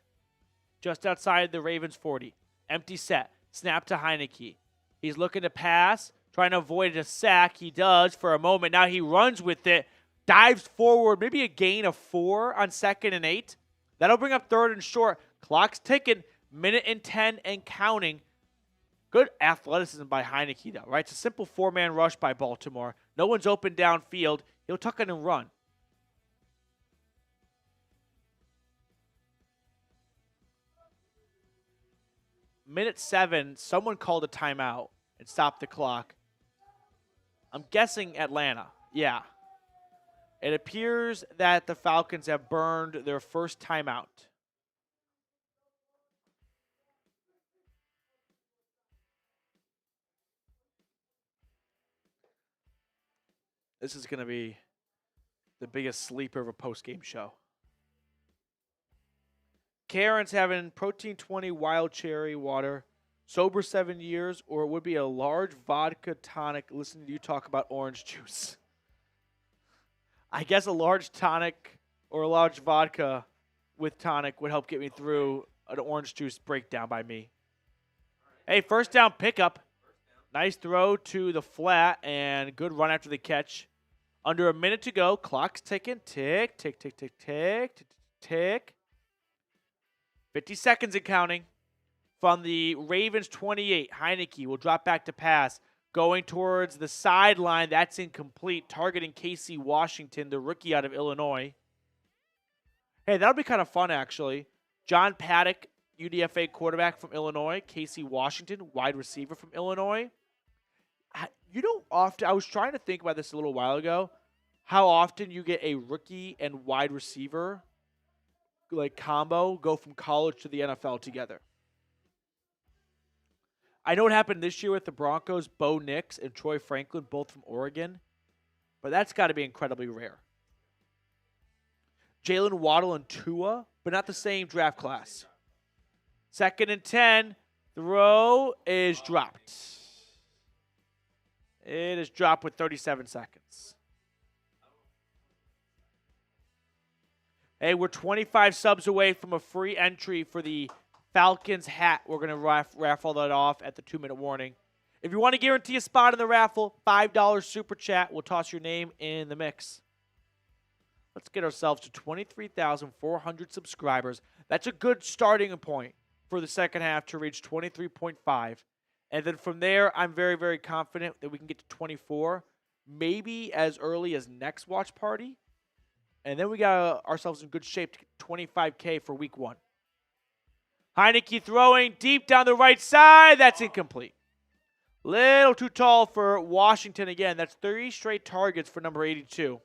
just outside the Ravens 40. Empty set, snap to Heineke. He's looking to pass, trying to avoid a sack. He does for a moment. Now he runs with it, dives forward, maybe a gain of 4 on 2nd and 8. That'll bring up 3rd and short. Clock's ticking, minute and 10 and counting. Good athleticism by Heineke, though, right? It's a simple 4-man rush by Baltimore. No one's open downfield. He'll tuck in and run. Minute 7, someone called a timeout and stopped the clock. I'm guessing Atlanta. Yeah. It appears that the Falcons have burned their first timeout. This is going to be the biggest sleeper of a postgame show. Karen's having protein 20 wild cherry water, sober 7 years, or it would be a large vodka tonic. Listen to you talk about orange juice. I guess a large tonic or a large vodka with tonic would help get me through an orange juice breakdown by me. Hey, first down pickup. Nice throw to the flat and good run after the catch. Under a minute to go. Clock's ticking. Tick, tick, tick, tick, tick, tick, tick. 50 seconds and counting. From the Ravens 28, Heineke will drop back to pass. Going towards the sideline. That's incomplete. Targeting Casey Washington, the rookie out of Illinois. Hey, that'll be kind of fun, actually. John Paddock, UDFA quarterback from Illinois. Casey Washington, wide receiver from Illinois. You know, often, I was trying to think about this a little while ago, how often you get a rookie and wide receiver combo go from college to the NFL together. I know what happened this year with the Broncos, Bo Nix and Troy Franklin, both from Oregon, but that's got to be incredibly rare. Jalen Waddle and Tua, but not the same draft class. 2nd and 10, throw is dropped. It is dropped with 37 seconds. Hey, we're 25 subs away from a free entry for the Falcons hat. We're going to raffle that off at the 2-minute warning. If you want to guarantee a spot in the raffle, $5 super chat. We'll toss your name in the mix. Let's get ourselves to 23,400 subscribers. That's a good starting point for the second half to reach 23.5. And then from there, I'm very, very confident that we can get to 24, maybe as early as next watch party. And then we got ourselves in good shape to get 25K for week 1. Heineke throwing deep down the right side. That's incomplete. Little too tall for Washington again. That's 3 straight targets for number 82.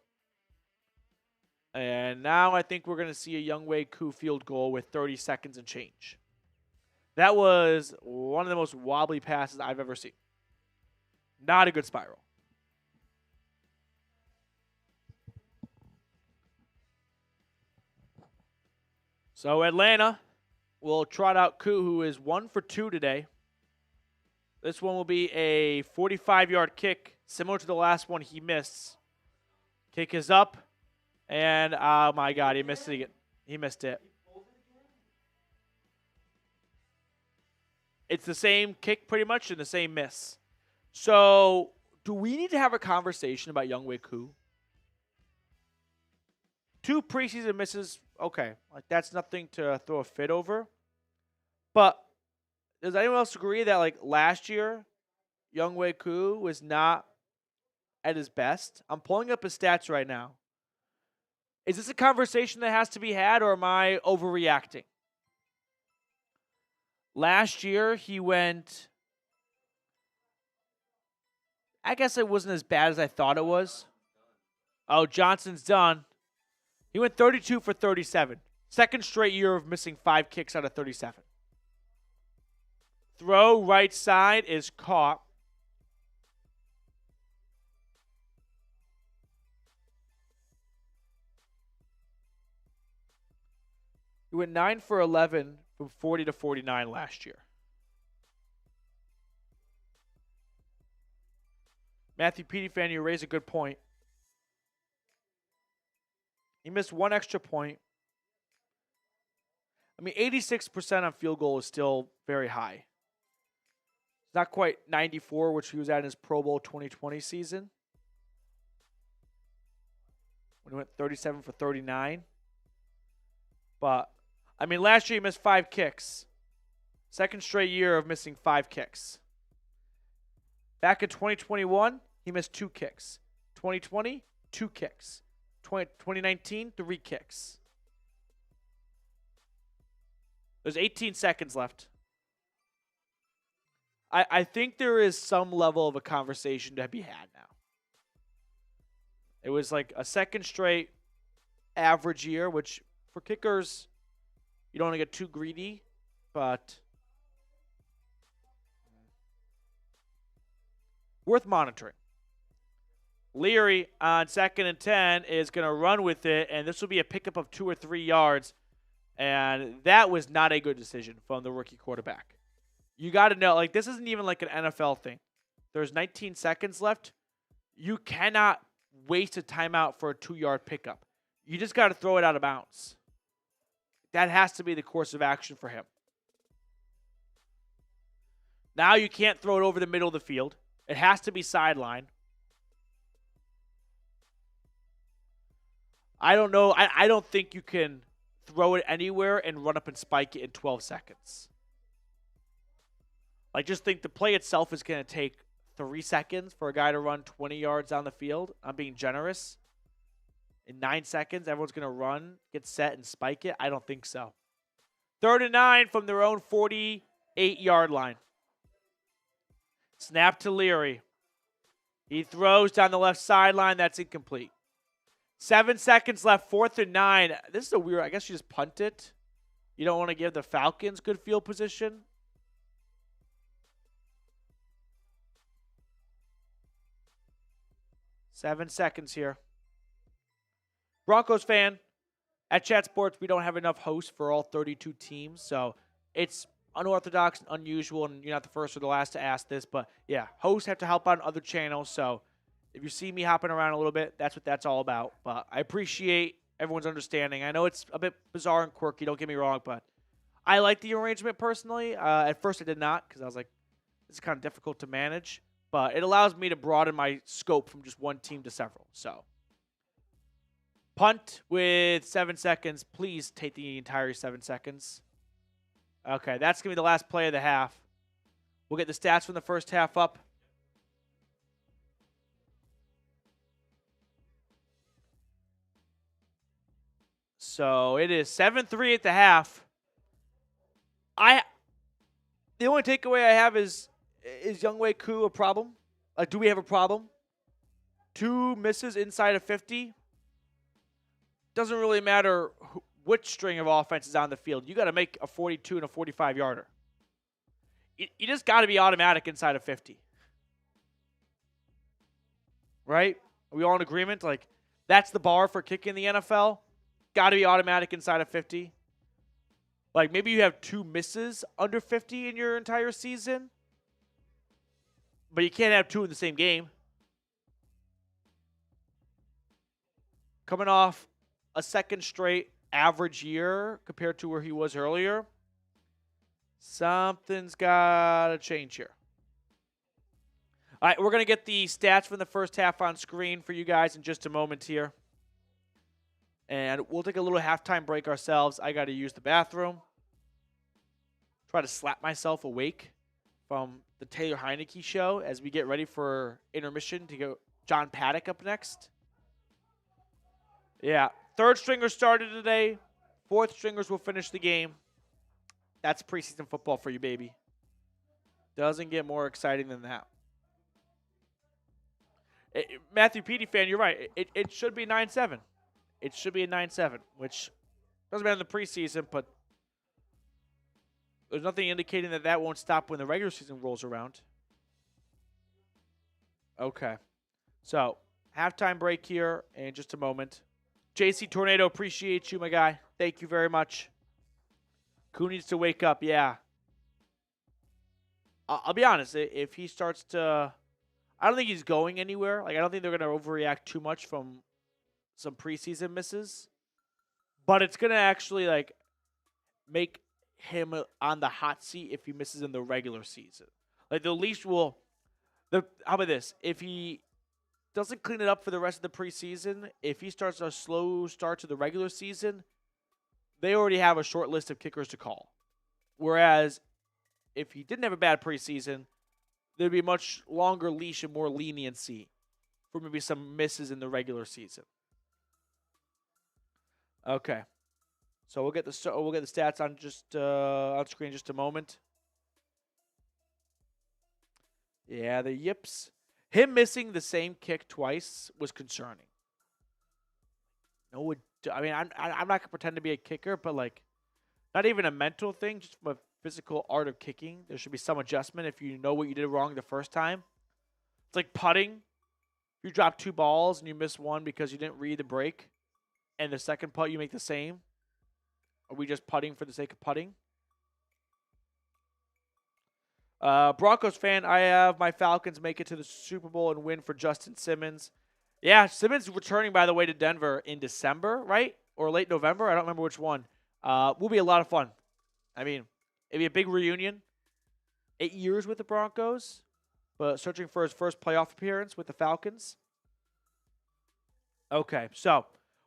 And now I think we're going to see a Younghoe Koo field goal with 30 seconds and change. That was one of the most wobbly passes I've ever seen. Not a good spiral. So Atlanta will trot out Koo, who is 1 for 2 today. This one will be a 45-yard kick, similar to the last one he missed. Kick is up, and oh my God, he missed it again. He missed it. It's the same kick pretty much and the same miss. So do we need to have a conversation about Younghoe Koo? 2 preseason misses, okay. That's nothing to throw a fit over. But does anyone else agree that like last year, Younghoe Koo was not at his best? I'm pulling up his stats right now. Is this a conversation that has to be had, or am I overreacting? Last year, he went. I guess it wasn't as bad as I thought it was. Oh, Johnson's done. He went 32 for 37. Second straight year of missing 5 kicks out of 37. Throw right side is caught. He went 9 for 11 from 40 to 49 last year. Matthew Peterson, you raise a good point. He missed 1 extra point. I mean, 86% on field goal is still very high. It's not quite 94, which he was at in his Pro Bowl 2020 season, when he went 37 for 39. But, I mean, last year he missed 5 kicks. Second straight year of missing 5 kicks. Back in 2021, he missed 2 kicks. 2020, 2 kicks. 2019, 3 kicks. There's 18 seconds left. I think there is some level of a conversation to be had now. It was like a second straight average year, which for kickers, you don't want to get too greedy, but worth monitoring. Leary on 2nd and 10 is going to run with it, and this will be a pickup of 2 or 3 yards. And that was not a good decision from the rookie quarterback. You got to know, like, this isn't even like an NFL thing. There's 19 seconds left. You cannot waste a timeout for a 2-yard pickup. You just got to throw it out of bounds. That has to be the course of action for him. Now you can't throw it over the middle of the field. It has to be sideline. I don't know. I don't think you can throw it anywhere and run up and spike it in 12 seconds. I just think the play itself is going to take 3 seconds for a guy to run 20 yards down the field. I'm being generous. In 9 seconds, everyone's going to run, get set, and spike it? I don't think so. 3rd and 9 from their own 48-yard line. Snap to Leary. He throws down the left sideline. That's incomplete. 7 seconds left, 4th and 9. This is a weird, I guess you just punt it. You don't want to give the Falcons good field position. Seven seconds here. Broncos fan, at Chat Sports, we don't have enough hosts for all 32 teams, so it's unorthodox and unusual, and you're not the first or the last to ask this, but yeah, hosts have to help out on other channels, so if you see me hopping around a little bit, that's what that's all about. But I appreciate everyone's understanding. I know it's a bit bizarre and quirky, don't get me wrong, but I like the arrangement personally. At first I did not, because I was like, it's kind of difficult to manage, but it allows me to broaden my scope from just one team to several. So, punt with 7 seconds. Please take the entire 7 seconds. Okay, that's going to be the last play of the half. We'll get the stats from the first half up. So it is 7-3 at the half. The only takeaway I have is Younghoe Koo a problem? Like, do we have a problem? 2 misses inside of 50. Doesn't really matter which string of offense is on the field. You got to make a 42 and a 45-yarder. You just got to be automatic inside of 50. Right? Are we all in agreement? Like, that's the bar for kicking the NFL. Got to be automatic inside of 50. Like, maybe you have 2 misses under 50 in your entire season, but you can't have 2 in the same game. Coming off a second straight average year compared to where he was earlier, something's got to change here. All right, we're going to get the stats from the first half on screen for you guys in just a moment here. And we'll take a little halftime break ourselves. I got to use the bathroom. try to slap myself awake from the Taylor Heineke show as we get ready for intermission to go John Paddock up next. Yeah, third stringers started today. Fourth stringers will finish the game. That's preseason football for you, baby. Doesn't get more exciting than that. Matthew Petey fan, you're right. It should be 9-7. It should be a 9-7, which doesn't matter in the preseason, but there's nothing indicating that won't stop when the regular season rolls around. Okay. So, halftime break here in just a moment. JC Tornado, appreciate you, my guy. Thank you very much. Who needs to wake up? Yeah. I'll be honest. If he starts to... I don't think he's going anywhere. Like, I don't think they're going to overreact too much from some preseason misses. But it's going to actually, like, make him on the hot seat if he misses in the regular season. Like, the least will... How about this? If he doesn't clean it up for the rest of the preseason, if he starts a slow start to the regular season, they already have a short list of kickers to call. Whereas, if he didn't have a bad preseason, there'd be a much longer leash and more leniency for maybe some misses in the regular season. Okay. So we'll get the stats on just on screen in just a moment. Yeah, the yips. Him missing the same kick twice was concerning. No, I mean, I'm not gonna pretend to be a kicker, but like, not even a mental thing, just from a physical art of kicking. There should be some adjustment if you know what you did wrong the first time. It's like putting. You drop 2 balls and you miss one because you didn't read the break, and the second putt you make the same. Are we just putting for the sake of putting? Broncos fan, I have my Falcons make it to the Super Bowl and win for Justin Simmons. Yeah, Simmons returning, by the way, to Denver in December, right? Or late November. I don't remember which one. Will be a lot of fun. I mean, it'd be a big reunion. 8 years with the Broncos, but searching for his first playoff appearance with the Falcons. Okay, so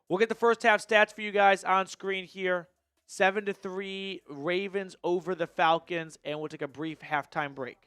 we'll get the first half stats for you guys on screen here. 7-3 Ravens over the Falcons, and we'll take a brief halftime break.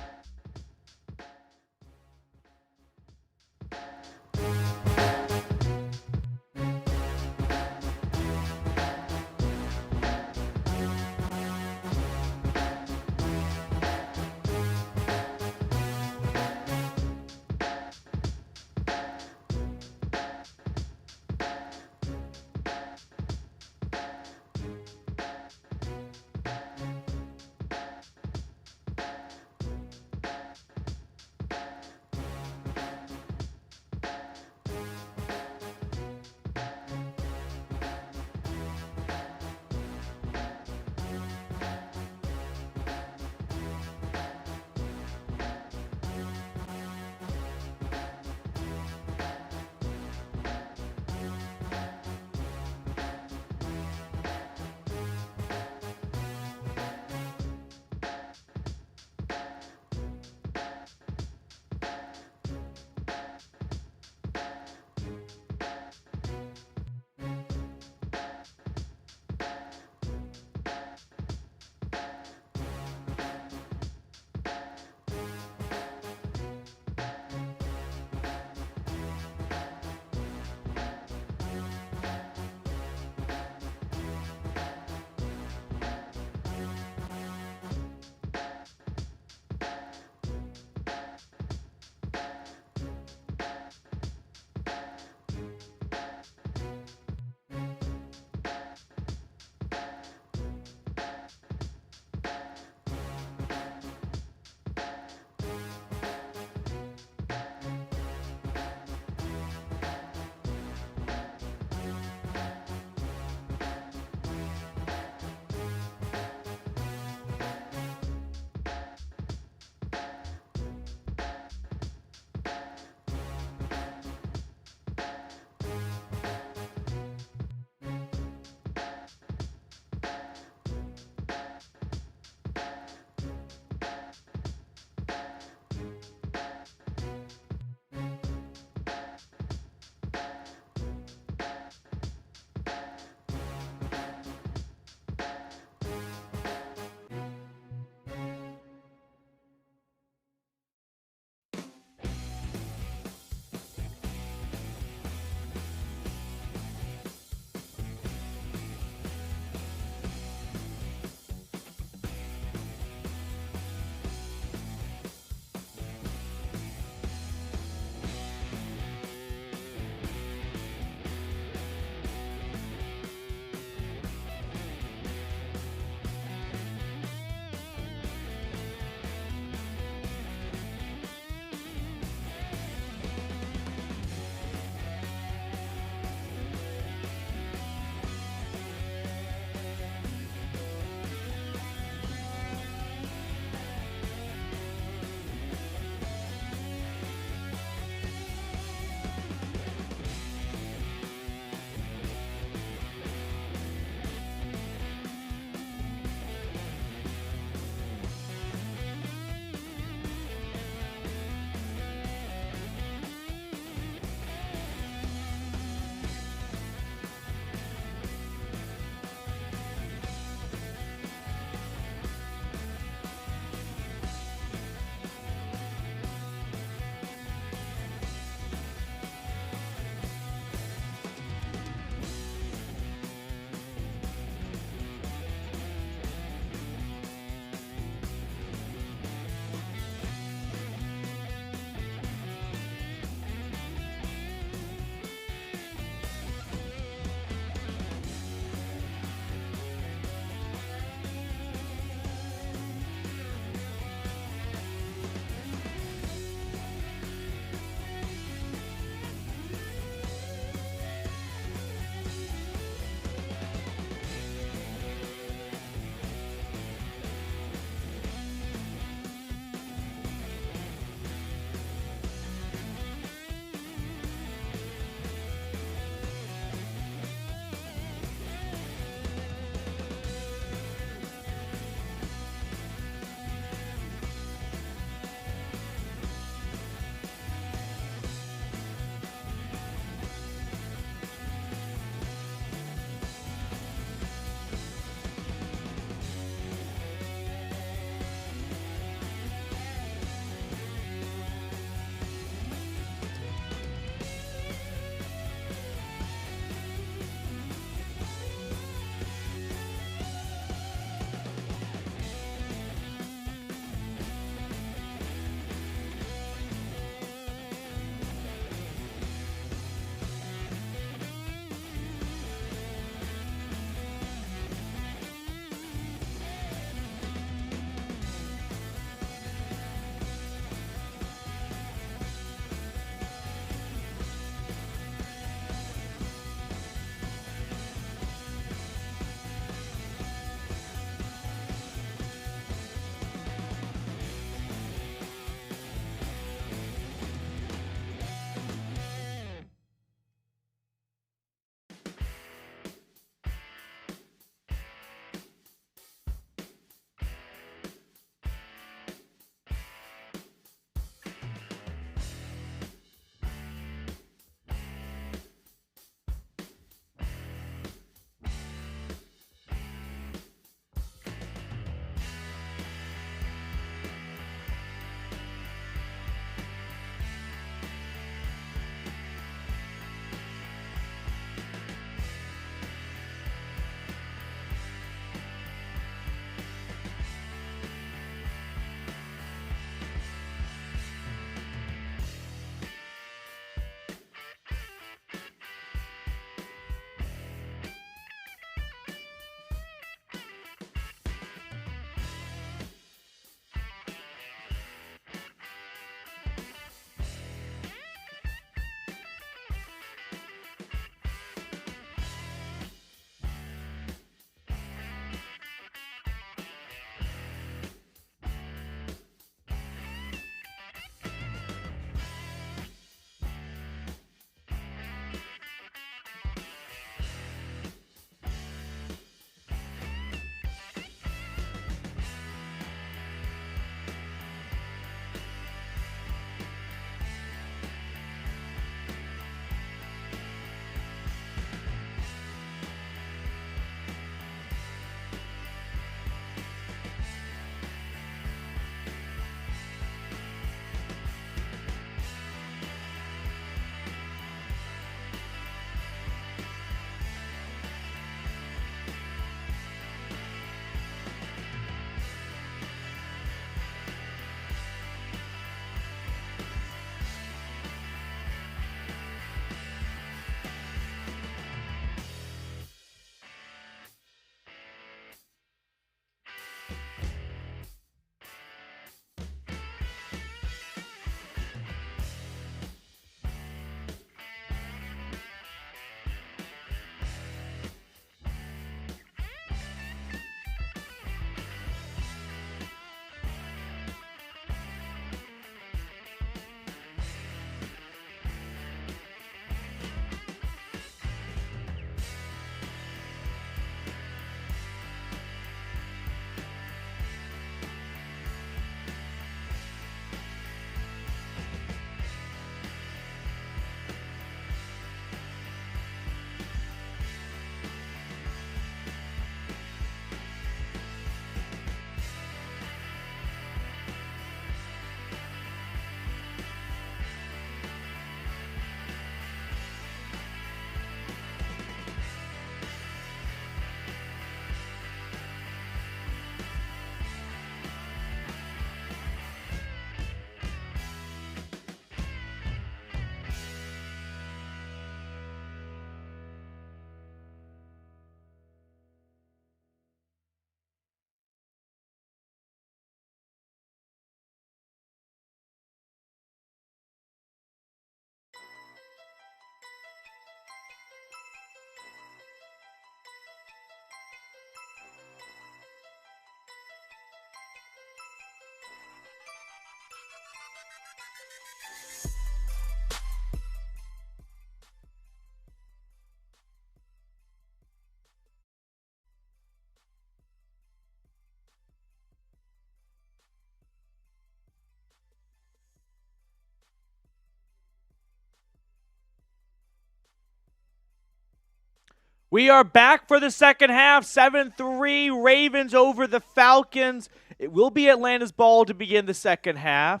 We are back for the second half. 7-3 Ravens over the Falcons. It will be Atlanta's ball to begin the second half.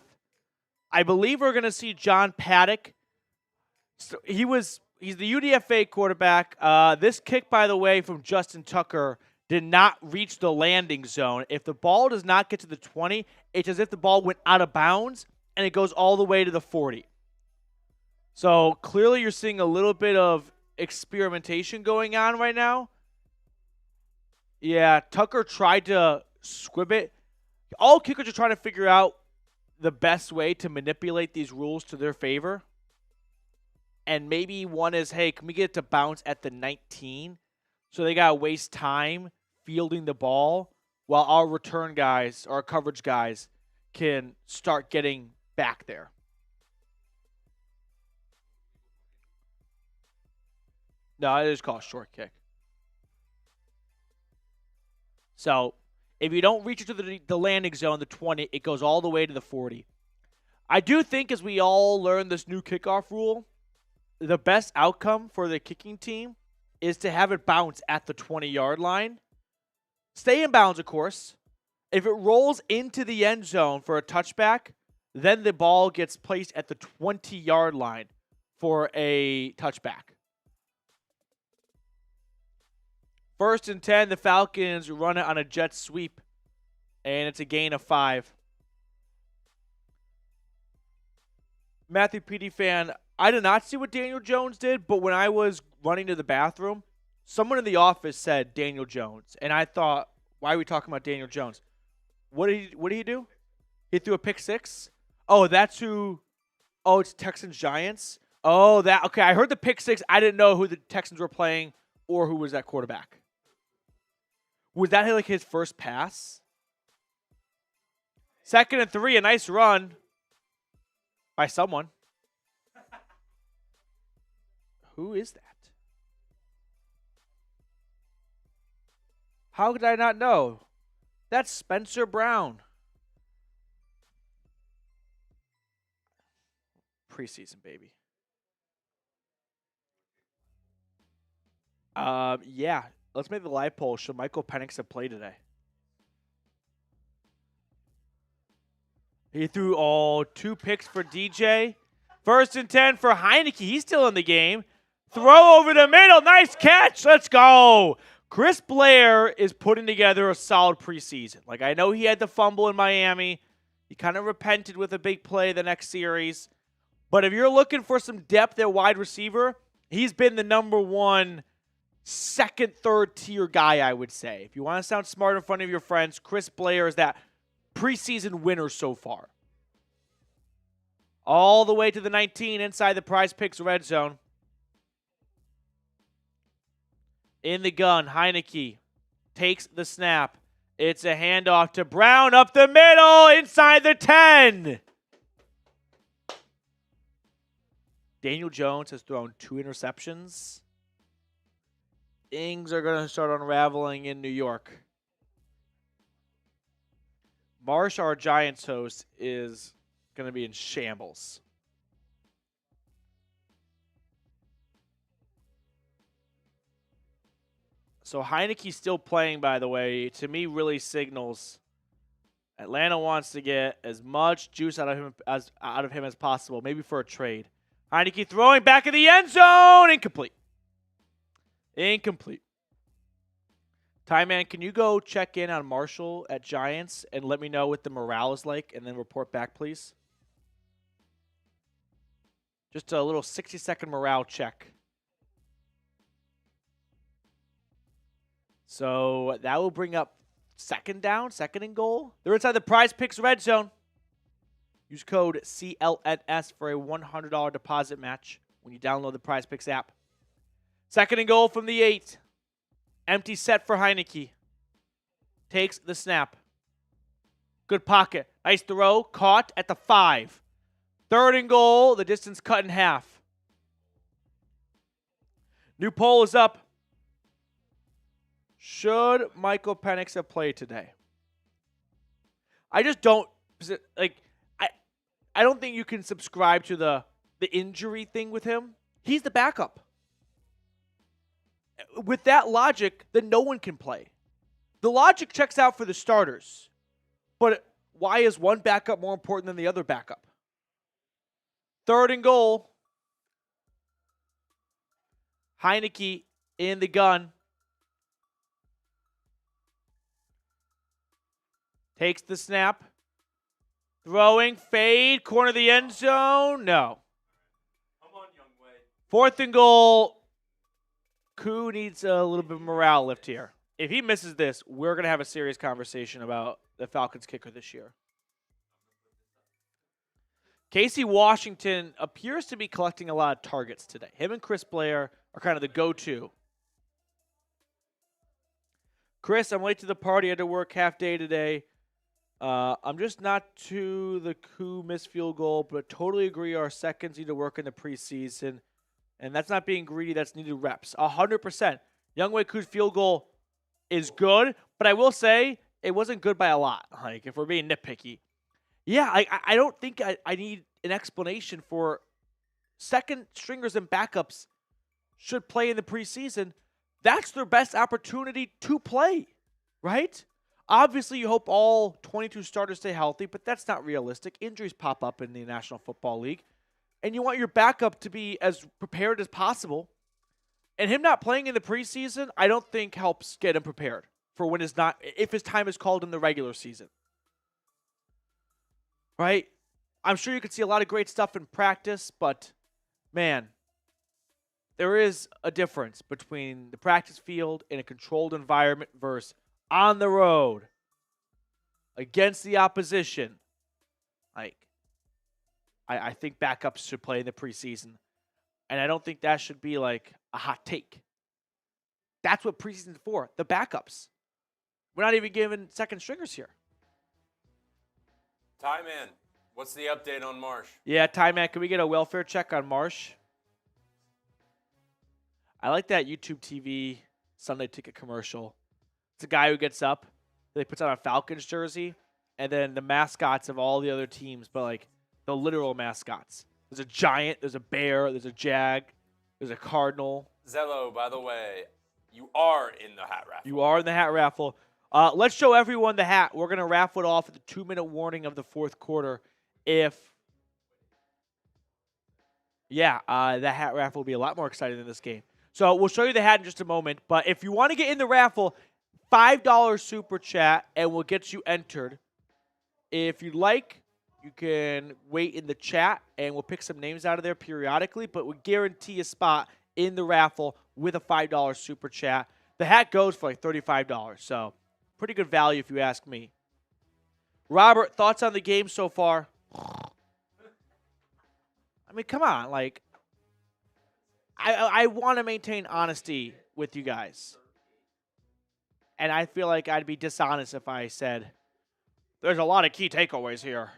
I believe we're going to see John Paddock. He's the UDFA quarterback. This kick, by the way, from Justin Tucker did not reach the landing zone. If the ball does not get to the 20, it's as if the ball went out of bounds, and it goes all the way to the 40. So clearly you're seeing a little bit of experimentation going on right now. Yeah, Tucker tried to squib it. All kickers are trying to figure out the best way to manipulate these rules to their favor. And maybe one is, hey, can we get it to bounce at the 19? So they got to waste time fielding the ball while our return guys, our coverage guys, can start getting back there. No, it is called a short kick. So if you don't reach it to the landing zone, the 20, it goes all the way to the 40. I do think as we all learn this new kickoff rule, the best outcome for the kicking team is to have it bounce at the 20-yard line. Stay in bounds, of course. If it rolls into the end zone for a touchback, then the ball gets placed at the 20-yard line for a touchback. 1st and 10, the Falcons run it on a jet sweep, and it's a gain of 5. Matthew PD fan, I did not see what Daniel Jones did, but when I was running to the bathroom, someone in the office said Daniel Jones, and I thought, why are we talking about Daniel Jones? What did he do? He threw a pick 6? Oh, that's who. Oh, it's Texans Giants. Oh, that. Okay, I heard the pick 6. I didn't know who the Texans were playing or who was that quarterback. Was that like his first pass? 2nd and 3, a nice run by someone. Who is that? How could I not know? That's Spencer Brown. Preseason, baby. Yeah. Let's make the live poll. Should Michael Penix have played today? He threw all 2 picks for DJ. 1st and 10 for Heineke. He's still in the game. Throw over the middle. Nice catch. Let's go. Chris Blair is putting together a solid preseason. Like, I know he had the fumble in Miami. He kind of repented with a big play the next series. But if you're looking for some depth at wide receiver, he's been the number 1 second, third tier guy, I would say. If you want to sound smart in front of your friends, Chris Blair is that preseason winner so far. All the way to the 19 inside the PrizePicks red zone. In the gun, Heineke takes the snap. It's a handoff to Brown up the middle inside the 10. Daniel Jones has thrown 2 interceptions. Things are going to start unraveling in New York. Marsh, our Giants host, is going to be in shambles. So Heineke's still playing, by the way. To me, really signals Atlanta wants to get as much juice out of him as possible, maybe for a trade. Heineke throwing back in the end zone. Incomplete. Incomplete. Ty Man, can you go check in on Marshall at Giants and let me know what the morale is like and then report back, please? Just a little 60-second morale check. So that will bring up 2nd down, 2nd and goal. They're inside the PrizePicks red zone. Use code CLNS for a $100 deposit match when you download the PrizePicks app. 2nd and goal from the 8. Empty set for Heineke. Takes the snap. Good pocket. Nice throw. Caught at the 5. 3rd and goal. The distance cut in half. New poll is up. Should Michael Penix have played today? I just don't like. I don't think you can subscribe to the injury thing with him. He's the backup. with that logic, then no one can play. The logic checks out for the starters. But why is one backup more important than the other backup? 3rd and goal. Heineke in the gun. Takes the snap. Throwing, fade, corner of the end zone. No. Come on, young way. 4th and goal. Koo needs a little bit of morale lift here. If he misses this, we're going to have a serious conversation about the Falcons kicker this year. Casey Washington appears to be collecting a lot of targets today. Him and Chris Blair are kind of the go-to. Chris, I'm late to the party. I had to work half day today. I'm just not to the Koo missed field goal, but totally agree our seconds need to work in the preseason. And that's not being greedy. That's needed reps. 100%. Younghoe Koo's field goal is good, but I will say it wasn't good by a lot. Like, if we're being nitpicky. Yeah, I don't think I need an explanation for second stringers and backups should play in the preseason. That's their best opportunity to play, right? Obviously, you hope all 22 starters stay healthy, but that's not realistic. Injuries pop up in the National Football League, and you want your backup to be as prepared as possible. And him not playing in the preseason, I don't think helps get him prepared for when if his time is called in the regular season. Right? I'm sure you could see a lot of great stuff in practice, but man, there is a difference between the practice field in a controlled environment versus on the road against the opposition. Like, I think backups should play in the preseason. And I don't think that should be like a hot take. That's what preseason's for, the backups. We're not even giving second stringers here. Ty, man, what's the update on Marsh? Yeah, Ty, man, can we get a welfare check on Marsh? I like that YouTube TV Sunday ticket commercial. It's a guy who gets up, he puts on a Falcons jersey, and then the mascots of all the other teams, but like the literal mascots. There's a giant, there's a bear, there's a jag, there's a cardinal. Zello, by the way, you are in the hat raffle. You are in the hat raffle. Let's show everyone the hat. We're going to raffle it off at the 2-minute warning of the fourth quarter. The hat raffle will be a lot more exciting than this game. So we'll show you the hat in just a moment. But if you want to get in the raffle, $5 super chat, and we'll get you entered. If you'd like, you can wait in the chat, and we'll pick some names out of there periodically. But we'll guarantee a spot in the raffle with a $5 super chat. The hat goes for like $35. So pretty good value if you ask me. Robert, thoughts on the game so far? I mean, come on. Like, I want to maintain honesty with you guys. And I feel like I'd be dishonest if I said, there's a lot of key takeaways here.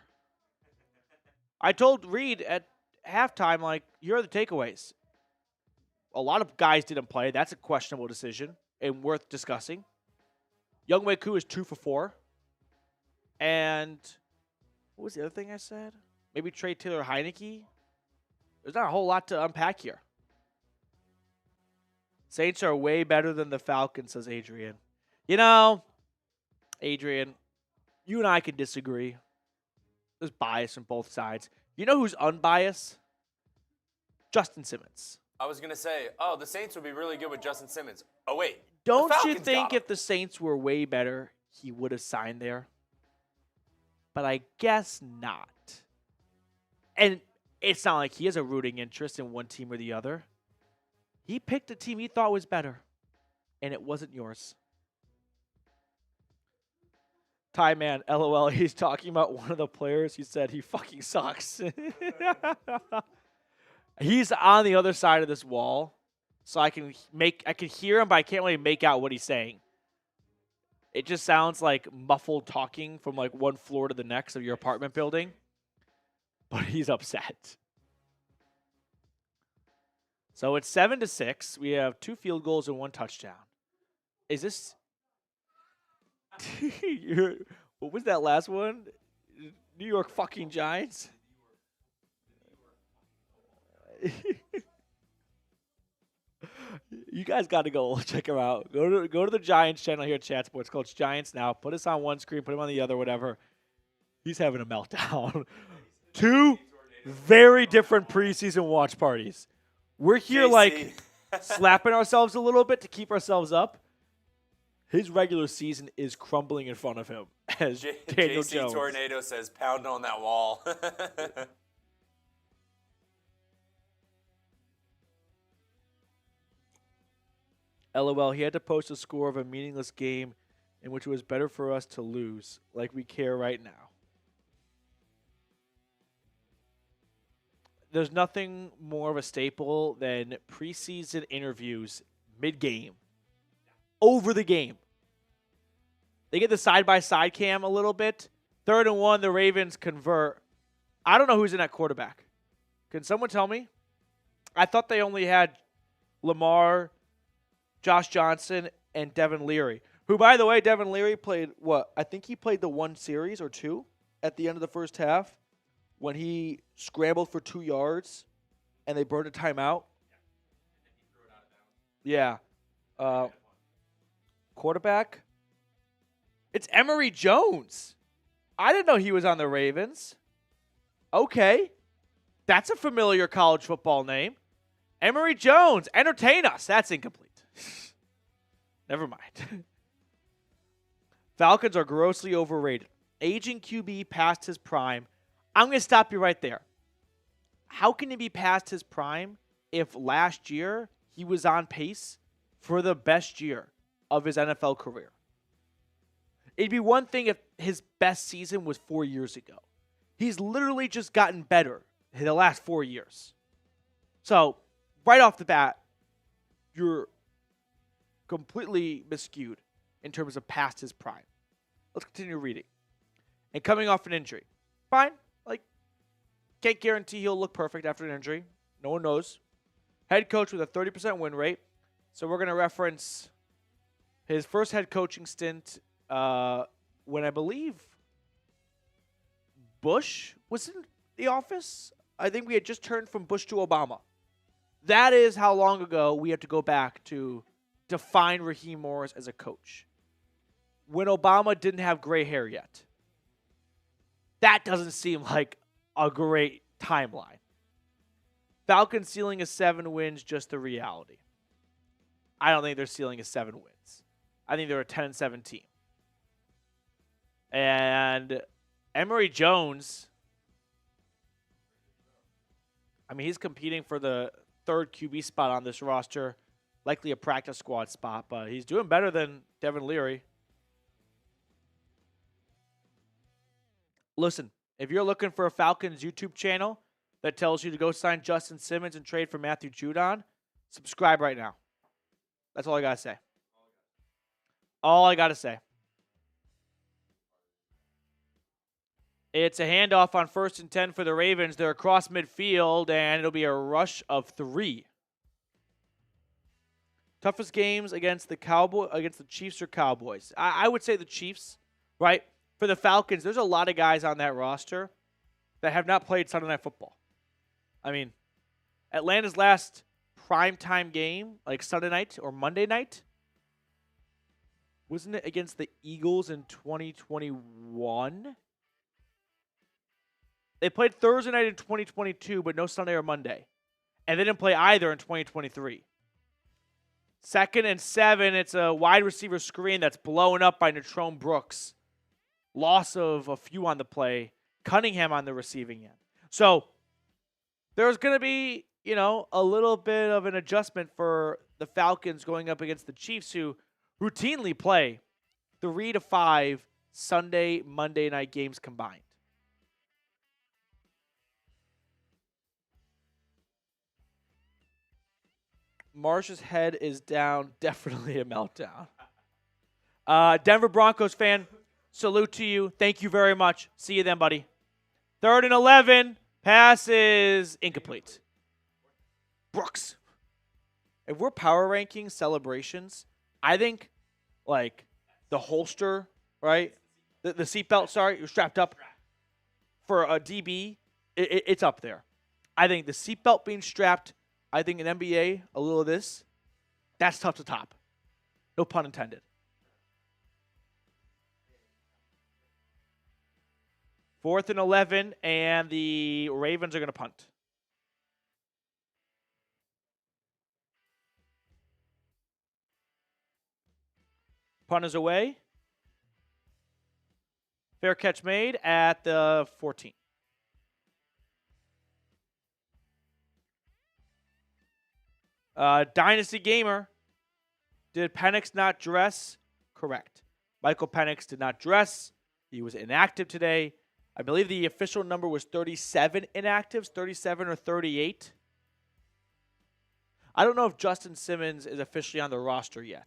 I told Reed at halftime, like, here are the takeaways. A lot of guys didn't play. That's a questionable decision and worth discussing. Younghoe Koo is 2 for 4. And what was the other thing I said? Maybe trade Taylor Heineke? There's not a whole lot to unpack here. Saints are way better than the Falcons, says Adrian. You know, Adrian, you and I can disagree. There's bias on both sides. You know who's unbiased? Justin Simmons. I was going to say, the Saints would be really good with Justin Simmons. Oh, wait. Don't you think if the Saints were way better, he would have signed there? But I guess not. And it's not like he has a rooting interest in one team or the other. He picked a team he thought was better, and it wasn't yours. Ty, man, LOL, he's talking about one of the players. He said he fucking sucks. He's on the other side of this wall, so I can hear him, but I can't really make out what he's saying. It just sounds like muffled talking from like one floor to the next of your apartment building. But he's upset. So it's 7-6. We have 2 field goals and 1 touchdown. Is this? What was that last one? New York fucking Giants? You guys got to go check him out. Go to the Giants channel here at Chat Sports. Coach Giants now. Put us on one screen. Put him on the other. Whatever. He's having a meltdown. Two very different preseason watch parties. We're here like slapping ourselves a little bit to keep ourselves up. His regular season is crumbling in front of him as Daniel JC Jones. Tornado says, pound on that wall. LOL, he had to post a score of a meaningless game in which it was better for us to lose, like we care right now. There's nothing more of a staple than preseason interviews mid-game, over the game. They get the side-by-side cam a little bit. 3rd and 1, the Ravens convert. I don't know who's in at quarterback. Can someone tell me? I thought they only had Lamar, Josh Johnson, and Devin Leary. Who, by the way, Devin Leary played what? I think he played the one series or two at the end of the first half when he scrambled for 2 yards and they burned a timeout. Yeah. Quarterback? It's Emory Jones. I didn't know he was on the Ravens. Okay. That's a familiar college football name. Emory Jones. Entertain us. That's incomplete. Never mind. Falcons are grossly overrated. Aging QB past his prime. I'm going to stop you right there. How can he be past his prime if last year he was on pace for the best year of his NFL career? It'd be one thing if his best season was 4 years ago. He's literally just gotten better in the last 4 years. So, right off the bat, you're completely miscued in terms of past his prime. Let's continue reading. And coming off an injury. Fine. Can't guarantee he'll look perfect after an injury. No one knows. Head coach with a 30% win rate. So we're going to reference his first head coaching stint when I believe Bush was in the office. I think we had just turned from Bush to Obama. That is how long ago we have to go back to define Raheem Morris as a coach. When Obama didn't have gray hair yet. That doesn't seem like a great timeline. Falcons ceiling is 7 wins, just the reality. I don't think their ceiling is 7 wins. I think they're a 10-7 team. And Emory Jones, I mean, he's competing for the 3rd QB spot on this roster, likely a practice squad spot, but he's doing better than Devin Leary. Listen, if you're looking for a Falcons YouTube channel that tells you to go sign Justin Simmons and trade for Matthew Judon, subscribe right now. That's all I got to say. All I got to say. It's a handoff on 1st and 10 for the Ravens. They're across midfield, and it'll be a rush of 3. Toughest games against the Chiefs or Cowboys. I would say the Chiefs, right? For the Falcons, there's a lot of guys on that roster that have not played Sunday Night Football. I mean, Atlanta's last primetime game, like Sunday night or Monday night, wasn't it against the Eagles in 2021? They played Thursday night in 2022, but no Sunday or Monday. And they didn't play either in 2023. 2nd and 7, it's a wide receiver screen that's blown up by Natrone Brooks. Loss of a few on the play. Cunningham on the receiving end. So there's going to be, a little bit of an adjustment for the Falcons going up against the Chiefs, who routinely play 3 to 5 Sunday, Monday night games combined. Marsh's head is down. Definitely a meltdown. Denver Broncos fan, salute to you. Thank you very much. See you then, buddy. 3rd and 11. Pass is incomplete. Brooks. If we're power ranking celebrations, I think, the holster, right? The seatbelt, sorry, you're strapped up for a DB, it's up there. I think the seatbelt being strapped, I think in NBA, a little of this. That's tough to top. No pun intended. Fourth and 11, and the Ravens are going to punt. Punt is away. Fair catch made at the 14. Dynasty Gamer. Did Penix not dress? Correct. Michael Penix did not dress. He was inactive today. I believe the official number was 37 inactives, 37 or 38. I don't know if Justin Simmons is officially on the roster yet.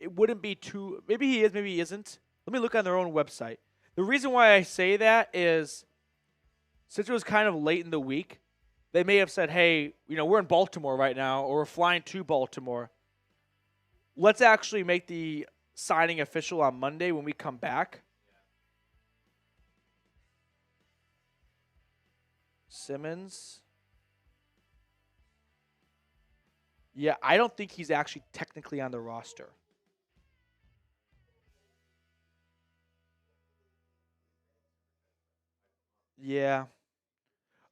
It wouldn't be too... Maybe he is, maybe he isn't. Let me look on their own website. The reason why I say that is since it was kind of late in the week, they may have said, hey, we're in Baltimore right now, or we're flying to Baltimore. Let's actually make the signing official on Monday when we come back. Simmons. Yeah, I don't think he's actually technically on the roster. Yeah.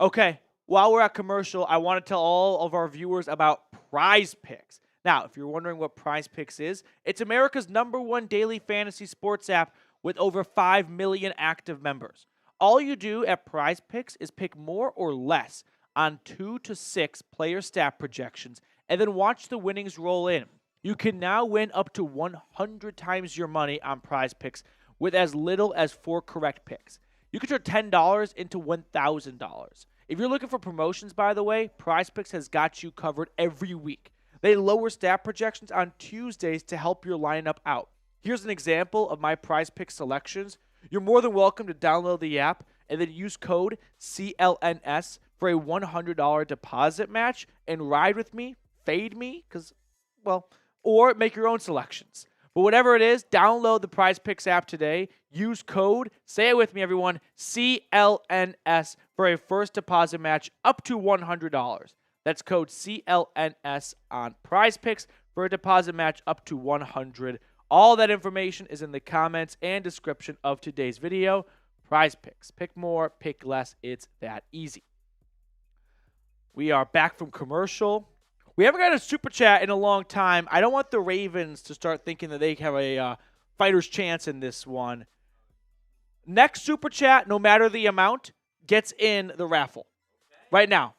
Okay. While we're at commercial, I want to tell all of our viewers about PrizePicks. Now, if you're wondering what PrizePicks is, it's America's #1 daily fantasy sports app with over 5 million active members. All you do at PrizePicks is pick more or less on 2 to 6 player stat projections and then watch the winnings roll in. You can now win up to 100 times your money on PrizePicks with as little as 4 correct picks. You can turn $10 into $1,000. If you're looking for promotions, by the way, PrizePicks has got you covered every week. They lower stat projections on Tuesdays to help your lineup out. Here's an example of my PrizePicks selections. You're more than welcome to download the app and then use code CLNS for a $100 deposit match and ride with me, fade me, or make your own selections. But whatever it is, download the PrizePicks app today. Use code, say it with me, everyone, CLNS for a first deposit match up to $100. That's code CLNS on PrizePicks for a deposit match up to $100. All that information is in the comments and description of today's video. PrizePicks. Pick more, pick less. It's that easy. We are back from commercial. We haven't got a super chat in a long time. I don't want the Ravens to start thinking that they have a fighter's chance in this one. Next super chat, no matter the amount, gets in the raffle. Right now.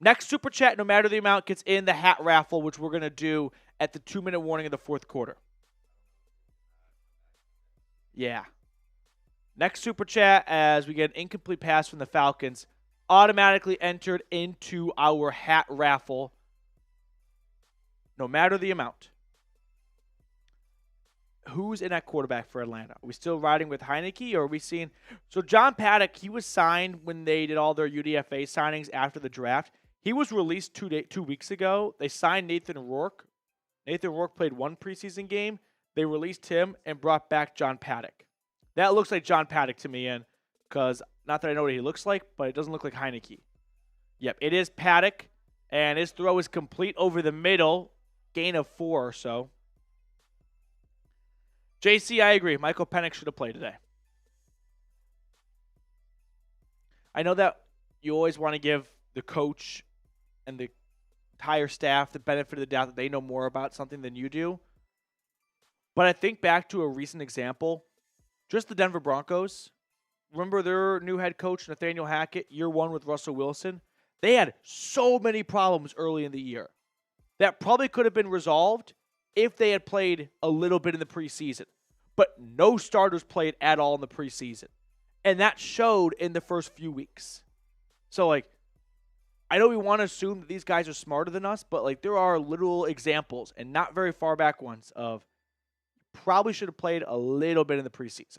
Next super chat, no matter the amount, gets in the hat raffle, which we're going to do at the 2-minute warning of the fourth quarter. Yeah. Next super chat, as we get an incomplete pass from the Falcons, automatically entered into our hat raffle. No matter the amount. Who's in at quarterback for Atlanta? Are we still riding with Heineke, or are we seeing... So John Paddock, he was signed when they did all their UDFA signings after the draft. He was released 2 weeks ago. They signed Nathan Rourke. Nathan Rourke played 1 preseason game. They released him and brought back John Paddock. That looks like John Paddock to me, because not that I know what he looks like, but it doesn't look like Heineke. Yep, it is Paddock, and his throw is complete over the middle. Gain of 4 or so. JC, I agree. Michael Penix should have played today. I know that you always want to give the coach and the entire staff the benefit of the doubt that they know more about something than you do. But I think back to a recent example, just the Denver Broncos. Remember their new head coach, Nathaniel Hackett, year 1 with Russell Wilson? They had so many problems early in the year that probably could have been resolved if they had played a little bit in the preseason. But no starters played at all in the preseason. And that showed in the first few weeks. So, I know we want to assume that these guys are smarter than us, but, there are little examples, and not very far back ones, of probably should have played a little bit in the preseason.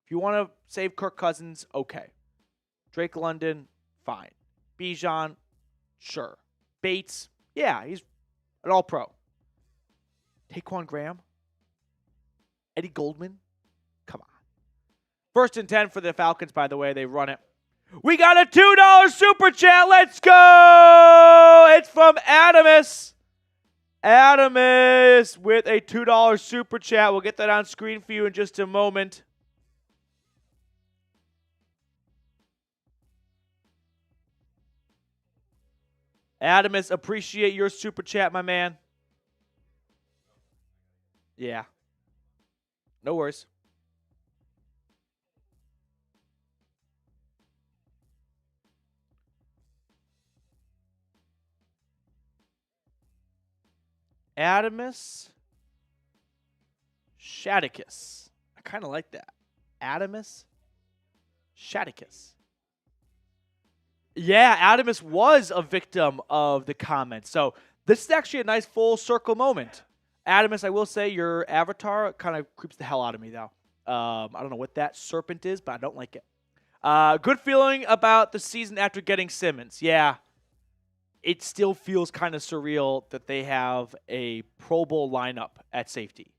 If you want to save Kirk Cousins, okay. Drake London, fine. Bijan, sure. Bates, yeah, he's an all-pro. Taquan Graham? Eddie Goldman? Come on. 1st and 10 for the Falcons, by the way. They run it. We got a $2 super chat. Let's go. It's from Adamus. Adamus with a $2 super chat. We'll get that on screen for you in just a moment. Adamus, appreciate your super chat, my man. Yeah. No worries. Adamus Shaticus. I kind of like that. Adamus Shaticus. Yeah, Adamus was a victim of the comments. So this is actually a nice full circle moment. Adamus, I will say your avatar kind of creeps the hell out of me, though. I don't know what that serpent is, but I don't like it. Good feeling about the season after getting Simmons. Yeah, it still feels kind of surreal that they have a Pro Bowl lineup at safety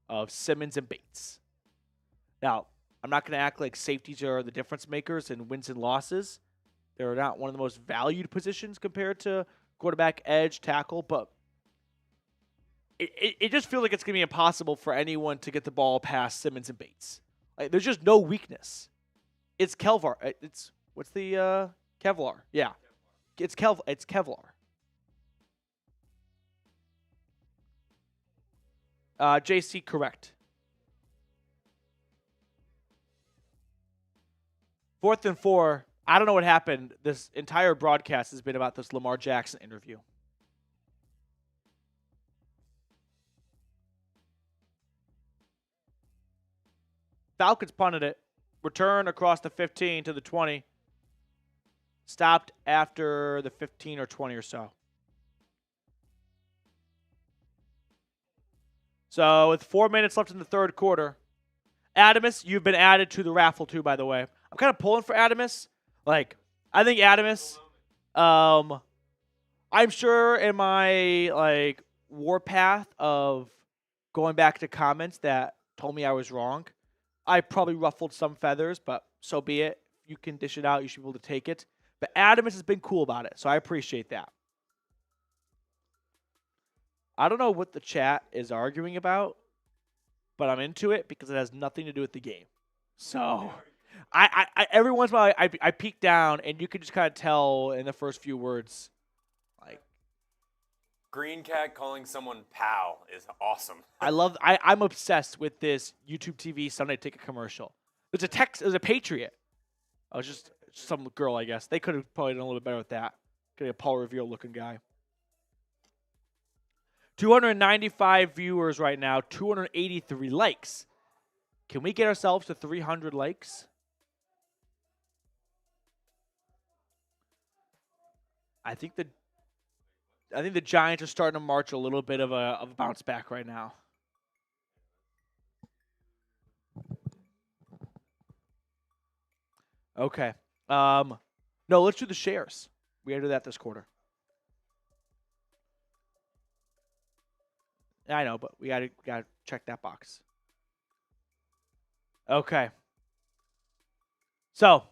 of Simmons and Bates. Now, I'm not going to act like safeties are the difference makers in wins and losses. They're not one of the most valued positions compared to quarterback, edge, tackle, but it just feels like it's going to be impossible for anyone to get the ball past Simmons and Bates. Like, there's just no weakness. It's Kevlar. What's the Kevlar? Yeah, it's Kevlar. JC, correct. 4th and 4. I don't know what happened. This entire broadcast has been about this Lamar Jackson interview. Falcons punted it. Return across the 15 to the 20. Stopped after the 15 or 20 or so. So with 4 minutes left in the third quarter, Adamus, you've been added to the raffle too, by the way. I'm kind of pulling for Adamus. Like, I think Adamus, I'm sure in my, warpath of going back to comments that told me I was wrong, I probably ruffled some feathers, but so be it. You can dish it out. You should be able to take it. But Adamus has been cool about it, so I appreciate that. I don't know what the chat is arguing about, but I'm into it because it has nothing to do with the game. So I every once in a while I peek down and you can just kind of tell in the first few words, like, Green Cat calling someone pal is awesome. I'm obsessed with this YouTube TV Sunday Ticket commercial. There's a Patriot. I was just some girl, I guess. They could have probably done a little bit better with that. Could be a Paul Revere looking guy. 295 viewers right now, 283 likes. Can we get ourselves to 300 likes? I think the Giants are starting to march a little bit of a bounce back right now. Okay. No, let's do the shares. We got to do that this quarter. I know, but we got to check that box. Okay. So,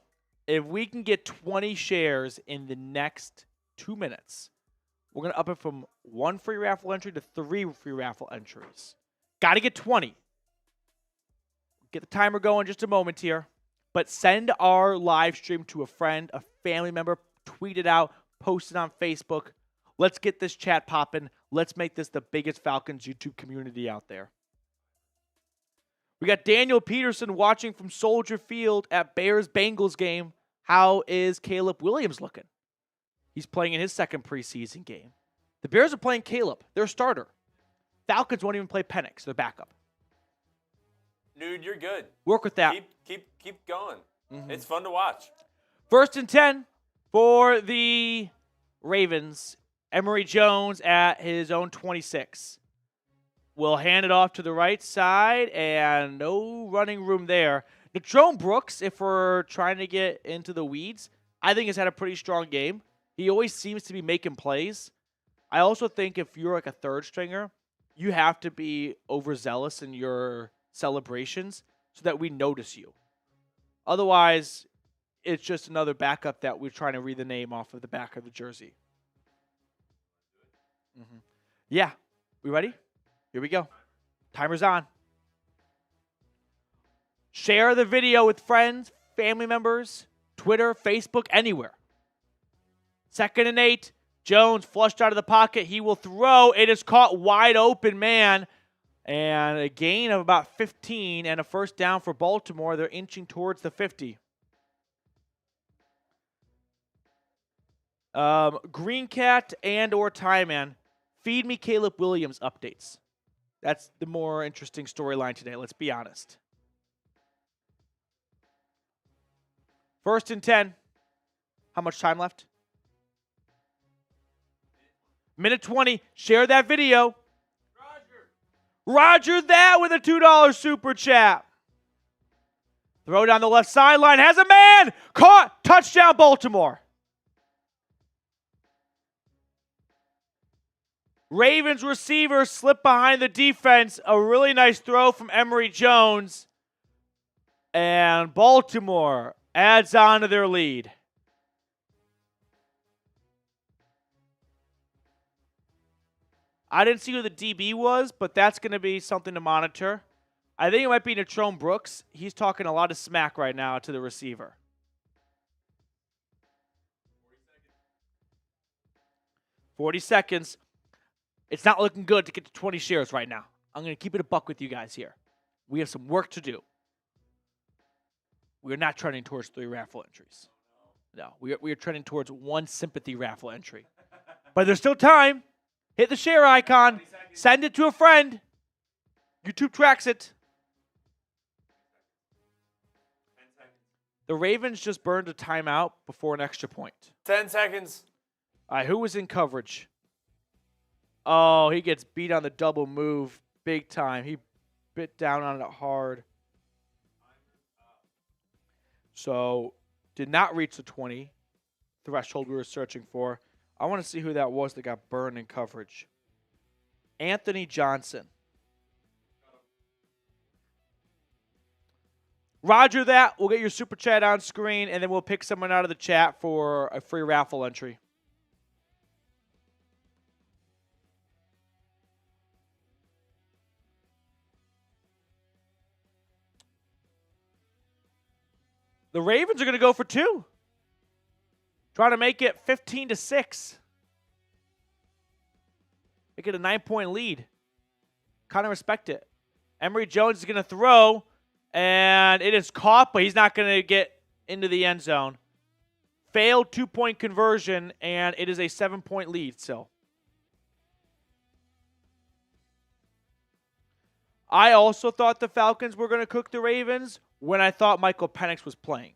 if we can get 20 shares in the next 2 minutes, we're going to up it from 1 free raffle entry to 3 free raffle entries. Got to get 20. Get the timer going just a moment here. But send our live stream to a friend, a family member, tweet it out, post it on Facebook. Let's get this chat popping. Let's make this the biggest Falcons YouTube community out there. We got Daniel Peterson watching from Soldier Field at Bears-Bengals game. How is Caleb Williams looking? He's playing in his second preseason game. The Bears are playing Caleb, their starter. Falcons won't even play Penix, their backup. Dude, you're good. Work with that. Keep going. Mm-hmm. It's fun to watch. 1st and 10 for the Ravens. Emory Jones at his own 26. Will hand it off to the right side, and no running room there. Natrone Brooks, if we're trying to get into the weeds, I think has had a pretty strong game. He always seems to be making plays. I also think if you're like a third stringer, you have to be overzealous in your celebrations so that we notice you. Otherwise, it's just another backup that we're trying to read the name off of the back of the jersey. Yeah. We ready? Here we go. Timer's on. Share the video with friends, family members, Twitter, Facebook, anywhere. 2nd and 8. Jones flushed out of the pocket. He will throw. It is caught wide open, man. And a gain of about 15 and a first down for Baltimore. They're inching towards the 50. Green Cat and or Tie Man. Feed me Caleb Williams updates. That's the more interesting storyline today, let's be honest. 1st and 10. How much time left? Minute 20. Share that video. Roger that with a $2 super chat. Throw down the left sideline. Has a man. Caught. Touchdown, Baltimore. Ravens receiver slipped behind the defense. A really nice throw from Emory Jones. And Baltimore adds on to their lead. I didn't see who the DB was, but that's going to be something to monitor. I think it might be Natrone Brooks. He's talking a lot of smack right now to the receiver. 40 seconds. It's not looking good to get to 20 shares right now. I'm going to keep it a buck with you guys here. We have some work to do. We are not trending towards 3 raffle entries. No, we are trending towards 1 sympathy raffle entry. But there's still time. Hit the share icon. Send it to a friend. YouTube tracks it. The Ravens just burned a timeout before an extra point. 10 seconds. All right, who was in coverage? Oh, he gets beat on the double move big time. He bit down on it hard. So, did not reach the 20 threshold we were searching for. I want to see who that was that got burned in coverage. Anthony Johnson. Roger that. We'll get your super chat on screen, and then we'll pick someone out of the chat for a free raffle entry. The Ravens are going to go for 2. Trying to make it 15-6. Make it a 9-point lead. Kind of respect it. Emory Jones is going to throw, and it is caught, but he's not going to get into the end zone. Failed 2-point conversion, and it is a 7-point lead still. I also thought the Falcons were going to cook the Ravens when I thought Michael Penix was playing.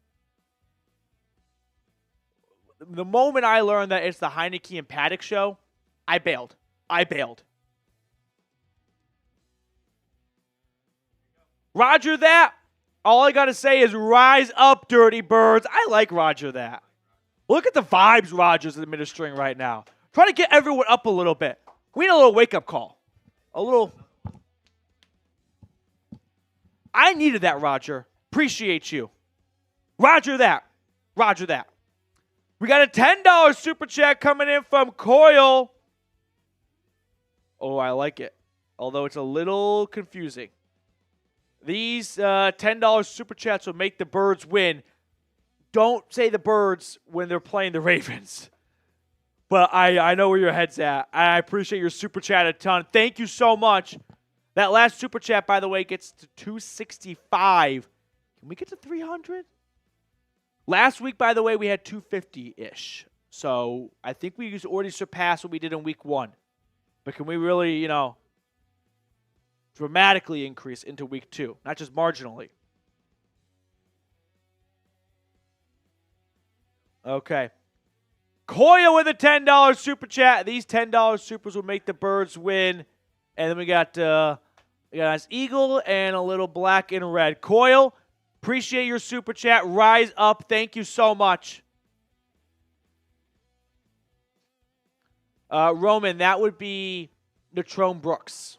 The moment I learned that it's the Heineke and Paddock show, I bailed. Roger that. All I got to say is rise up, Dirty Birds. I like Roger that. Look at the vibes Roger's administering right now. Trying to get everyone up a little bit. We need a little wake-up call. A little. I needed that, Roger. Appreciate you. Roger that. We got a $10 super chat coming in from Coyle. Oh, I like it. Although it's a little confusing. These $10 super chats will make the Birds win. Don't say the Birds when they're playing the Ravens. But I know where your head's at. I appreciate your super chat a ton. Thank you so much. That last super chat, by the way, gets to 265. Can we get to 300? Last week, by the way, we had 250-ish. So I think we already surpassed what we did in week 1. But can we really, dramatically increase into week 2, not just marginally? Okay. Koya with a $10 super chat. These $10 supers will make the Birds win. And then we got a nice eagle and a little black and red. Coyle, appreciate your super chat. Rise up. Thank you so much. Roman, that would be Natrone Brooks.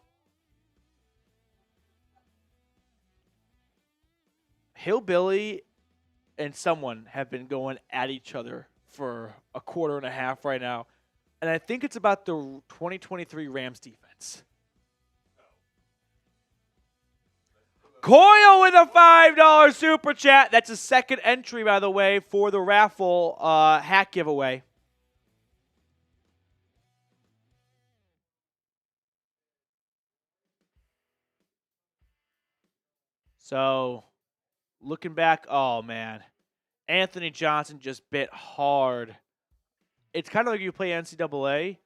Hillbilly and someone have been going at each other for a quarter and a half right now. And I think it's about the 2023 Rams defense. Coyle with a $5 super chat. That's a second entry, by the way, for the Raffle hat giveaway. So, looking back, oh, man. Anthony Johnson just bit hard. It's kind of like you play NCAA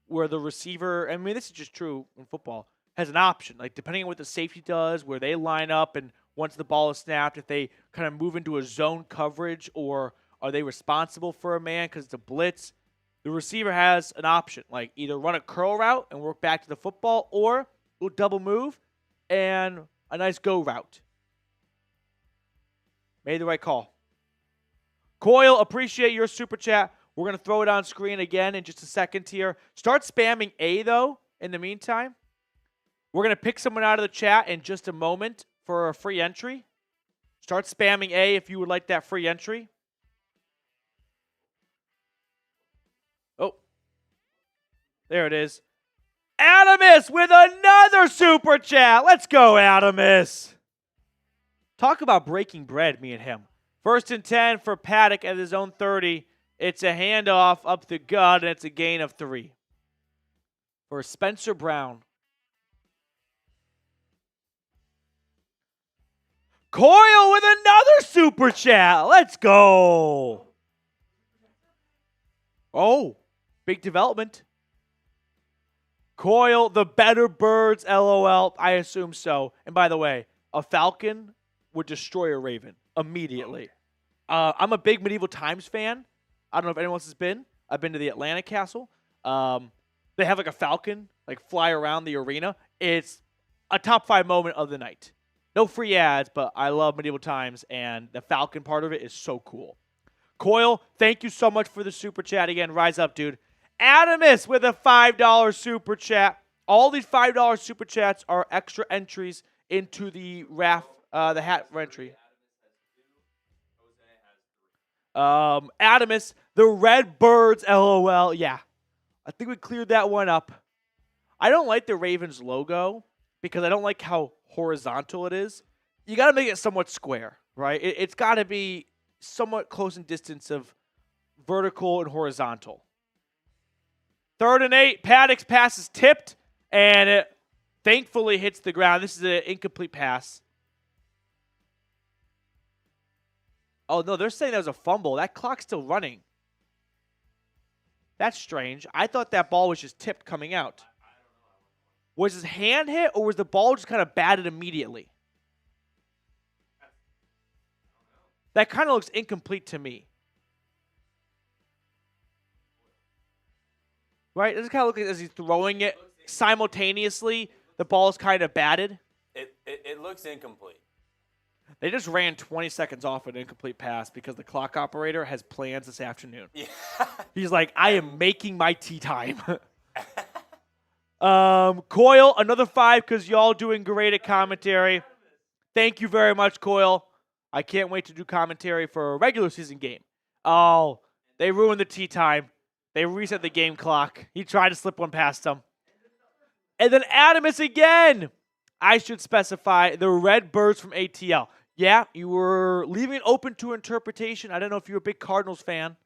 where the receiver, I mean, this is just true in football, has an option. Like, depending on what the safety does, where they line up, and once the ball is snapped, if they kind of move into a zone coverage or are they responsible for a man because it's a blitz, the receiver has an option. Like, either run a curl route and work back to the football or go double move and a nice go route. Made the right call. Coyle, appreciate your super chat. We're going to throw it on screen again in just a second here. Start spamming A, though, in the meantime. We're going to pick someone out of the chat in just a moment for a free entry. Start spamming A if you would like that free entry. Oh, there it is. Adamus with another super chat. Let's go, Adamus. Talk about breaking bread, me and him. 1st and 10 for Paddock at his own 30. It's a handoff up the gut, and it's a gain of 3. For Spencer Brown. Coyle with another super chat. Let's go. Oh, big development. Coyle, the better birds, LOL. I assume so. And by the way, a Falcon would destroy a Raven immediately. I'm a big Medieval Times fan. I don't know if anyone else has been. I've been to the Atlanta Castle. They have like a Falcon like fly around the arena. It's a top 5 moment of the night. No free ads, but I love Medieval Times, and the Falcon part of it is so cool. Coyle, thank you so much for the super chat again. Rise up, dude. Adamus with a $5 super chat. All these $5 super chats are extra entries into the the hat entry. Adamus, the Red Birds, LOL. Yeah, I think we cleared that one up. I don't like the Ravens logo because I don't like how horizontal it is. You got to make it somewhat square, right? It's got to be somewhat close in distance of vertical and horizontal. 3rd and 8. Paddock's pass is tipped, and it thankfully hits the ground. This is an incomplete pass. Oh, no, they're saying that was a fumble. That clock's still running. That's strange. I thought that ball was just tipped coming out. Was his hand hit, or was the ball just kind of batted immediately? That kind of looks incomplete to me. Right? Does it kind of look like as he's throwing it simultaneously, the ball is kind of batted? It looks incomplete. They just ran 20 seconds off an incomplete pass because the clock operator has plans this afternoon. Yeah. He's like, I am making my tea time. Coyle, another 5 because y'all doing great at commentary. Thank you very much, Coyle. I can't wait to do commentary for a regular season game. Oh, they ruined the tea time. They reset the game clock. He tried to slip one past them. And then Adamus again. I should specify the Red Birds from ATL. Yeah, you were leaving it open to interpretation. I don't know if you're a big Cardinals fan,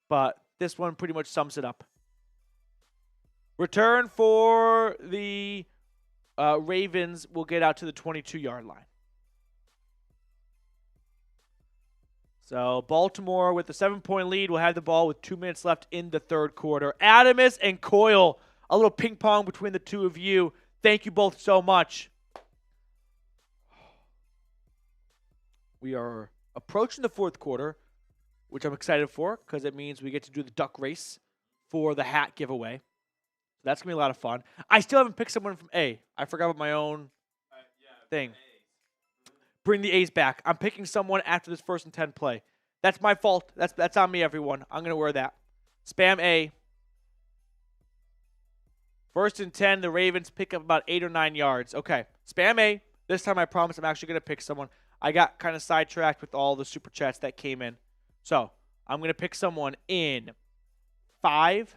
but this one pretty much sums it up. Return for the Ravens will get out to the 22-yard line. So Baltimore with the 7-point lead will have the ball with 2 minutes left in the third quarter. Adamus and Coyle, a little ping pong between the two of you. Thank you both so much. We are approaching the fourth quarter, which I'm excited for because it means we get to do the duck race for the hat giveaway. That's going to be a lot of fun. I still haven't picked someone from A. I forgot about my own thing. Bring the A's back. I'm picking someone after this 1st and 10 play. That's my fault. That's on me, everyone. I'm going to wear that. Spam A. 1st and 10, the Ravens pick up about 8 or 9 yards. Okay, spam A. This time I promise I'm actually going to pick someone. I got kind of sidetracked with all the super chats that came in. So I'm going to pick someone in 5,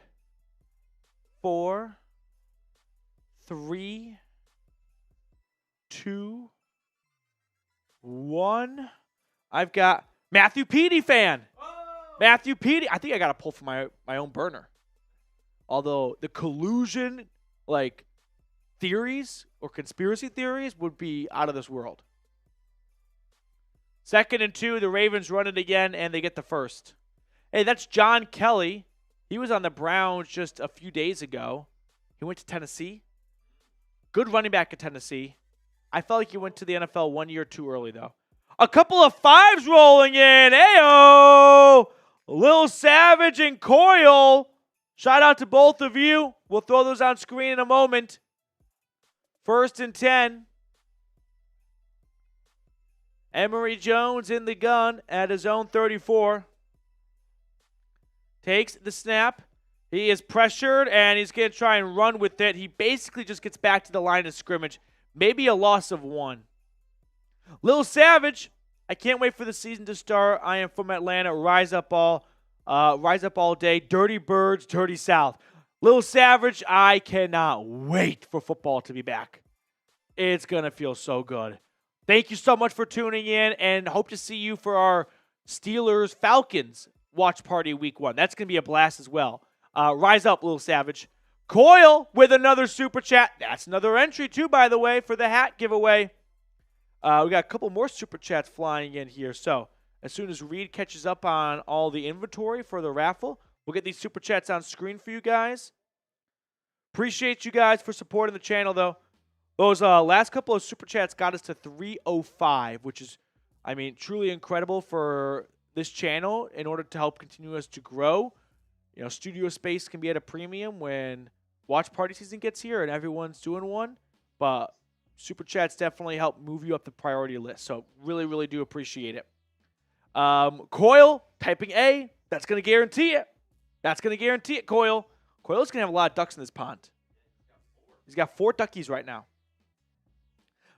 4, 3, 2, 1. I've got Matthew Petey fan. Matthew Petey. I think I got to pull from my own burner. Although the collusion, like, theories or conspiracy theories would be out of this world. 2nd and 2, the Ravens run it again, and they get the first. Hey, that's John Kelly. He was on the Browns just a few days ago. He went to Tennessee. Good running back at Tennessee. I felt like he went to the NFL 1 year too early, though. A couple of 5s rolling in. Ayo! Lil Savage and Coyle. Shout out to both of you. We'll throw those on screen in a moment. 1st and 10. Emory Jones in the gun at his own 34. Takes the snap. He is pressured, and he's going to try and run with it. He basically just gets back to the line of scrimmage. Maybe a loss of 1. Lil Savage, I can't wait for the season to start. I am from Atlanta. Rise up all day. Dirty Birds, Dirty South. Lil Savage, I cannot wait for football to be back. It's going to feel so good. Thank you so much for tuning in, and hope to see you for our Steelers-Falcons watch party week 1. That's going to be a blast as well. Rise up, Lil Savage. Coyle with another super chat. That's another entry, too, by the way, for the hat giveaway. We got a couple more super chats flying in here. So as soon as Reed catches up on all the inventory for the raffle, we'll get these super chats on screen for you guys. Appreciate you guys for supporting the channel, though. Those last couple of super chats got us to 305, which is, I mean, truly incredible for this channel in order to help continue us to grow. You know, studio space can be at a premium when watch party season gets here and everyone's doing one. But super chats definitely help move you up the priority list. So really, really do appreciate it. Coyle typing A. That's going to guarantee it. That's going to guarantee it, Coyle. Coyle's going to have a lot of ducks in this pond. He's got 4 duckies right now.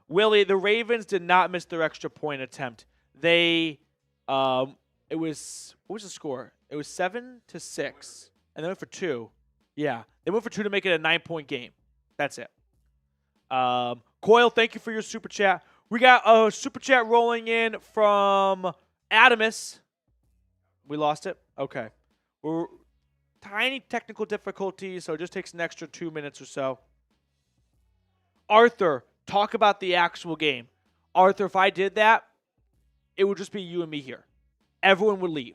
Willie, the Ravens did not miss their extra point attempt. They, it was, what was the score? It was 7-6, and they went for 2. Yeah, they went for 2 to make it a 9-point game. That's it. Coyle, thank you for your super chat. We got a super chat rolling in from Adamus. We lost it? Okay. We're tiny technical difficulties, so it just takes an extra 2 minutes or so. Arthur, talk about the actual game. Arthur, if I did that, it would just be you and me here. Everyone would leave.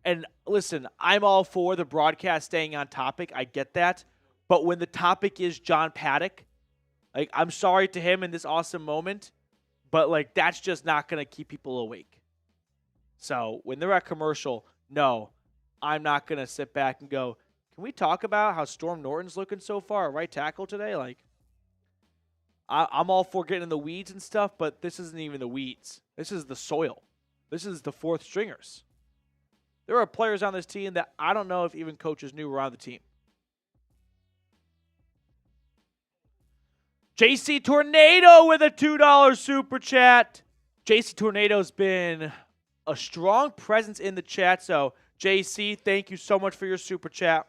And listen, I'm all for the broadcast staying on topic. I get that. But when the topic is John Paddock, like, I'm sorry to him in this awesome moment, but, like, that's just not going to keep people awake. So when they're at commercial, no, I'm not going to sit back and go, can we talk about how Storm Norton's looking so far at right tackle today? Like, I'm all for getting in the weeds and stuff, but this isn't even the weeds. This is the soil. This is the 4th stringers. There are players on this team that I don't know if even coaches knew were on the team. JC Tornado with a $2 super chat. JC Tornado's been a strong presence in the chat, so JC, thank you so much for your super chat.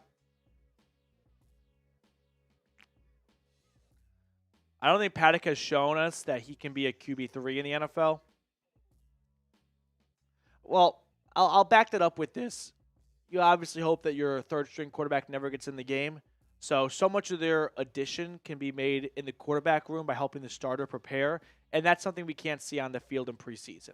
I don't think Paddock has shown us that he can be a QB3 in the NFL. Well, I'll back that up with this. You obviously hope that your 3rd-string quarterback never gets in the game. So much of their addition can be made in the quarterback room by helping the starter prepare, and that's something we can't see on the field in preseason.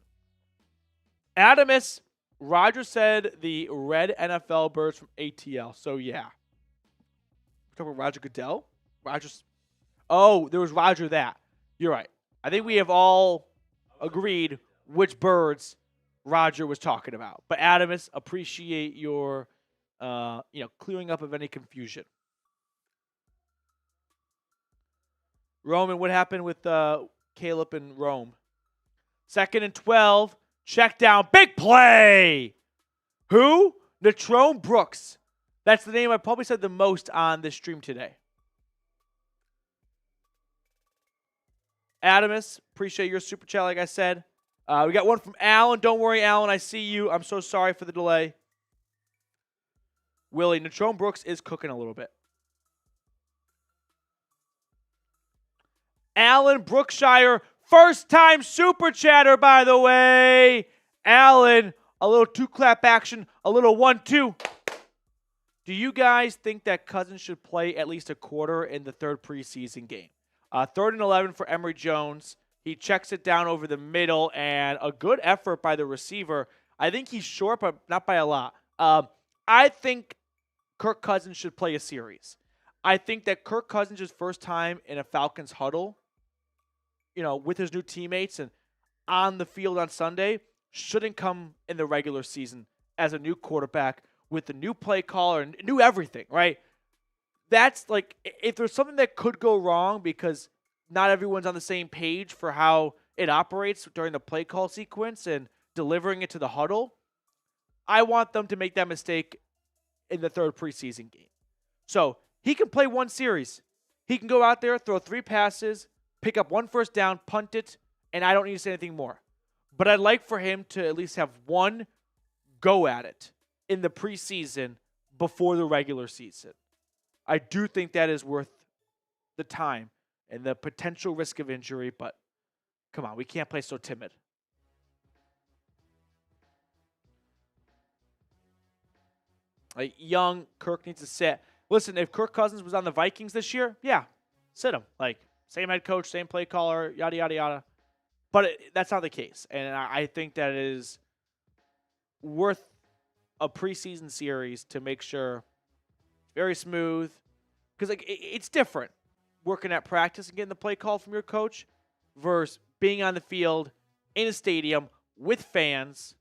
Adamus, Roger said the red NFL birds from ATL. So, yeah. We're talking about Roger Goodell? Oh, there was Roger that. You're right. I think we have all agreed which birds Roger was talking about. But Adamus, appreciate your, clearing up of any confusion. Roman, what happened with Caleb and Rome? 2nd and 12. Check down. Big play. Who? Natrone Brooks. That's the name I probably said the most on this stream today. Adamus, appreciate your super chat, like I said. We got one from Alan. Don't worry, Alan. I see you. I'm so sorry for the delay. Willie, Natrone Brooks is cooking a little bit. Alan Brookshire, first-time super chatter, by the way. Alan, a little two-clap action, a little 1-2. Do you guys think that Cousins should play at least a quarter in the third preseason game? 3rd and 11 for Emory Jones. He checks it down over the middle, and a good effort by the receiver. I think he's short, but not by a lot. I think Kirk Cousins should play a series. I think that Kirk Cousins' first time in a Falcons huddle, with his new teammates and on the field on Sunday, shouldn't come in the regular season as a new quarterback with the new play caller and new everything, right? That's like, if there's something that could go wrong because not everyone's on the same page for how it operates during the play call sequence and delivering it to the huddle, I want them to make that mistake in the third preseason game. So he can play one series. He can go out there, throw 3 passes, pick up 1 first down, punt it, and I don't need to say anything more. But I'd like for him to at least have one go at it in the preseason before the regular season. I do think that is worth the time and the potential risk of injury, but come on, we can't play so timid. Like, young Kirk needs to sit. Listen, if Kirk Cousins was on the Vikings this year, yeah, sit him. Like, same head coach, same play caller, yada, yada, yada. But that's not the case. And I think that it is worth a preseason series to make sure it's very smooth. Because it's different working at practice and getting the play call from your coach versus being on the field in a stadium with fans.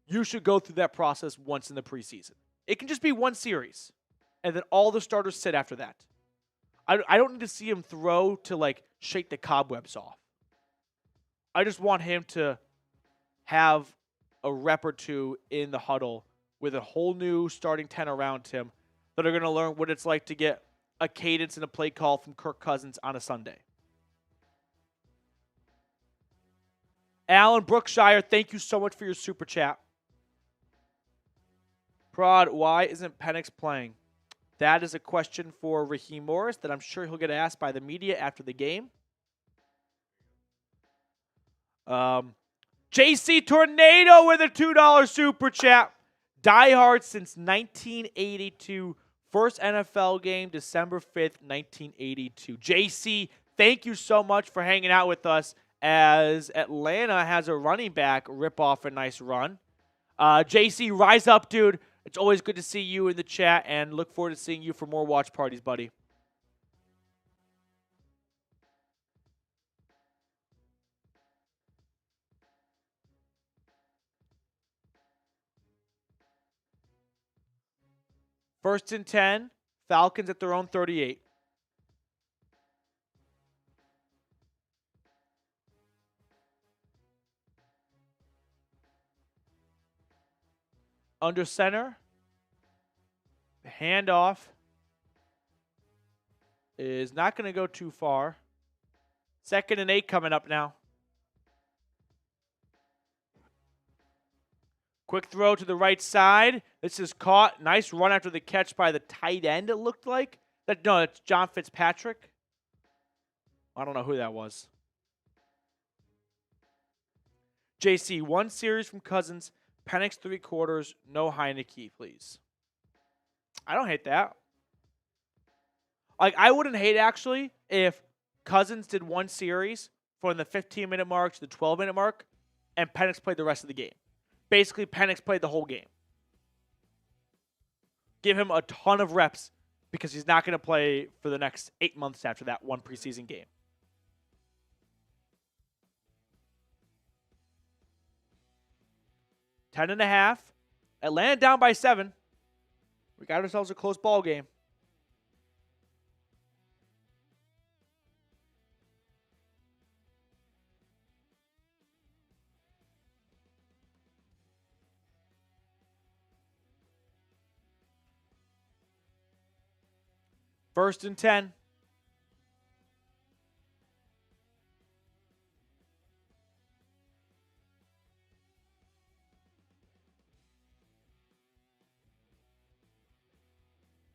You should go through that process once in the preseason. It can just be one series, and then all the starters sit after that. I don't need to see him throw to, shake the cobwebs off. I just want him to have a rep or two in the huddle with a whole new starting 10 around him that are going to learn what it's like to get a cadence and a play call from Kirk Cousins on a Sunday. Alan Brookshire, thank you so much for your super chat. Prod, why isn't Penix playing? That is a question for Raheem Morris that I'm sure he'll get asked by the media after the game. JC Tornado with a $2 super chat. Diehard since 1982. First NFL game, December 5th, 1982. JC, thank you so much for hanging out with us as Atlanta has a running back rip off a nice run. JC, rise up, dude. It's always good to see you in the chat, and look forward to seeing you for more watch parties, buddy. First and 10, Falcons at their own 38. Under center. The handoff is not going to go too far. 2nd and 8 coming up now. Quick throw to the right side. This is caught. Nice run after the catch by the tight end, it looked like. No, it's John Fitzpatrick. I don't know who that was. JC, one series from Cousins. Penix 3 quarters. No Heineke, please. I don't hate that. I wouldn't hate, actually, if Cousins did one series from the 15-minute mark to the 12-minute mark and Penix played the rest of the game. Basically, Penix played the whole game. Give him a ton of reps because he's not going to play for the next 8 months after that one preseason game. Ten and a half. Atlanta down by 7. We got ourselves a close ball game. First and 10.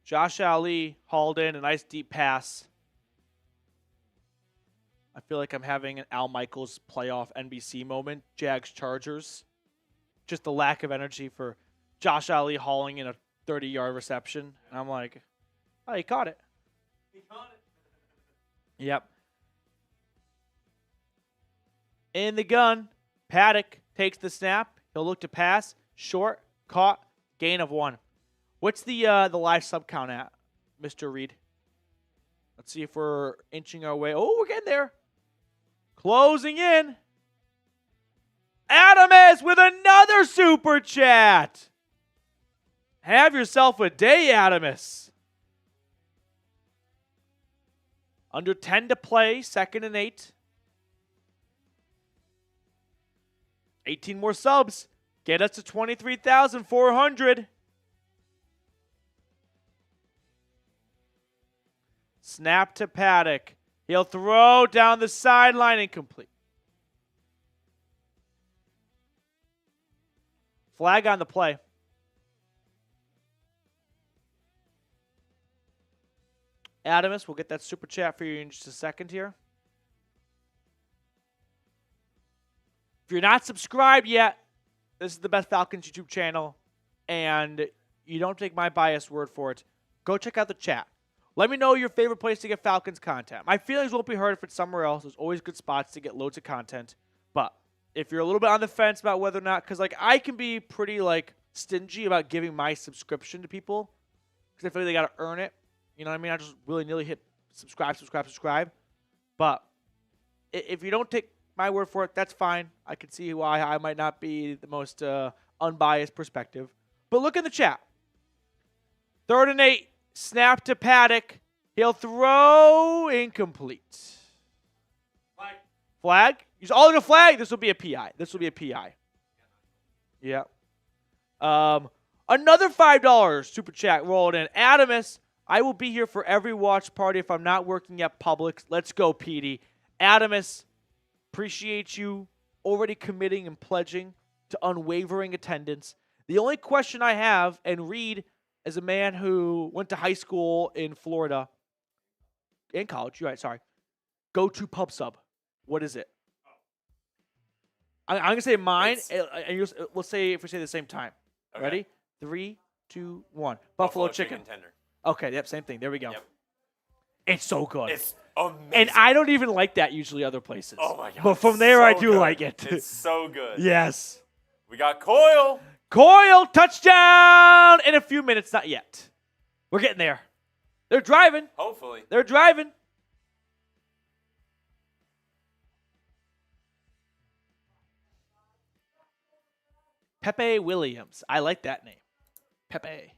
Josh Ali hauled in a nice deep pass. I feel like I'm having an Al Michaels playoff NBC moment. Jags Chargers. Just the lack of energy for Josh Ali hauling in a 30-yard reception. And I'm like, oh, he caught it. He caught it. Yep. In the gun, Paddock takes the snap. He'll look to pass. Short, caught, gain of 1. What's the live sub count at, Mr. Reed? Let's see if we're inching our way. Oh, we're getting there. Closing in. Adamus with another super chat. Have yourself a day, Adamus. Under 10 to play, 2nd and 8. 18 more subs. Get us to 23,400. Snap to Paddock. He'll throw down the sideline, incomplete. Flag on the play. Adamus, we'll get that super chat for you in just a second here. If you're not subscribed yet, this is the best Falcons YouTube channel, and you don't take my biased word for it. Go check out the chat. Let me know your favorite place to get Falcons content. My feelings won't be hurt if it's somewhere else. There's always good spots to get loads of content. But if you're a little bit on the fence about whether or not, because I can be pretty stingy about giving my subscription to people because I feel like they got to earn it. You know what I mean? I just willy-nilly hit subscribe. But if you don't take my word for it, that's fine. I can see why I might not be the most unbiased perspective. But look in the chat. 3rd and 8. Snap to Paddock. He'll throw incomplete. Flag? He's all in a flag. This will be a PI. Yeah. Another $5 super chat rolled in. Adamus, I will be here for every watch party if I'm not working at Publix. Let's go, Petey. Adamus, appreciate you already committing and pledging to unwavering attendance. The only question I have, and Reed, as a man who went to high school in Florida, and college, you're right, sorry, go to pub sub. What is it? I'm going to say mine, and we'll say if we say it at the same time. Okay. Ready? 3, 2, 1. Buffalo chicken tender. Okay, yep, same thing. There we go. Yep. It's so good. It's amazing. And I don't even like that usually other places. Oh, my God. But from there, so I do good. like it. It's so good. Yes. We got Coyle. Coyle, touchdown in a few minutes. Not yet. We're getting there. They're driving. Hopefully. They're driving. Pepe Williams. I like that name. Pepe.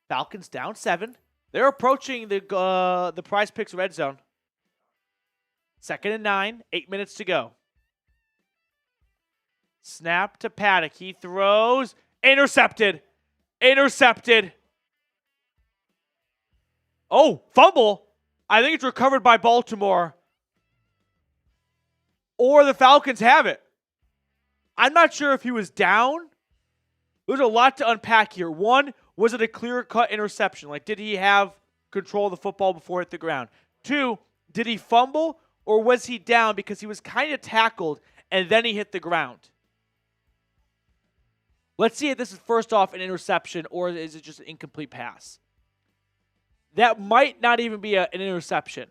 Falcons down 7. They're approaching the PrizePicks red zone. 2nd and 9. 8 minutes to go. Snap to Paddock. He throws. Intercepted. Oh, fumble. I think it's recovered by Baltimore. Or the Falcons have it. I'm not sure if he was down. There's a lot to unpack here. One, was it a clear-cut interception? Did he have control of the football before it hit the ground? 2, did he fumble, or was he down because he was kind of tackled and then he hit the ground? Let's see if this is first off an interception or is it just an incomplete pass. That might not even be an interception.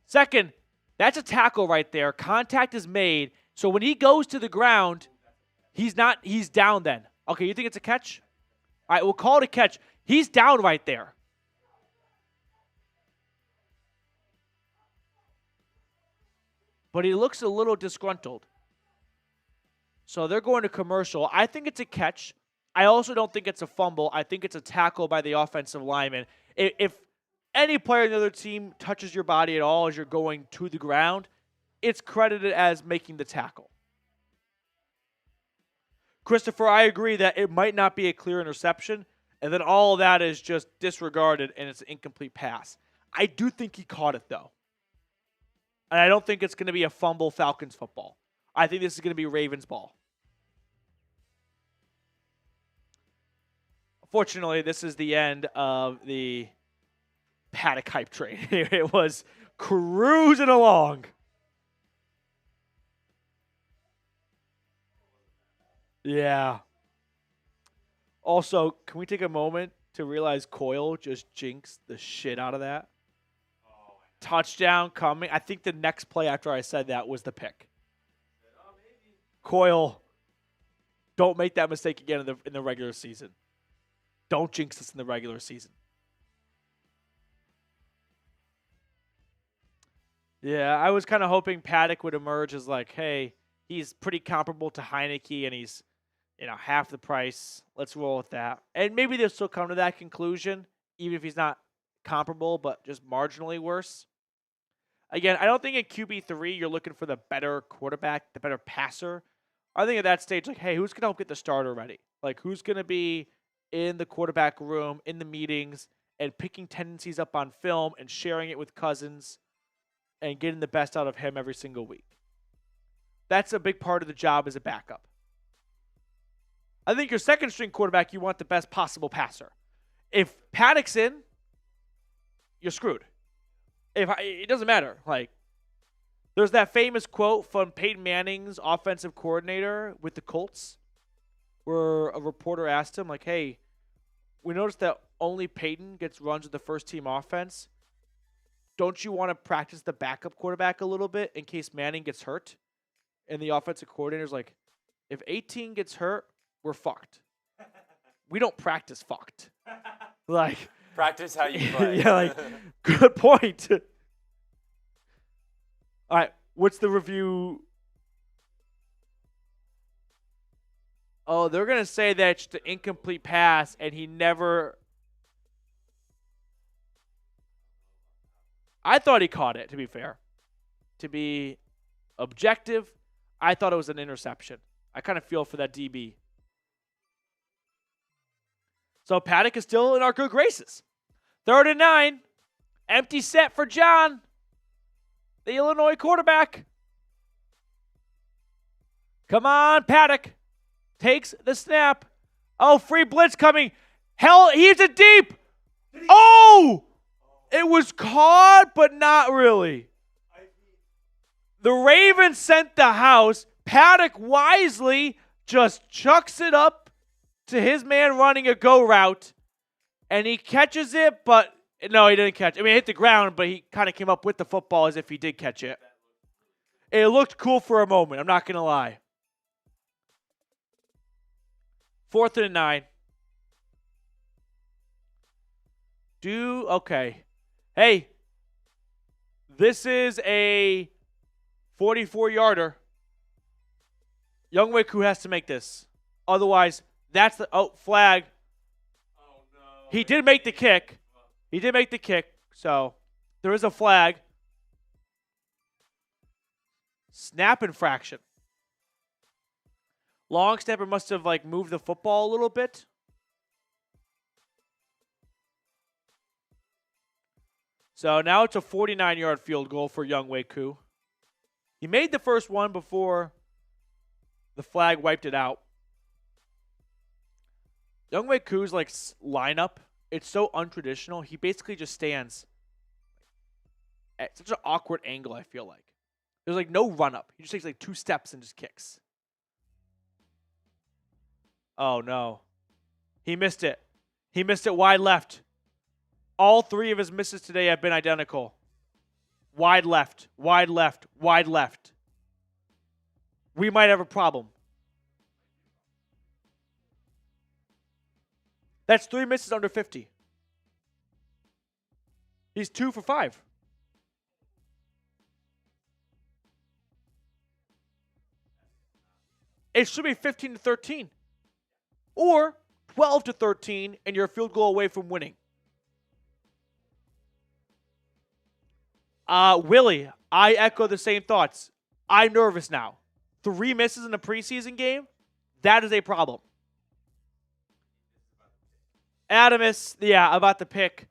Second, that's a tackle right there. Contact is made. So when he goes to the ground, he's down then. Okay, you think it's a catch? All right, we'll call it a catch. He's down right there. But he looks a little disgruntled. So they're going to commercial. I think it's a catch. I also don't think it's a fumble. I think it's a tackle by the offensive lineman. If any player in the other team touches your body at all as you're going to the ground, it's credited as making the tackle. Christopher, I agree that it might not be a clear interception, and then all of that is just disregarded, and it's an incomplete pass. I do think he caught it, though. And I don't think it's going to be a fumble Falcons football. I think this is going to be Ravens ball. Fortunately, this is the end of the Paddock hype train. It was cruising along. Yeah. Also, can we take a moment to realize Coyle just jinxed the shit out of that? Touchdown coming. I think the next play after I said that was the pick. Coyle, don't make that mistake again in the regular season. Don't jinx us in the regular season. Yeah, I was kind of hoping Paddock would emerge as like, hey, he's pretty comparable to Heineke, and he's, half the price. Let's roll with that. And maybe they'll still come to that conclusion, even if he's not comparable, but just marginally worse. Again, I don't think in QB3 you're looking for the better quarterback, the better passer. I think at that stage, like, hey, who's going to help get the starter ready? Like, who's going to be in the quarterback room, in the meetings, and picking tendencies up on film and sharing it with Cousins and getting the best out of him every single week. That's a big part of the job as a backup. I think your second string quarterback, you want the best possible passer. If Paddock's in, you're screwed. It doesn't matter. Like, there's that famous quote from Peyton Manning's offensive coordinator with the Colts, where a reporter asked him, like, hey, we noticed that only Peyton gets runs with the first team offense. Don't you want to practice the backup quarterback a little bit in case Manning gets hurt? And the offensive coordinator's like, if 18 gets hurt, we're fucked. We don't practice fucked. Like, practice how you play. Yeah, like, good point. All right, what's the review? Oh, they're going to say that it's the incomplete pass, and he never... I thought he caught it, to be fair. To be objective, I thought it was an interception. I kind of feel for that DB. So Paddock is still in our good graces. 3rd and 9. Empty set for John, the Illinois quarterback. Come on, Paddock. Takes the snap. Oh, free blitz coming. Hell, he's a deep. Oh! It was caught, but not really. The Ravens sent the house. Paddock wisely just chucks it up to his man running a go route. And he catches it, but no, he didn't catch it. I mean, it hit the ground, but he kind of came up with the football as if he did catch it. It looked cool for a moment, I'm not going to lie. 4th and 9. Okay. Hey, this is a 44-yarder. Younghoe Koo has to make this. Otherwise, that's the flag. Oh, no. He did make the kick. He did make the kick, so there is a flag. Snap infraction. Long snapper must have moved the football a little bit. So now it's a 49-yard field goal for Younghoe Koo. He made the first one before the flag wiped it out. Younghoe Koo's lineup, it's so untraditional. He basically just stands at such an awkward angle, I feel like. There's no run up. He just takes 2 steps and just kicks. Oh no. He missed it. He missed it wide left. All 3 of his misses today have been identical. Wide left, wide left, wide left. We might have a problem. That's 3 misses under 50. He's 2 for 5. It should be 15-13. Or 12-13, and you're a field goal away from winning. Willie, I echo the same thoughts. I'm nervous now. 3 misses in a preseason game? That is a problem. Adamus, about the pick.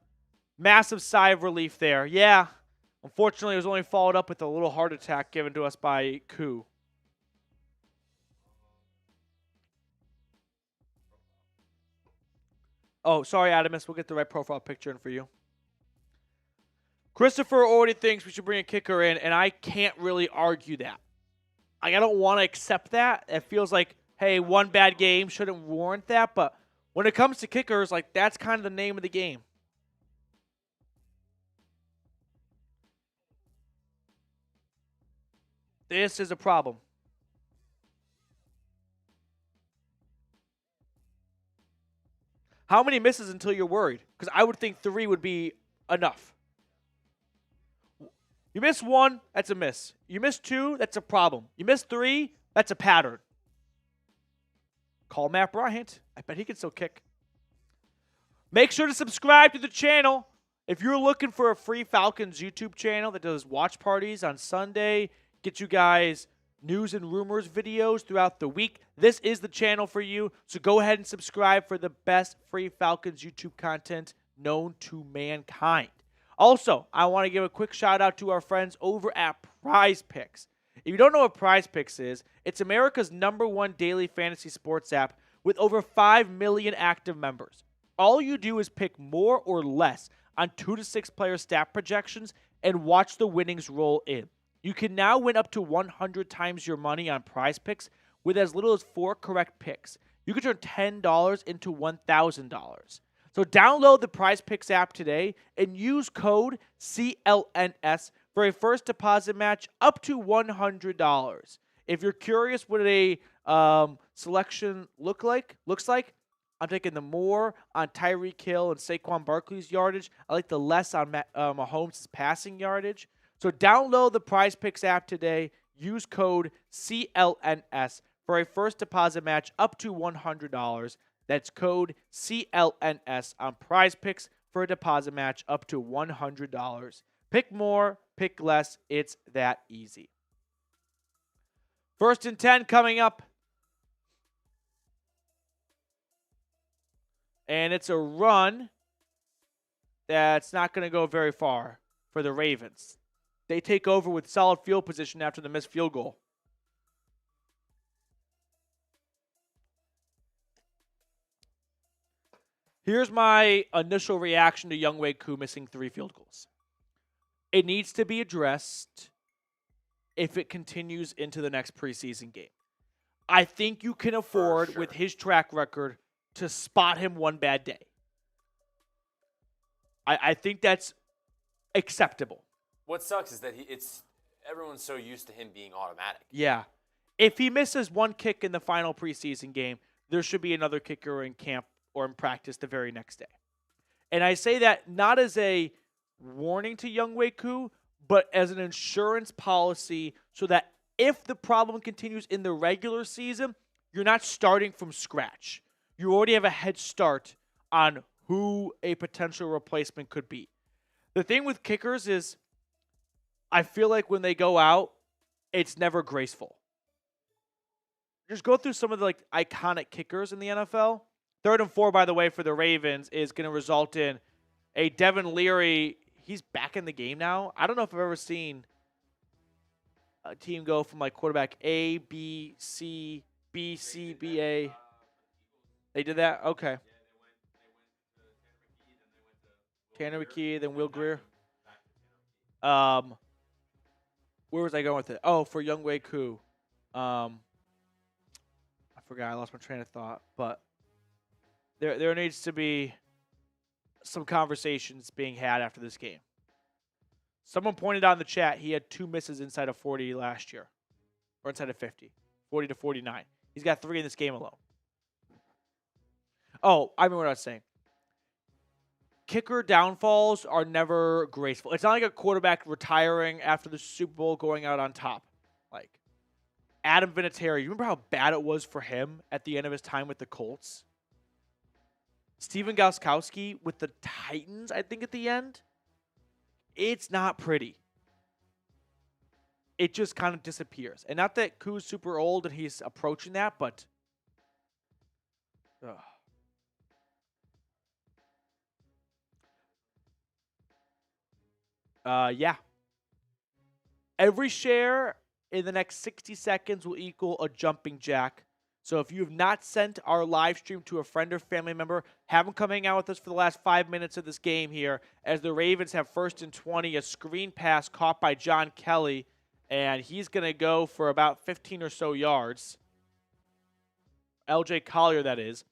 Massive sigh of relief there. Yeah, unfortunately, it was only followed up with a little heart attack given to us by Koo. Oh, sorry, Adamus. We'll get the right profile picture in for you. Christopher already thinks we should bring a kicker in, and I can't really argue that. I don't want to accept that. It feels like, hey, one bad game shouldn't warrant that. But when it comes to kickers, like, that's kind of the name of the game. This is a problem. How many misses until you're worried? Because I would think 3 would be enough. You miss 1, that's a miss. You miss 2, that's a problem. You miss 3, that's a pattern. Call Matt Bryant. I bet he can still kick. Make sure to subscribe to the channel. If you're looking for a free Falcons YouTube channel that does watch parties on Sunday, get you guys news and rumors videos throughout the week, this is the channel for you. So go ahead and subscribe for the best free Falcons YouTube content known to mankind. Also, I want to give a quick shout out to our friends over at PrizePicks. If you don't know what PrizePicks is, it's America's #1 daily fantasy sports app with over 5 million active members. All you do is pick more or less on 2 to 6 player stat projections and watch the winnings roll in. You can now win up to 100 times your money on PrizePicks with as little as 4 correct picks. You can turn $10 into $1,000. So download the PrizePicks app today and use code CLNS for a first deposit match up to $100. If you're curious what a selection looks like, I'm taking the more on Tyreek Hill and Saquon Barkley's yardage. I like the less on Mahomes' passing yardage. So download the PrizePicks app today. Use code CLNS for a first deposit match up to $100. That's code CLNS on PrizePicks for a deposit match up to $100. Pick more, pick less. It's that easy. 1st and 10 coming up. And it's a run that's not going to go very far for the Ravens. They take over with solid field position after the missed field goal. Here's my initial reaction to Younghoe Koo missing 3 field goals. It needs to be addressed if it continues into the next preseason game. I think you can afford, with his track record, to spot him one bad day. I think that's acceptable. What sucks is that everyone's so used to him being automatic. Yeah. If he misses 1 kick in the final preseason game, there should be another kicker in camp or in practice the very next day. And I say that not as a warning to Younghoe Koo, but as an insurance policy so that if the problem continues in the regular season, you're not starting from scratch. You already have a head start on who a potential replacement could be. The thing with kickers is I feel like when they go out, it's never graceful. Just go through some of the iconic kickers in the NFL. 3rd and 4, by the way, for the Ravens is going to result in a Devin Leary. He's back in the game now. I don't know if I've ever seen a team go from quarterback A, B, C, B, C, B, A. They did that? Okay. Tanner McKee, then Will Greer. Where was I going with it? Oh, for Younghoe Koo. I forgot. I lost my train of thought. But there needs to be some conversations being had after this game. Someone pointed out in the chat he had 2 misses inside of 40 last year. Or inside of 50. 40 to 49. He's got 3 in this game alone. Oh, I remember what I was saying. Kicker downfalls are never graceful. It's not like a quarterback retiring after the Super Bowl going out on top. Like Adam Vinatieri, you remember how bad it was for him at the end of his time with the Colts? Steven Gostkowski with the Titans, I think, at the end. It's not pretty. It just kind of disappears. And not that Koo's super old and he's approaching that, but yeah. Every share in the next 60 seconds will equal a jumping jack. So if you have not sent our live stream to a friend or family member, have them come hang out with us for the last 5 minutes of this game here as the Ravens have 1st and 20, a screen pass caught by John Kelly, and he's going to go for about 15 or so yards. LJ Collier, that is.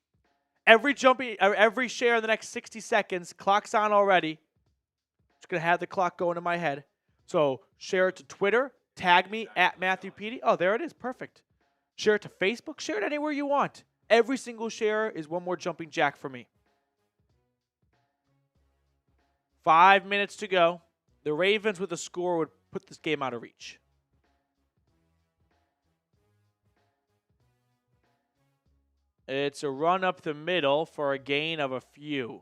Every share in the next 60 seconds, clock's on already. Just going to have the clock going in my head. So share it to Twitter, tag me at Matthew Peterson. Oh, there it is. Perfect. Share it to Facebook. Share it anywhere you want. Every single share is one more jumping jack for me. 5 minutes to go. The Ravens with a score would put this game out of reach. It's a run up the middle for a gain of a few.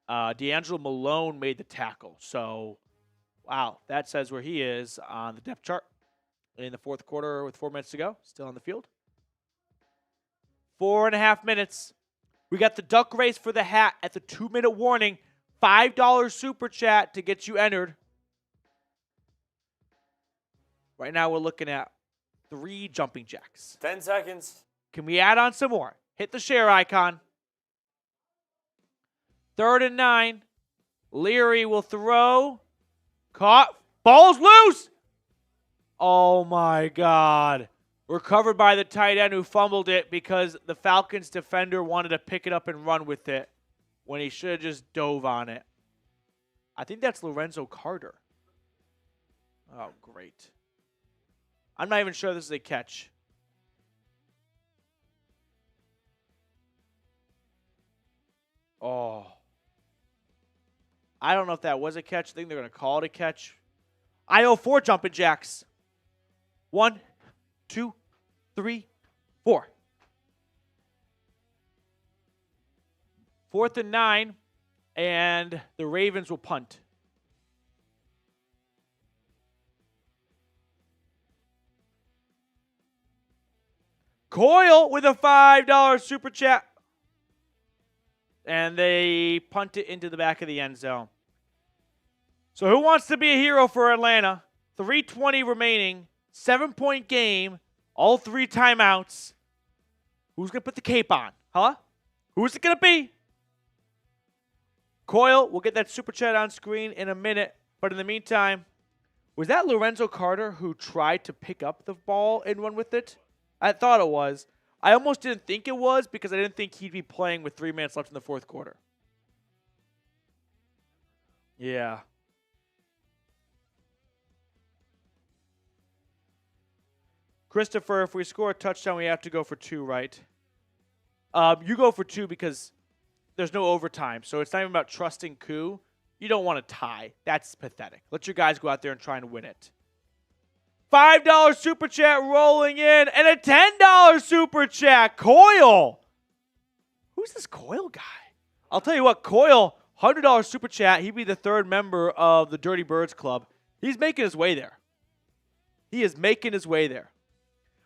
D'Angelo Malone made the tackle. So, wow, that says where he is on the depth chart. In the fourth quarter with 4 minutes to go. Still on the field. 4.5 minutes. We got the duck race for the hat at the 2-minute warning. $5 super chat to get you entered. Right now we're looking at 3 jumping jacks. 10 seconds. Can we add on some more? Hit the share icon. 3rd and 9. Leary will throw. Caught. Ball's loose. Oh, my God. Recovered by the tight end who fumbled it because the Falcons defender wanted to pick it up and run with it when he should have just dove on it. I think that's Lorenzo Carter. Oh, great. I'm not even sure this is a catch. Oh. I don't know if that was a catch. I think they're going to call it a catch. I owe 4 jumping jacks. 1, 2, 3, 4. 4th and 9, and the Ravens will punt. Coyle with a $5 super chat. And they punt it into the back of the end zone. So who wants to be a hero for Atlanta? 3:20 remaining. 7-point game. All 3 timeouts. Who's going to put the cape on? Huh? Who's it going to be? Coyle, we'll get that super chat on screen in a minute. But in the meantime, was that Lorenzo Carter who tried to pick up the ball and run with it? I thought it was. I almost didn't think it was because I didn't think he'd be playing with 3 minutes left in the fourth quarter. Yeah. Christopher, if we score a touchdown, we have to go for 2, right? You go for 2 because there's no overtime. So it's not even about trusting Koo. You don't want to tie. That's pathetic. Let your guys go out there and try and win it. $5 super chat rolling in and a $10 super chat. Coyle. Who's this Coyle guy? I'll tell you what, Coyle, $100 super chat. He'd be the 3rd member of the Dirty Birds Club. He's making his way there. He is making his way there.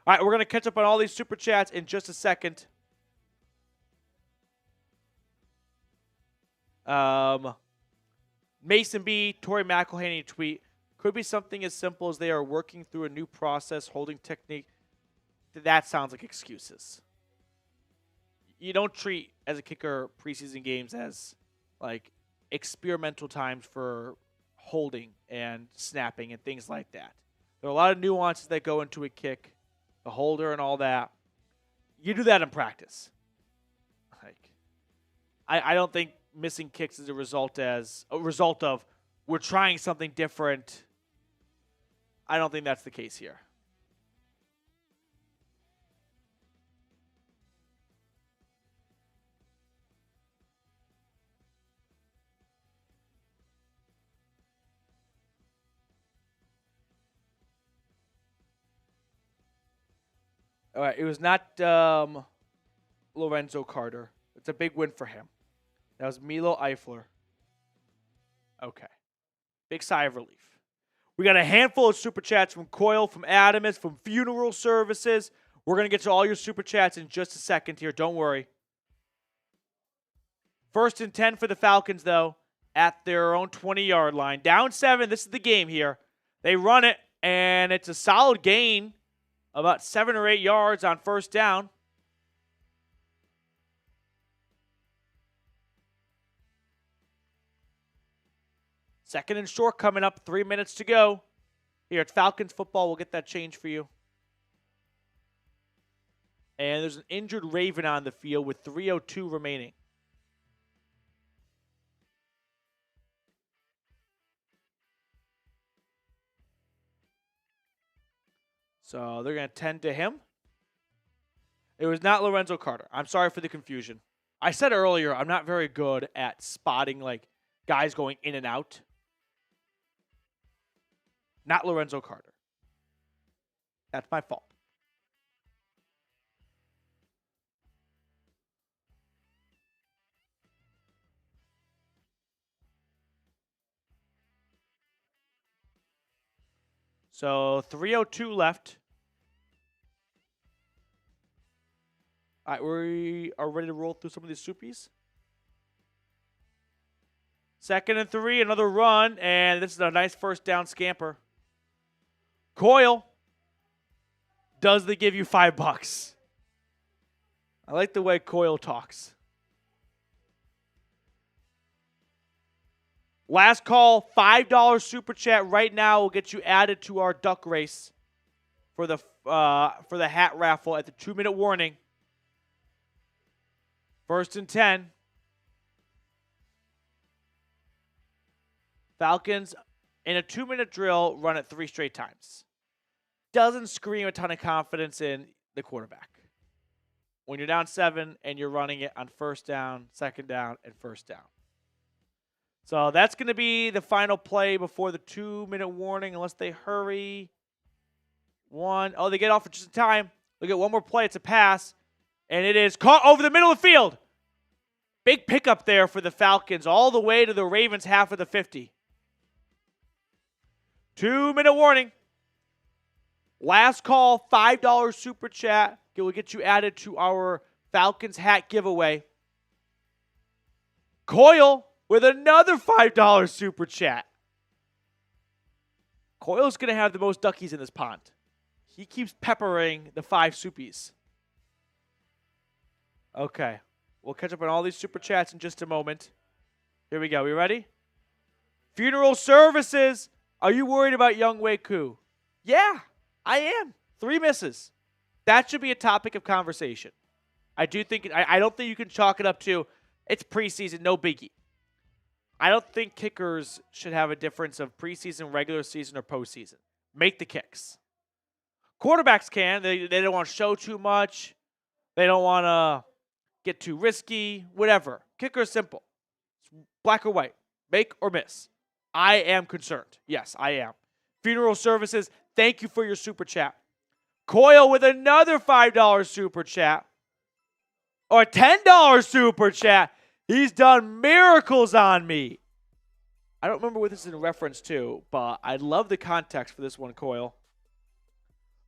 All right, we're going to catch up on all these super chats in just a second. Mason B, Tori McElhaney tweet. Could be something as simple as they are working through a new process, holding technique. That sounds like excuses. You don't treat, as a kicker, preseason games as, like, experimental times for holding and snapping and things like that. There are a lot of nuances that go into a kick, the holder and all that. You do that in practice. Like, I don't think missing kicks is a result of we're trying something different. I don't think that's the case here. All right, it was not Lorenzo Carter. It's a big win for him. That was Milo Eifler. Okay. Big sigh of relief. We got a handful of super chats from Coyle, from Adamus, from Funeral Services. We're going to get to all your super chats in just a second here. Don't worry. 1st and 10 for the Falcons, though, at their own 20-yard line. Down 7. This is the game here. They run it, and it's a solid gain. About 7 or 8 yards on 1st down. Second and short coming up. 3 minutes to go. Here at Falcons football, we'll get that change for you. And there's an injured Raven on the field with 3:02 remaining. So they're going to tend to him. It was not Lorenzo Carter. I'm sorry for the confusion. I said earlier I'm not very good at spotting like guys going in and out. Not Lorenzo Carter. That's my fault. So 3:02 left. All right, we are ready to roll through some of these soupies. Second and 3, another run, and this is a nice first down scamper. Coyle, does they give you $5? I like the way Coyle talks. Last call, $5 super chat right now will get you added to our duck race for the hat raffle at the 2-minute warning. First and 10. Falcons, in a 2-minute drill, run it 3 straight times. Doesn't scream a ton of confidence in the quarterback. When you're down 7 and you're running it on first down, second down, and first down. So that's going to be the final play before the 2-minute warning, unless they hurry. Oh, they get off just in time. They get one more play. It's a pass. And it is caught over the middle of the field. Big pickup there for the Falcons, all the way to the Ravens' half of the 50. 2-minute warning. Last call, $5 super chat. It will get you added to our Falcons hat giveaway. Coyle with another $5 super chat. Coyle's going to have the most duckies in this pond. He keeps peppering the 5 soupies. Okay. We'll catch up on all these super chats in just a moment. Here we go. We ready? Funeral services. Are you worried about young Wei Koo? Yeah, I am. 3 misses. That should be a topic of conversation. I don't think you can chalk it up to it's preseason, no biggie. I don't think kickers should have a difference of preseason, regular season, or postseason. Make the kicks. Quarterbacks can. They don't want to show too much. They don't want to get too risky, whatever. Kicker is simple. It's black or white. Make or miss. I am concerned. Yes, I am. Funeral services, thank you for your super chat. Coyle with another $5 super chat. Or $10 super chat. He's done miracles on me. I don't remember what this is in reference to, but I love the context for this one, Coyle.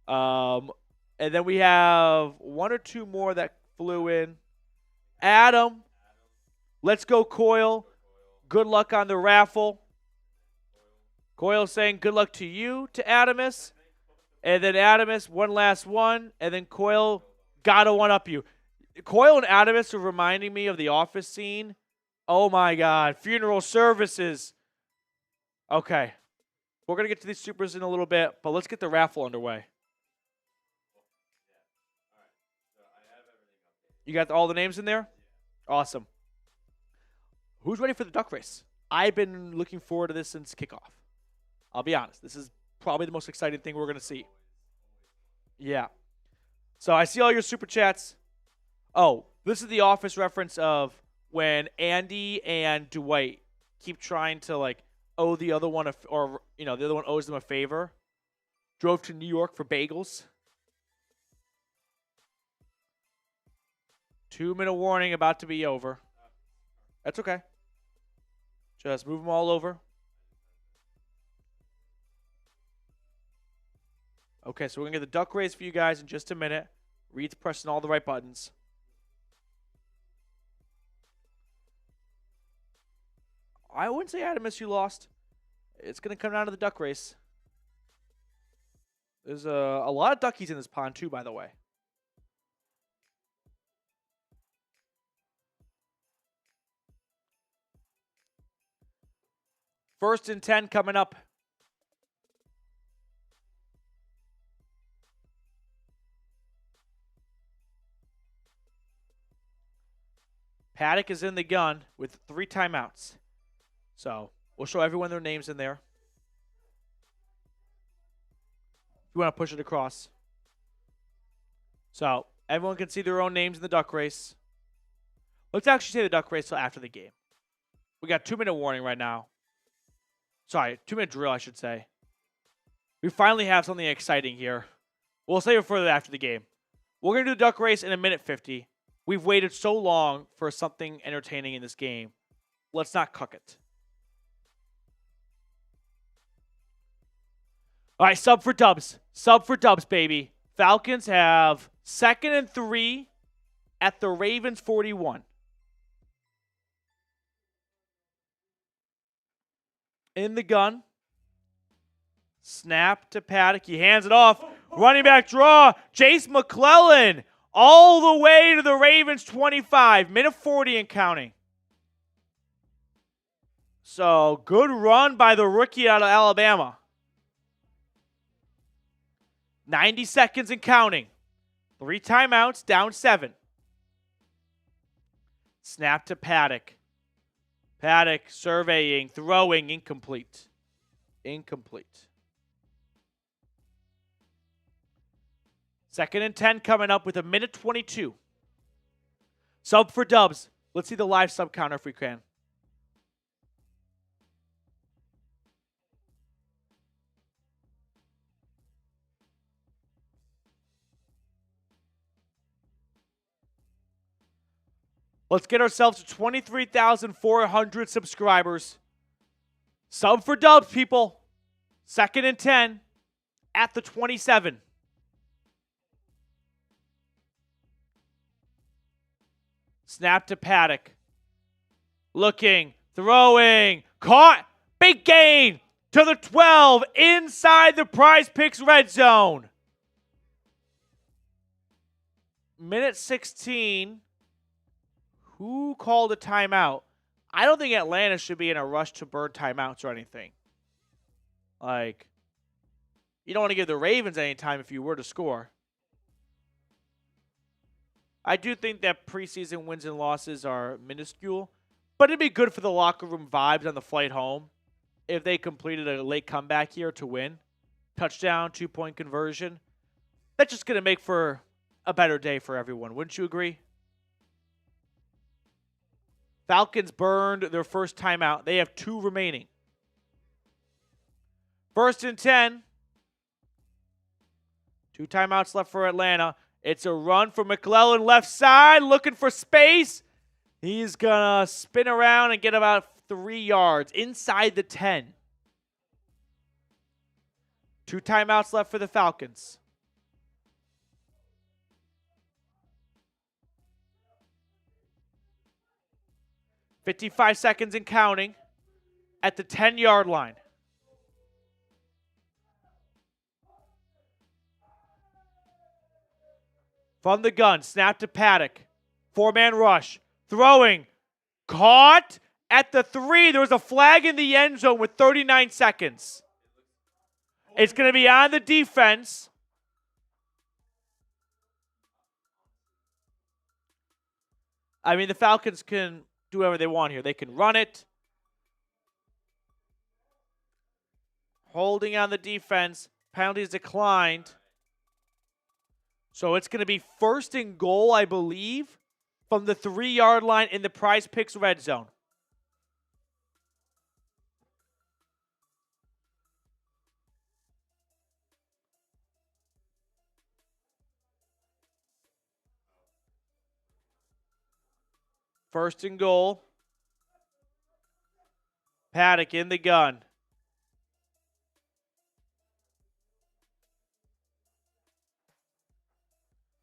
And then we have 1 or 2 more that flew in. Adam, let's go, Coyle. Good luck on the raffle. Coyle saying good luck to you, to Adamus. And then Adamus, one last one. And then Coyle, gotta one-up you. Coyle and Adamus are reminding me of the Office scene. Oh, my God. Funeral services. Okay. We're going to get to these supers in a little bit, but let's get the raffle underway. You got all the names in there? Awesome. Who's ready for the duck race? I've been looking forward to this since kickoff. I'll be honest. This is probably the most exciting thing we're going to see. Yeah. So I see all your super chats. Oh, this is the Office reference of when Andy and Dwight keep trying to, like, owe the other one, the other one owes them a favor. Drove to New York for bagels. 2-minute warning about to be over. That's okay. Just move them all over. Okay, so we're going to get the duck race for you guys in just a minute. Reed's pressing all the right buttons. I wouldn't say, Adamus, you lost. It's going to come down to the duck race. There's a lot of duckies in this pond, too, by the way. First and 10 coming up. Paddock is in the gun with 3 timeouts. So we'll show everyone their names in there. If you want to push it across. So everyone can see their own names in the duck race. Let's actually say the duck race till after the game. We got 2-minute warning right now. Sorry, 2-minute drill, I should say. We finally have something exciting here. We'll save it for after the game. We're going to do the duck race in 1:50. We've waited so long for something entertaining in this game. Let's not cook it. All right, sub for dubs. Sub for dubs, baby. Falcons have 2nd and 3 at the Ravens 41. In the gun. Snap to Paddock. He hands it off. Running back draw. Chase McClellan all the way to the Ravens 25. Minute 40 and counting. So, good run by the rookie out of Alabama. 90 seconds and counting. 3 timeouts, down 7. Snap to Paddock. Paddock surveying, throwing, incomplete. Incomplete. 2nd and 10 coming up with 1:22. Sub for dubs. Let's see the live sub counter if we can. Let's get ourselves to 23,400 subscribers. Sub for dubs, people. 2nd and 10 at the 27. Snap to Paddock. Looking, throwing, caught, big gain to the 12 inside the PrizePicks red zone. Minute 16. Who called a timeout? I don't think Atlanta should be in a rush to burn timeouts or anything. Like, you don't want to give the Ravens any time if you were to score. I do think that preseason wins and losses are minuscule, but it'd be good for the locker room vibes on the flight home if they completed a late comeback here to win. Touchdown, 2-point conversion. That's just going to make for a better day for everyone. Wouldn't you agree? Falcons burned their first timeout. They have 2 remaining. 1st and 10. 2 timeouts left for Atlanta. It's a run for McClellan left side, looking for space. He's going to spin around and get about 3 yards inside the 10. 2 timeouts left for the Falcons. .55 seconds and counting at the 10-yard line. From the gun, snap to Paddock. 4-man rush. Throwing. Caught at the 3. There was a flag in the end zone with 39 seconds. It's going to be on the defense. I mean, the Falcons can do whatever they want here. They can run it. Holding on the defense. Penalties declined. So it's going to be 1st and goal, I believe, from the 3-yard line in the PrizePicks red zone. First and goal. Paddock in the gun.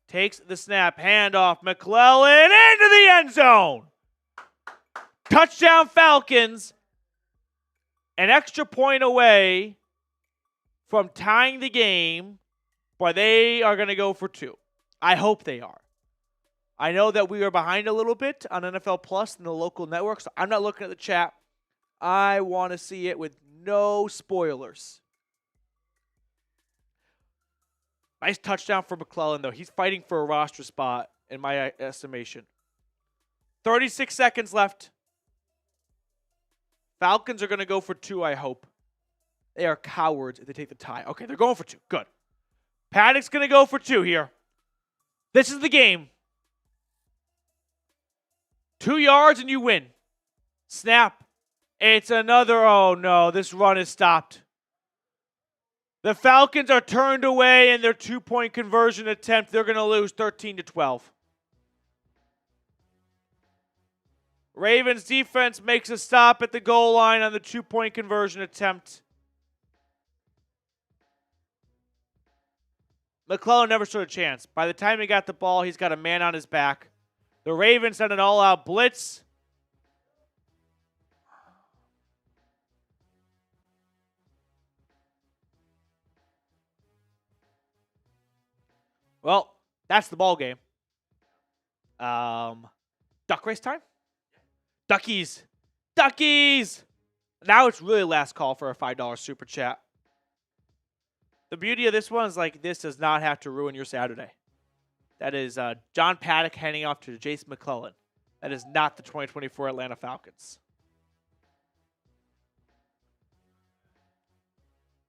Takes the snap, handoff, McClellan into the end zone. Touchdown Falcons. An extra point away from tying the game, but they are going to go for 2. I hope they are. I know that we are behind a little bit on NFL Plus and the local network, so I'm not looking at the chat. I want to see it with no spoilers. Nice touchdown for McClellan, though. He's fighting for a roster spot, in my estimation. 36 seconds left. Falcons are going to go for 2, I hope. They are cowards if they take the tie. Okay, they're going for 2. Good. Paddock's going to go for 2 here. This is the game. 2 yards and you win. Snap. It's another, oh no, this run is stopped. The Falcons are turned away in their 2-point conversion attempt. They're going to lose 13-12. Ravens defense makes a stop at the goal line on the 2-point conversion attempt. McClellan never stood a chance. By the time he got the ball, he's got a man on his back. The Ravens sent an all-out blitz. Well, that's the ball game. Duck race time? Duckies. Duckies! Now it's really last call for a $5 super chat. The beauty of this one is, like, this does not have to ruin your Saturday. That is John Paddock handing off to Jason McClellan. That is not the 2024 Atlanta Falcons.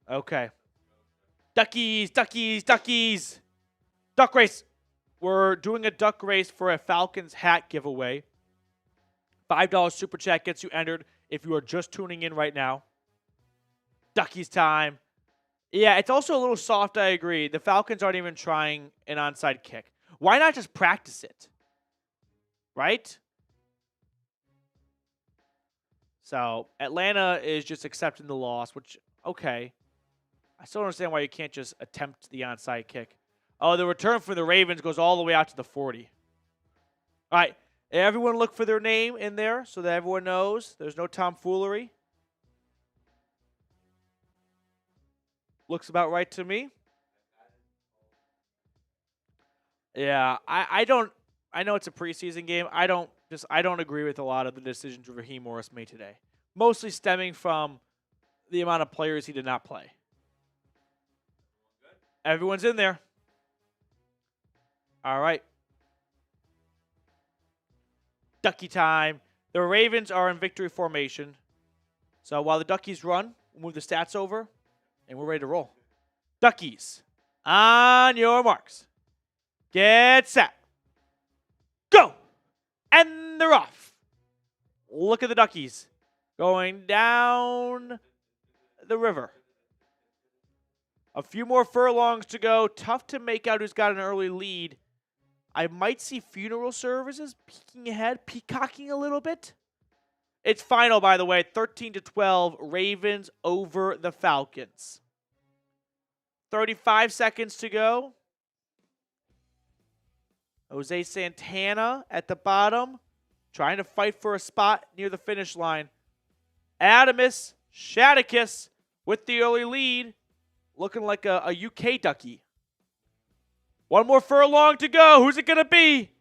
Okay. Duckies, duckies, duckies. Duck race. We're doing a duck race for a Falcons hat giveaway. $5 super chat gets you entered if you are just tuning in right now. Duckies time. Yeah, it's also a little soft, I agree. The Falcons aren't even trying an onside kick. Why not just practice it? Right? So, Atlanta is just accepting the loss, which, okay. I still don't understand why you can't just attempt the onside kick. Oh, the return for the Ravens goes all the way out to the 40. All right. Everyone look for their name in there so that everyone knows there's no tomfoolery. Looks about right to me. Yeah, I know it's a preseason game. I don't agree with a lot of the decisions Raheem Morris made today. Mostly stemming from the amount of players he did not play. Everyone's in there. All right. Ducky time. The Ravens are in victory formation. So while the Duckies run, we'll move the stats over, and we're ready to roll. Duckies, on your marks. Get set. Go. And they're off. Look at the Duckies going down the river. A few more furlongs to go. Tough to make out who's got an early lead. I might see funeral services peeking ahead, peacocking a little bit. It's final, by the way, 13-12, Ravens over the Falcons. 35 seconds to go. Jose Santana at the bottom, trying to fight for a spot near the finish line. Adamus Shadicus with the early lead, looking like a UK ducky. One more furlong to go. Who's it going to be?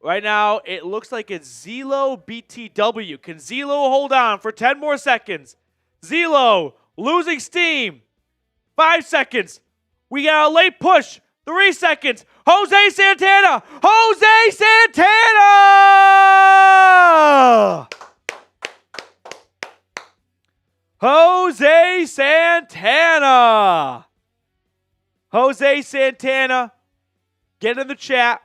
Right now, it looks like it's Zelo BTW. Can Zelo hold on for 10 more seconds? Zelo losing steam. 5 seconds. We got a late push. 3 seconds. Jose Santana. Jose Santana! Jose Santana. Jose Santana, get in the chat.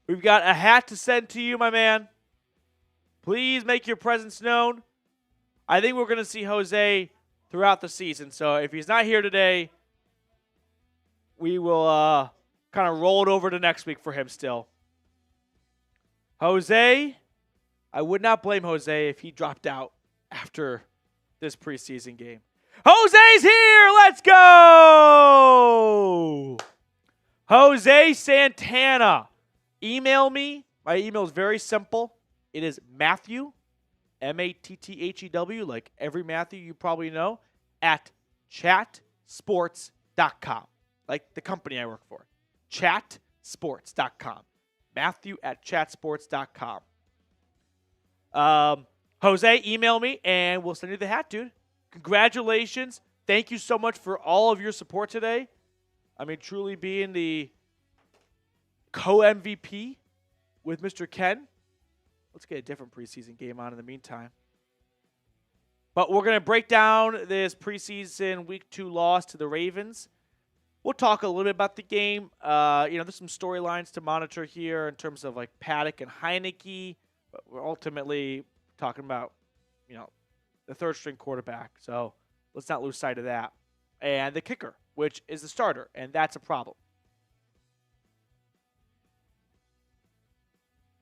We've got a hat to send to you, my man. Please make your presence known. I think we're going to see Jose throughout the season. So if he's not here today, we will kind of roll it over to next week for him still. Jose, I would not blame Jose if he dropped out after this preseason game. Jose's here. Let's go. Jose Santana. Email me. My email is very simple. It is Matthew, Matthew, like every Matthew you probably know, at chatsports.com. Like the company I work for. Chatsports.com. Matthew at chatsports.com. Jose, email me, and we'll send you the hat, dude. Congratulations. Thank you so much for all of your support today. I mean, truly being the co-MVP with Mr. Ken. Let's get a different preseason game on in the meantime. But we're going to break down this preseason Week 2 loss to the Ravens. We'll talk a little bit about the game. There's some storylines to monitor here in terms of like Paddock and Heineke. But we're ultimately talking about, the third-string quarterback. So let's not lose sight of that. And the kicker, which is the starter, and that's a problem.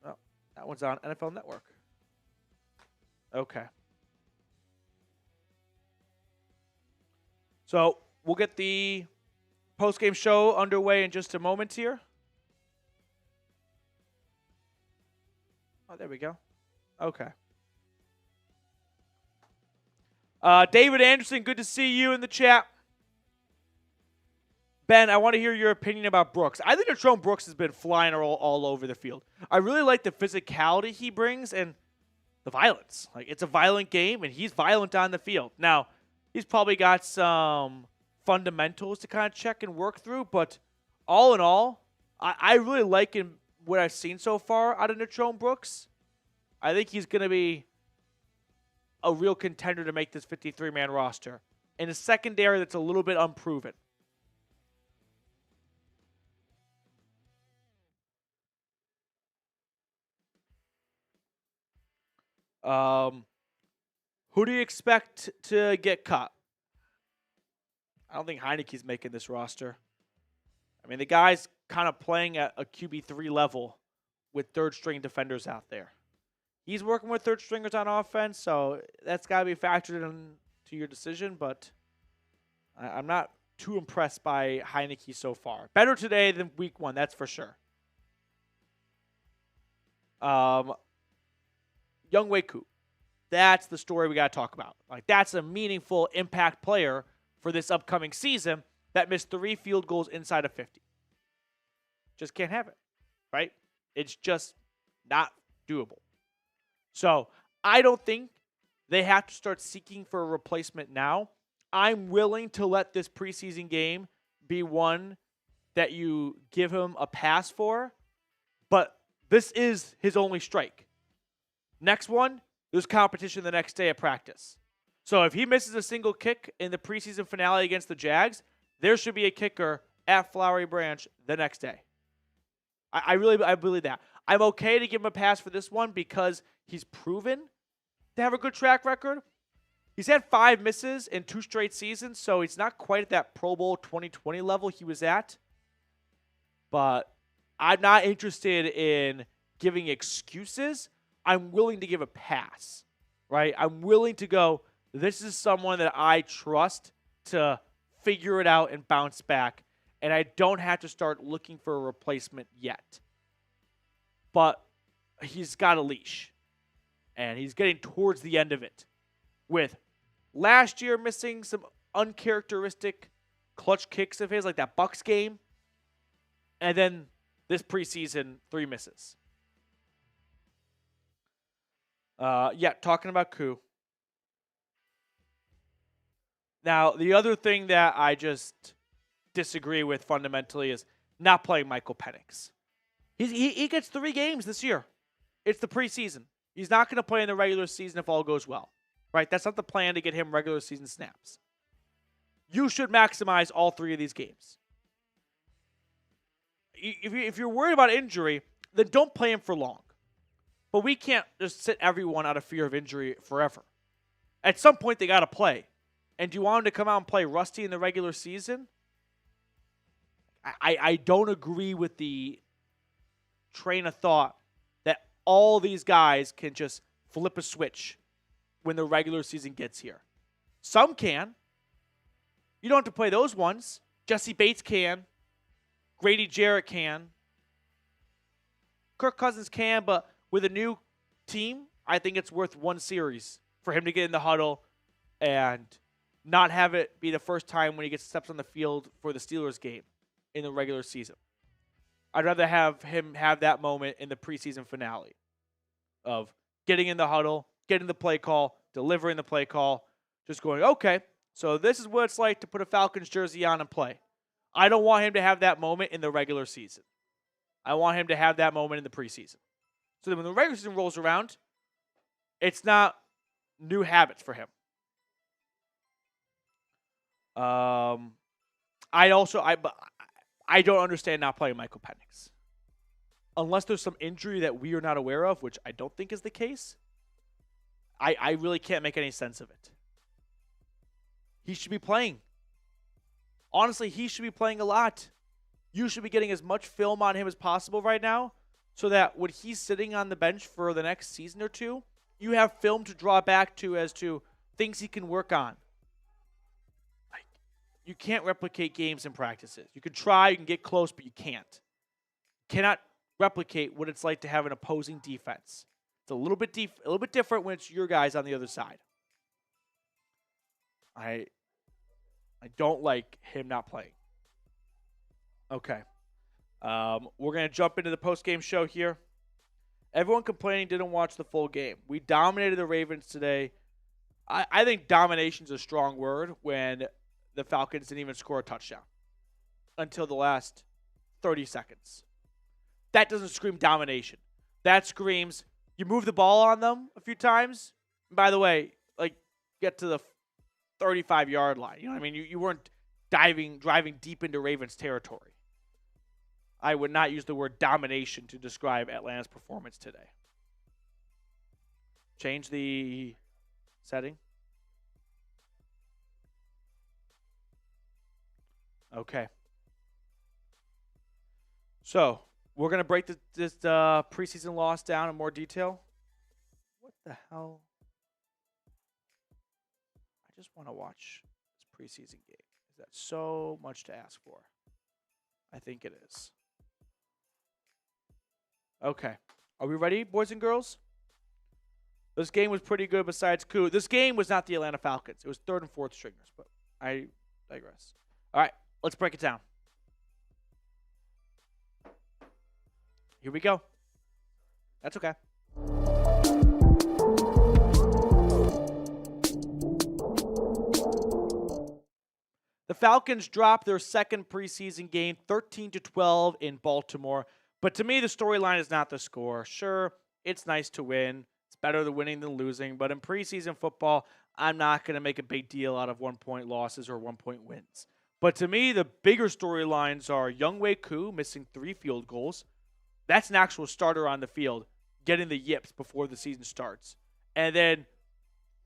Oh, that one's on NFL Network. Okay. So we'll get the post-game show underway in just a moment here. Oh, there we go. Okay. David Anderson, good to see you in the chat. Ben, I want to hear your opinion about Brooks. I think De'Tron Brooks has been flying all over the field. I really like the physicality he brings and the violence. Like, it's a violent game, and he's violent on the field. Now, he's probably got some fundamentals to kind of check and work through, but all in all, I really like what I've seen so far out of De'Tron Brooks. I think he's going to be a real contender to make this 53-man roster in a secondary that's a little bit unproven. Who do you expect to get cut? I don't think Heineke's making this roster. I mean, the guy's kind of playing at a QB3 level with third-string defenders out there. He's working with third stringers on offense, so that's got to be factored into your decision, but I'm not too impressed by Heineke so far. Better today than week 1, that's for sure. Young Waku. That's the story we got to talk about. Like, that's a meaningful impact player for this upcoming season that missed 3 field goals inside of 50. Just can't have it, right? It's just not doable. So I don't think they have to start seeking for a replacement now. I'm willing to let this preseason game be one that you give him a pass for, but this is his only strike. Next one, there's competition the next day at practice. So if he misses a single kick in the preseason finale against the Jags, there should be a kicker at Flowery Branch the next day. I believe that. I'm okay to give him a pass for this one because he's proven to have a good track record. He's had 5 misses in 2 straight seasons, so he's not quite at that Pro Bowl 2020 level he was at. But I'm not interested in giving excuses. I'm willing to give a pass, right? I'm willing to go, this is someone that I trust to figure it out and bounce back, and I don't have to start looking for a replacement yet. But he's got a leash, and he's getting towards the end of it with last year missing some uncharacteristic clutch kicks of his, like that Bucs game, and then this preseason 3 misses. Talking about Koo. Now, the other thing that I just disagree with fundamentally is not playing Michael Penix. He gets 3 games this year. It's the preseason. He's not going to play in the regular season if all goes well, right? That's not the plan to get him regular season snaps. You should maximize all 3 of these games. If you're worried about injury, then don't play him for long. But we can't just sit everyone out of fear of injury forever. At some point, they got to play. And do you want him to come out and play rusty in the regular season? I don't agree with the train of thought that all these guys can just flip a switch when the regular season gets here. Some can. You don't have to play those ones. Jesse Bates can. Grady Jarrett can. Kirk Cousins can, but with a new team, I think it's worth 1 series for him to get in the huddle and not have it be the first time when he gets steps on the field for the Steelers game in the regular season. I'd rather have him have that moment in the preseason finale of getting in the huddle, getting the play call, delivering the play call, just going, okay, so this is what it's like to put a Falcons jersey on and play. I don't want him to have that moment in the regular season. I want him to have that moment in the preseason. So that when the regular season rolls around, it's not new habits for him. I don't understand not playing Michael Penix. Unless there's some injury that we are not aware of, which I don't think is the case, I really can't make any sense of it. He should be playing. Honestly, he should be playing a lot. You should be getting as much film on him as possible right now so that when he's sitting on the bench for the next season or two, you have film to draw back to as to things he can work on. Like, you can't replicate games and practices. You can try, you can get close, but you can't. You cannot replicate what it's like to have an opposing defense. It's a little bit different when it's your guys on the other side. I don't like him not playing. Okay. We're going to jump into the post-game show here. Everyone complaining didn't watch the full game. We dominated the Ravens today. I think domination is a strong word when the Falcons didn't even score a touchdown until the last 30 seconds. That doesn't scream domination. That screams you move the ball on them a few times. And by the way, like, get to the 35-yard line. You know what I mean? You weren't driving deep into Ravens territory. I would not use the word domination to describe Atlanta's performance today. Change the setting. Okay. So, we're going to break this preseason loss down in more detail. What the hell? I just want to watch this preseason game. Is that so much to ask for? I think it is. Okay. Are we ready, boys and girls? This game was pretty good besides coup. This game was not the Atlanta Falcons. It was third and fourth stringers, but I digress. All right, let's break it down. Here we go. That's okay. The Falcons dropped their second preseason game 13-12 in Baltimore. But to me, the storyline is not the score. Sure, it's nice to win. It's better than winning than losing. But in preseason football, I'm not going to make a big deal out of 1-point losses or 1-point wins. But to me, the bigger storylines are Younghoe Koo missing 3 field goals. That's an actual starter on the field getting the yips before the season starts. And then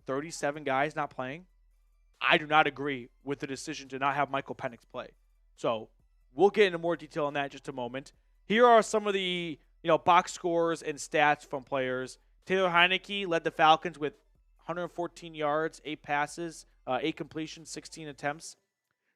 37 guys not playing. I do not agree with the decision to not have Michael Penix play. So we'll get into more detail on that in just a moment. Here are some of the box scores and stats from players. Taylor Heineke led the Falcons with 114 yards, 8 passes, 8 completions, 16 attempts.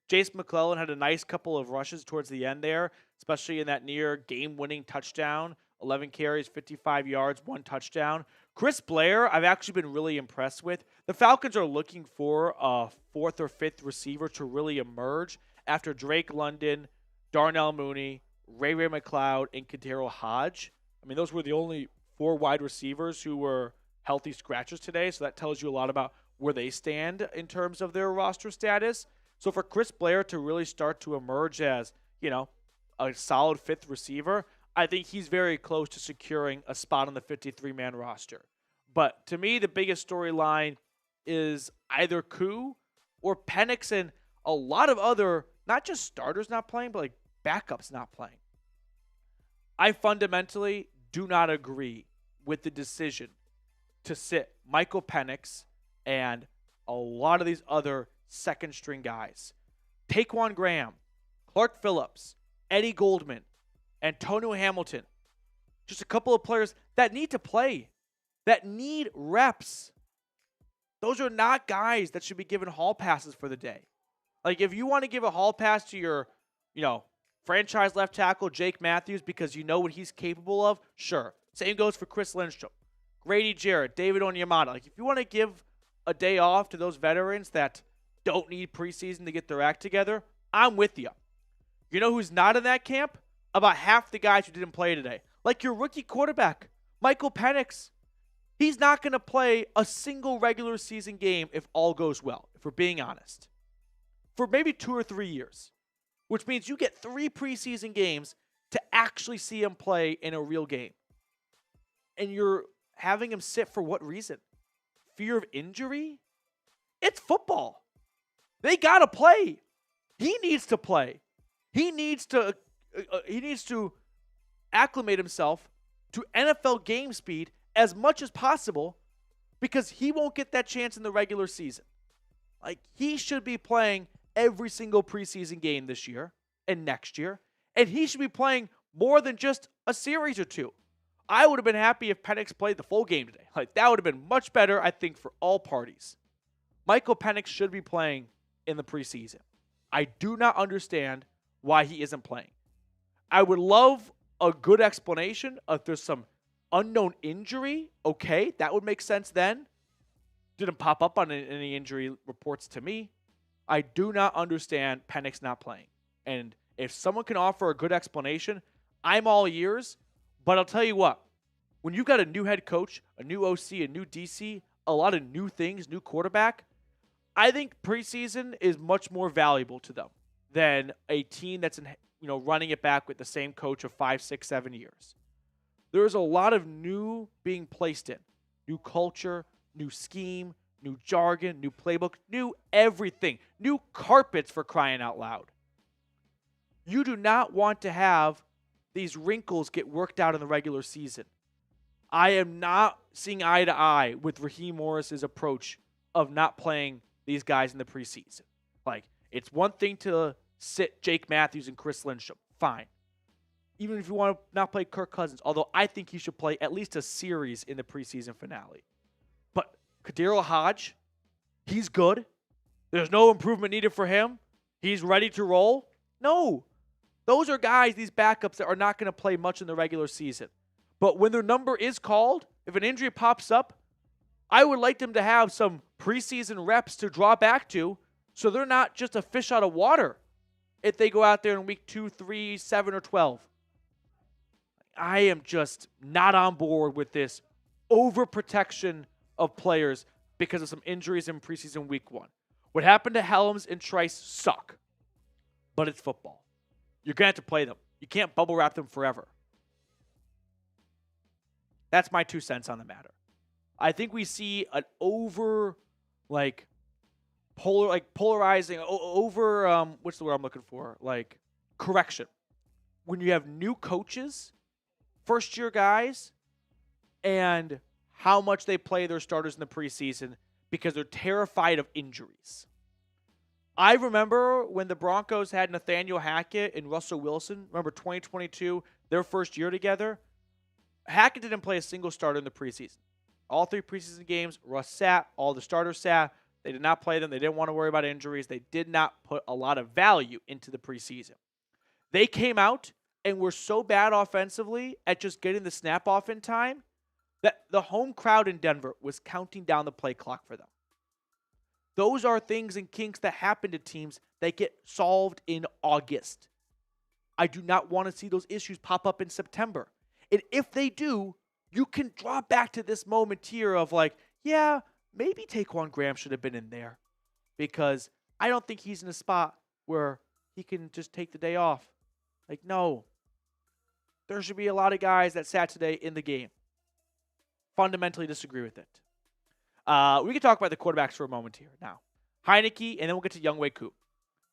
Jace McClellan had a nice couple of rushes towards the end there, especially in that near game-winning touchdown. 11 carries, 55 yards, 1 touchdown. Chris Blair, I've actually been really impressed with. The Falcons are looking for a 4th or 5th receiver to really emerge after Drake London, Darnell Mooney, Ray McLeod, and Kadero Hodge. I mean, those were the only 4 wide receivers who were healthy scratchers today, so that tells you a lot about where they stand in terms of their roster status. So for Chris Blair to really start to emerge as, a solid 5th receiver, I think he's very close to securing a spot on the 53-man roster. But to me, the biggest storyline is either Koo or Penix and a lot of other, not just starters not playing, but like backups not playing. I fundamentally do not agree with the decision to sit Michael Penix and a lot of these other second-string guys. Taquan Graham, Clark Phillips, Eddie Goldman, Antonio Hamilton. Just a couple of players that need to play, that need reps. Those are not guys that should be given hall passes for the day. Like, if you want to give a hall pass to your, franchise left tackle, Jake Matthews, because you know what he's capable of, sure. Same goes for Chris Lindstrom, Grady Jarrett, David Onyemata. Like, if you want to give a day off to those veterans that don't need preseason to get their act together, I'm with you. You know who's not in that camp? About half the guys who didn't play today. Like your rookie quarterback, Michael Penix. He's not going to play a single regular season game if all goes well, if we're being honest, for maybe 2 or 3 years, which means you get 3 preseason games to actually see him play in a real game. And you're having him sit for what reason? Fear of injury? It's football. They got to play. He needs to play. He needs to acclimate himself to NFL game speed as much as possible because he won't get that chance in the regular season. Like, he should be playing every single preseason game this year and next year, and he should be playing more than just a series or 2. I would have been happy if Penix played the full game today. Like, that would have been much better, I think, for all parties. Michael Penix should be playing in the preseason. I do not understand why he isn't playing. I would love a good explanation if there's some unknown injury. Okay, that would make sense then. Didn't pop up on any injury reports to me. I do not understand Penix not playing. And if someone can offer a good explanation, I'm all ears. But I'll tell you what, when you've got a new head coach, a new OC, a new DC, a lot of new things, new quarterback, I think preseason is much more valuable to them than a team that's running it back with the same coach of 5, 6, 7 years. There is a lot of new being placed in. New culture, new scheme, new jargon, new playbook, new everything. New carpets, for crying out loud. You do not want to have these wrinkles get worked out in the regular season. I am not seeing eye to eye with Raheem Morris's approach of not playing these guys in the preseason. Like, it's one thing to sit Jake Matthews and Chris Lindstrom. Fine. Even if you want to not play Kirk Cousins, although I think he should play at least a series in the preseason finale. But Kadero Hodge, he's good. There's no improvement needed for him. He's ready to roll. No. Those are guys, these backups, that are not going to play much in the regular season. But when their number is called, if an injury pops up, I would like them to have some preseason reps to draw back to so they're not just a fish out of water if they go out there in week 2, 3, 7, or 12. I am just not on board with this overprotection of players because of some injuries in preseason week 1. What happened to Helms and Trice suck, but it's football. You're going to have to play them. You can't bubble wrap them forever. That's my 2 cents on the matter. I think we see an polarizing, what's the word I'm looking for? Like, correction. When you have new coaches, first-year guys, and how much they play their starters in the preseason because they're terrified of injuries. I remember when the Broncos had Nathaniel Hackett and Russell Wilson. Remember 2022, their first year together? Hackett didn't play a single starter in the preseason. All 3 preseason games, Russ sat, all the starters sat. They did not play them. They didn't want to worry about injuries. They did not put a lot of value into the preseason. They came out and were so bad offensively at just getting the snap off in time that the home crowd in Denver was counting down the play clock for them. Those are things and kinks that happen to teams that get solved in August. I do not want to see those issues pop up in September. And if they do, you can draw back to this moment here of like, yeah, maybe Taquan Graham should have been in there because I don't think he's in a spot where he can just take the day off. Like, no. There should be a lot of guys that sat today in the game. Fundamentally disagree with it. We can talk about the quarterbacks for a moment here now. Heineke, and then we'll get to Younghoe Koo.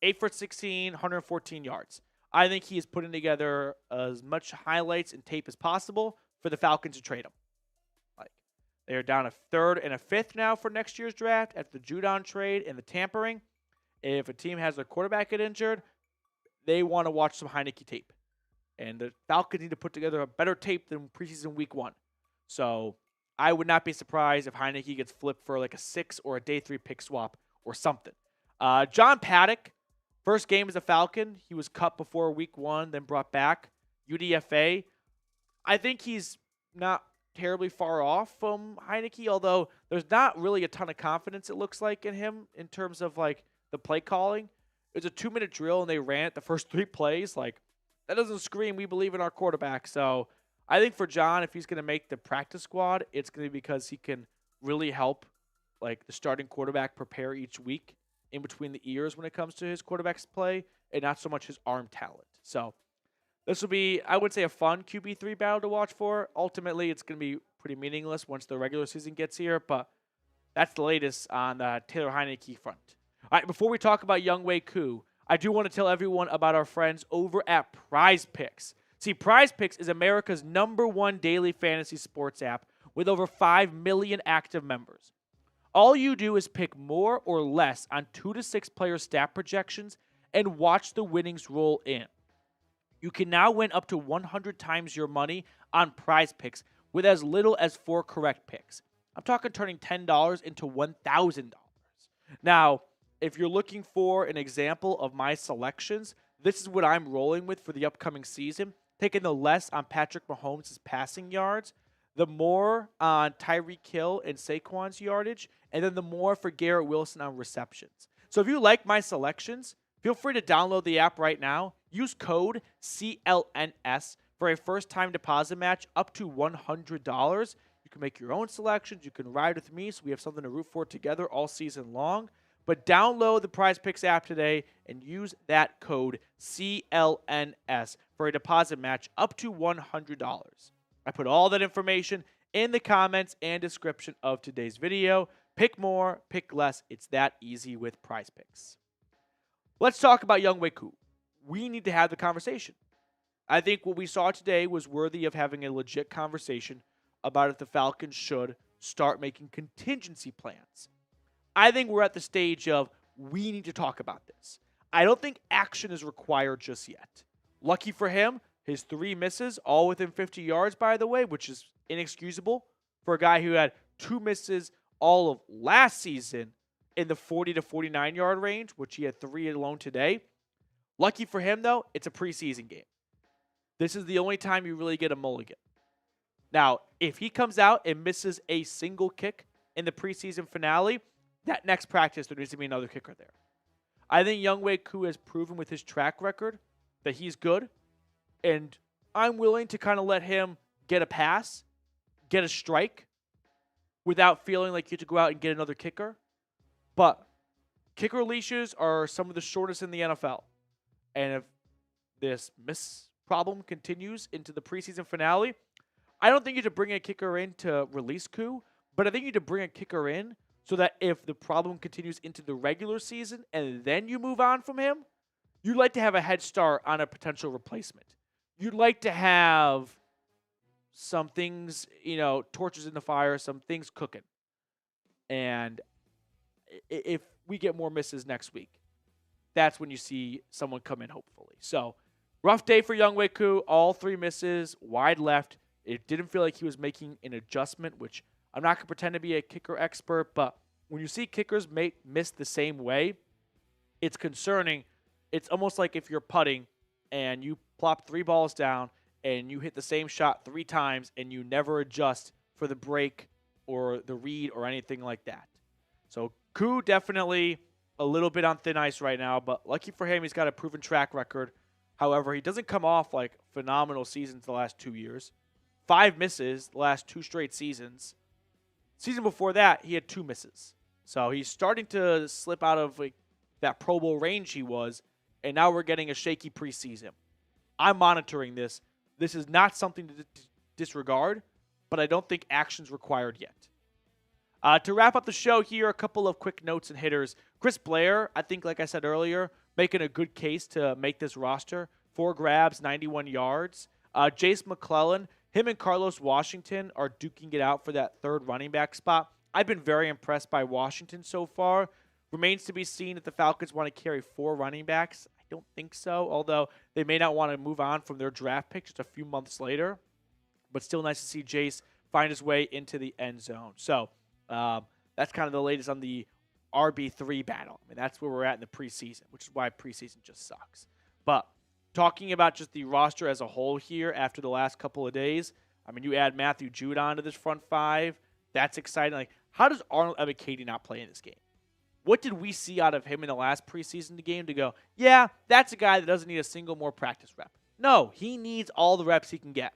8 for 16, 114 yards. I think he is putting together as much highlights and tape as possible for the Falcons to trade him. Like, they are down a 3rd and a 5th now for next year's draft after the Judon trade and the tampering. If a team has their quarterback get injured, they want to watch some Heineke tape. And the Falcons need to put together a better tape than preseason week 1. So I would not be surprised if Heineke gets flipped for like a 6 or a day 3 pick swap or something. John Paddock, first game as a Falcon. He was cut before week 1, then brought back. UDFA. I think he's not terribly far off from Heineke, although there's not really a ton of confidence, it looks like, in him in terms of like the play calling. It was a 2-minute drill and they ran it the first 3 plays. Like, that doesn't scream we believe in our quarterback. So I think for John, if he's going to make the practice squad, it's going to be because he can really help like the starting quarterback prepare each week in between the ears when it comes to his quarterback's play and not so much his arm talent. So this will be, I would say, a fun QB3 battle to watch for. Ultimately, it's going to be pretty meaningless once the regular season gets here, but that's the latest on the Taylor Heineke front. All right, before we talk about Younghoe Koo, I do want to tell everyone about our friends over at PrizePicks. See, PrizePicks is America's #1 daily fantasy sports app with over 5 million active members. All you do is pick more or less on 2 to 6 player stat projections and watch the winnings roll in. You can now win up to 100 times your money on PrizePicks with as little as 4 correct picks. I'm talking turning $10 into $1,000. Now, if you're looking for an example of my selections, this is what I'm rolling with for the upcoming season. Taking the less on Patrick Mahomes' passing yards, the more on Tyreek Hill and Saquon's yardage, and then the more for Garrett Wilson on receptions. So if you like my selections, feel free to download the app right now. Use code CLNS for a first-time deposit match up to $100. You can make your own selections. You can ride with me so we have something to root for together all season long. But download the PrizePicks app today and use that code CLNS for a deposit match up to $100. I put all that information in the comments and description of today's video. Pick more, pick less. It's that easy with PrizePicks. Let's talk about Younghoe Koo. We need to have the conversation. I think what we saw today was worthy of having a legit conversation about if the Falcons should start making contingency plans. I think we're at the stage of we need to talk about this. I don't think action is required just yet. Lucky for him, his 3 misses, all within 50 yards, by the way, which is inexcusable for a guy who had 2 misses all of last season in the 40 to 49-yard range, which he had 3 alone today. Lucky for him, though, it's a preseason game. This is the only time you really get a mulligan. Now, if he comes out and misses a single kick in the preseason finale, that next practice, there needs to be another kicker there. I think Younghoe Koo has proven with his track record that he's good, and I'm willing to kind of let him get a pass, get a strike, without feeling like you have to go out and get another kicker. But kicker leashes are some of the shortest in the NFL. And if this miss problem continues into the preseason finale, I don't think you have to bring a kicker in to release Koo, but I think you need to bring a kicker in so that if the problem continues into the regular season and then you move on from him, you'd like to have a head start on a potential replacement. You'd like to have some things, torches in the fire, some things cooking. And if we get more misses next week, that's when you see someone come in, hopefully. So, rough day for Younghoe Koo. All 3 misses, wide left. It didn't feel like he was making an adjustment, which I'm not going to pretend to be a kicker expert, but when you see kickers miss the same way, it's concerning. It's almost like if you're putting and you plop 3 balls down and you hit the same shot 3 times and you never adjust for the break or the read or anything like that. So Koo definitely a little bit on thin ice right now, but lucky for him, he's got a proven track record. However, he doesn't come off like phenomenal seasons the last 2 years. 5 misses the last 2 straight seasons. Season before that, he had 2 misses. So he's starting to slip out of that Pro Bowl range he was, and now we're getting a shaky preseason. I'm monitoring this. This is not something to disregard, but I don't think action's required yet. To wrap up the show here, a couple of quick notes and hitters. Chris Blair, I think, like I said earlier, making a good case to make this roster. 4 grabs, 91 yards. Jace McClellan, him and Carlos Washington are duking it out for that 3rd running back spot. I've been very impressed by Washington so far. Remains to be seen if the Falcons want to carry 4 running backs. I don't think so, although they may not want to move on from their draft pick just a few months later. But still nice to see Jace find his way into the end zone. So that's kind of the latest on the RB3 battle. I mean, that's where we're at in the preseason, which is why preseason just sucks. But talking about just the roster as a whole here after the last couple of days, I mean, you add Matthew Judon to this front 5. That's exciting. Like, how does Arnold Ebiketie not play in this game? What did we see out of him in the last preseason game to go, yeah, that's a guy that doesn't need a single more practice rep? No, he needs all the reps he can get.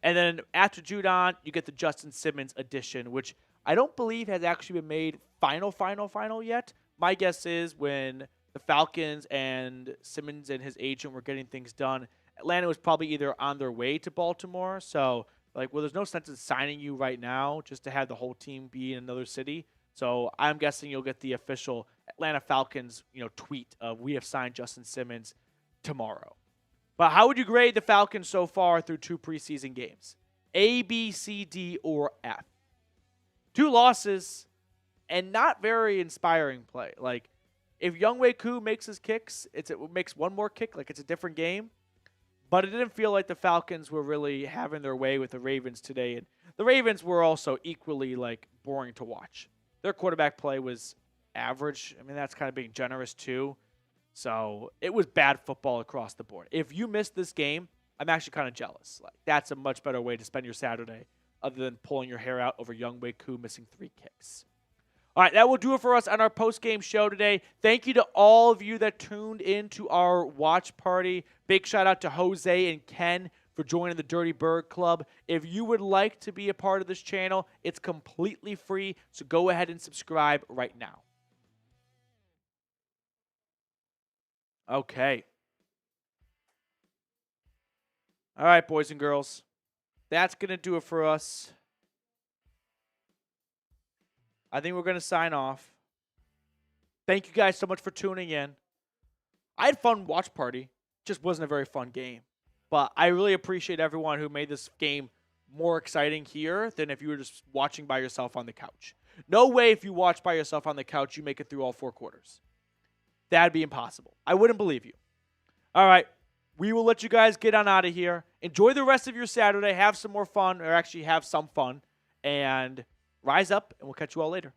And then after Judon, you get the Justin Simmons edition, which I don't believe has actually been made final yet. My guess is when the Falcons and Simmons and his agent were getting things done, Atlanta was probably either on their way to Baltimore. So, there's no sense in signing you right now just to have the whole team be in another city. So I'm guessing you'll get the official Atlanta Falcons, tweet of we have signed Justin Simmons tomorrow. But how would you grade the Falcons so far through 2 preseason games? A, B, C, D, or F? 2 losses and not very inspiring play. If Younghoe Koo makes his kicks, it makes one more kick, it's a different game. But it didn't feel like the Falcons were really having their way with the Ravens today. And the Ravens were also equally, boring to watch. Their quarterback play was average. I mean, that's kind of being generous, too. So it was bad football across the board. If you missed this game, I'm actually kind of jealous. That's a much better way to spend your Saturday other than pulling your hair out over Younghoe Koo missing 3 kicks. All right, that will do it for us on our post-game show today. Thank you to all of you that tuned in to our watch party. Big shout-out to Jose and Ken for joining the Dirty Bird Club. If you would like to be a part of this channel, it's completely free, so go ahead and subscribe right now. Okay. All right, boys and girls. That's going to do it for us. I think we're going to sign off. Thank you guys so much for tuning in. I had fun watch party. Just wasn't a very fun game. But I really appreciate everyone who made this game more exciting here than if you were just watching by yourself on the couch. No way if you watch by yourself on the couch you make it through all 4 quarters. That'd be impossible. I wouldn't believe you. All right. We will let you guys get on out of here. Enjoy the rest of your Saturday. Have some more fun, or actually have some fun. And rise up, and we'll catch you all later.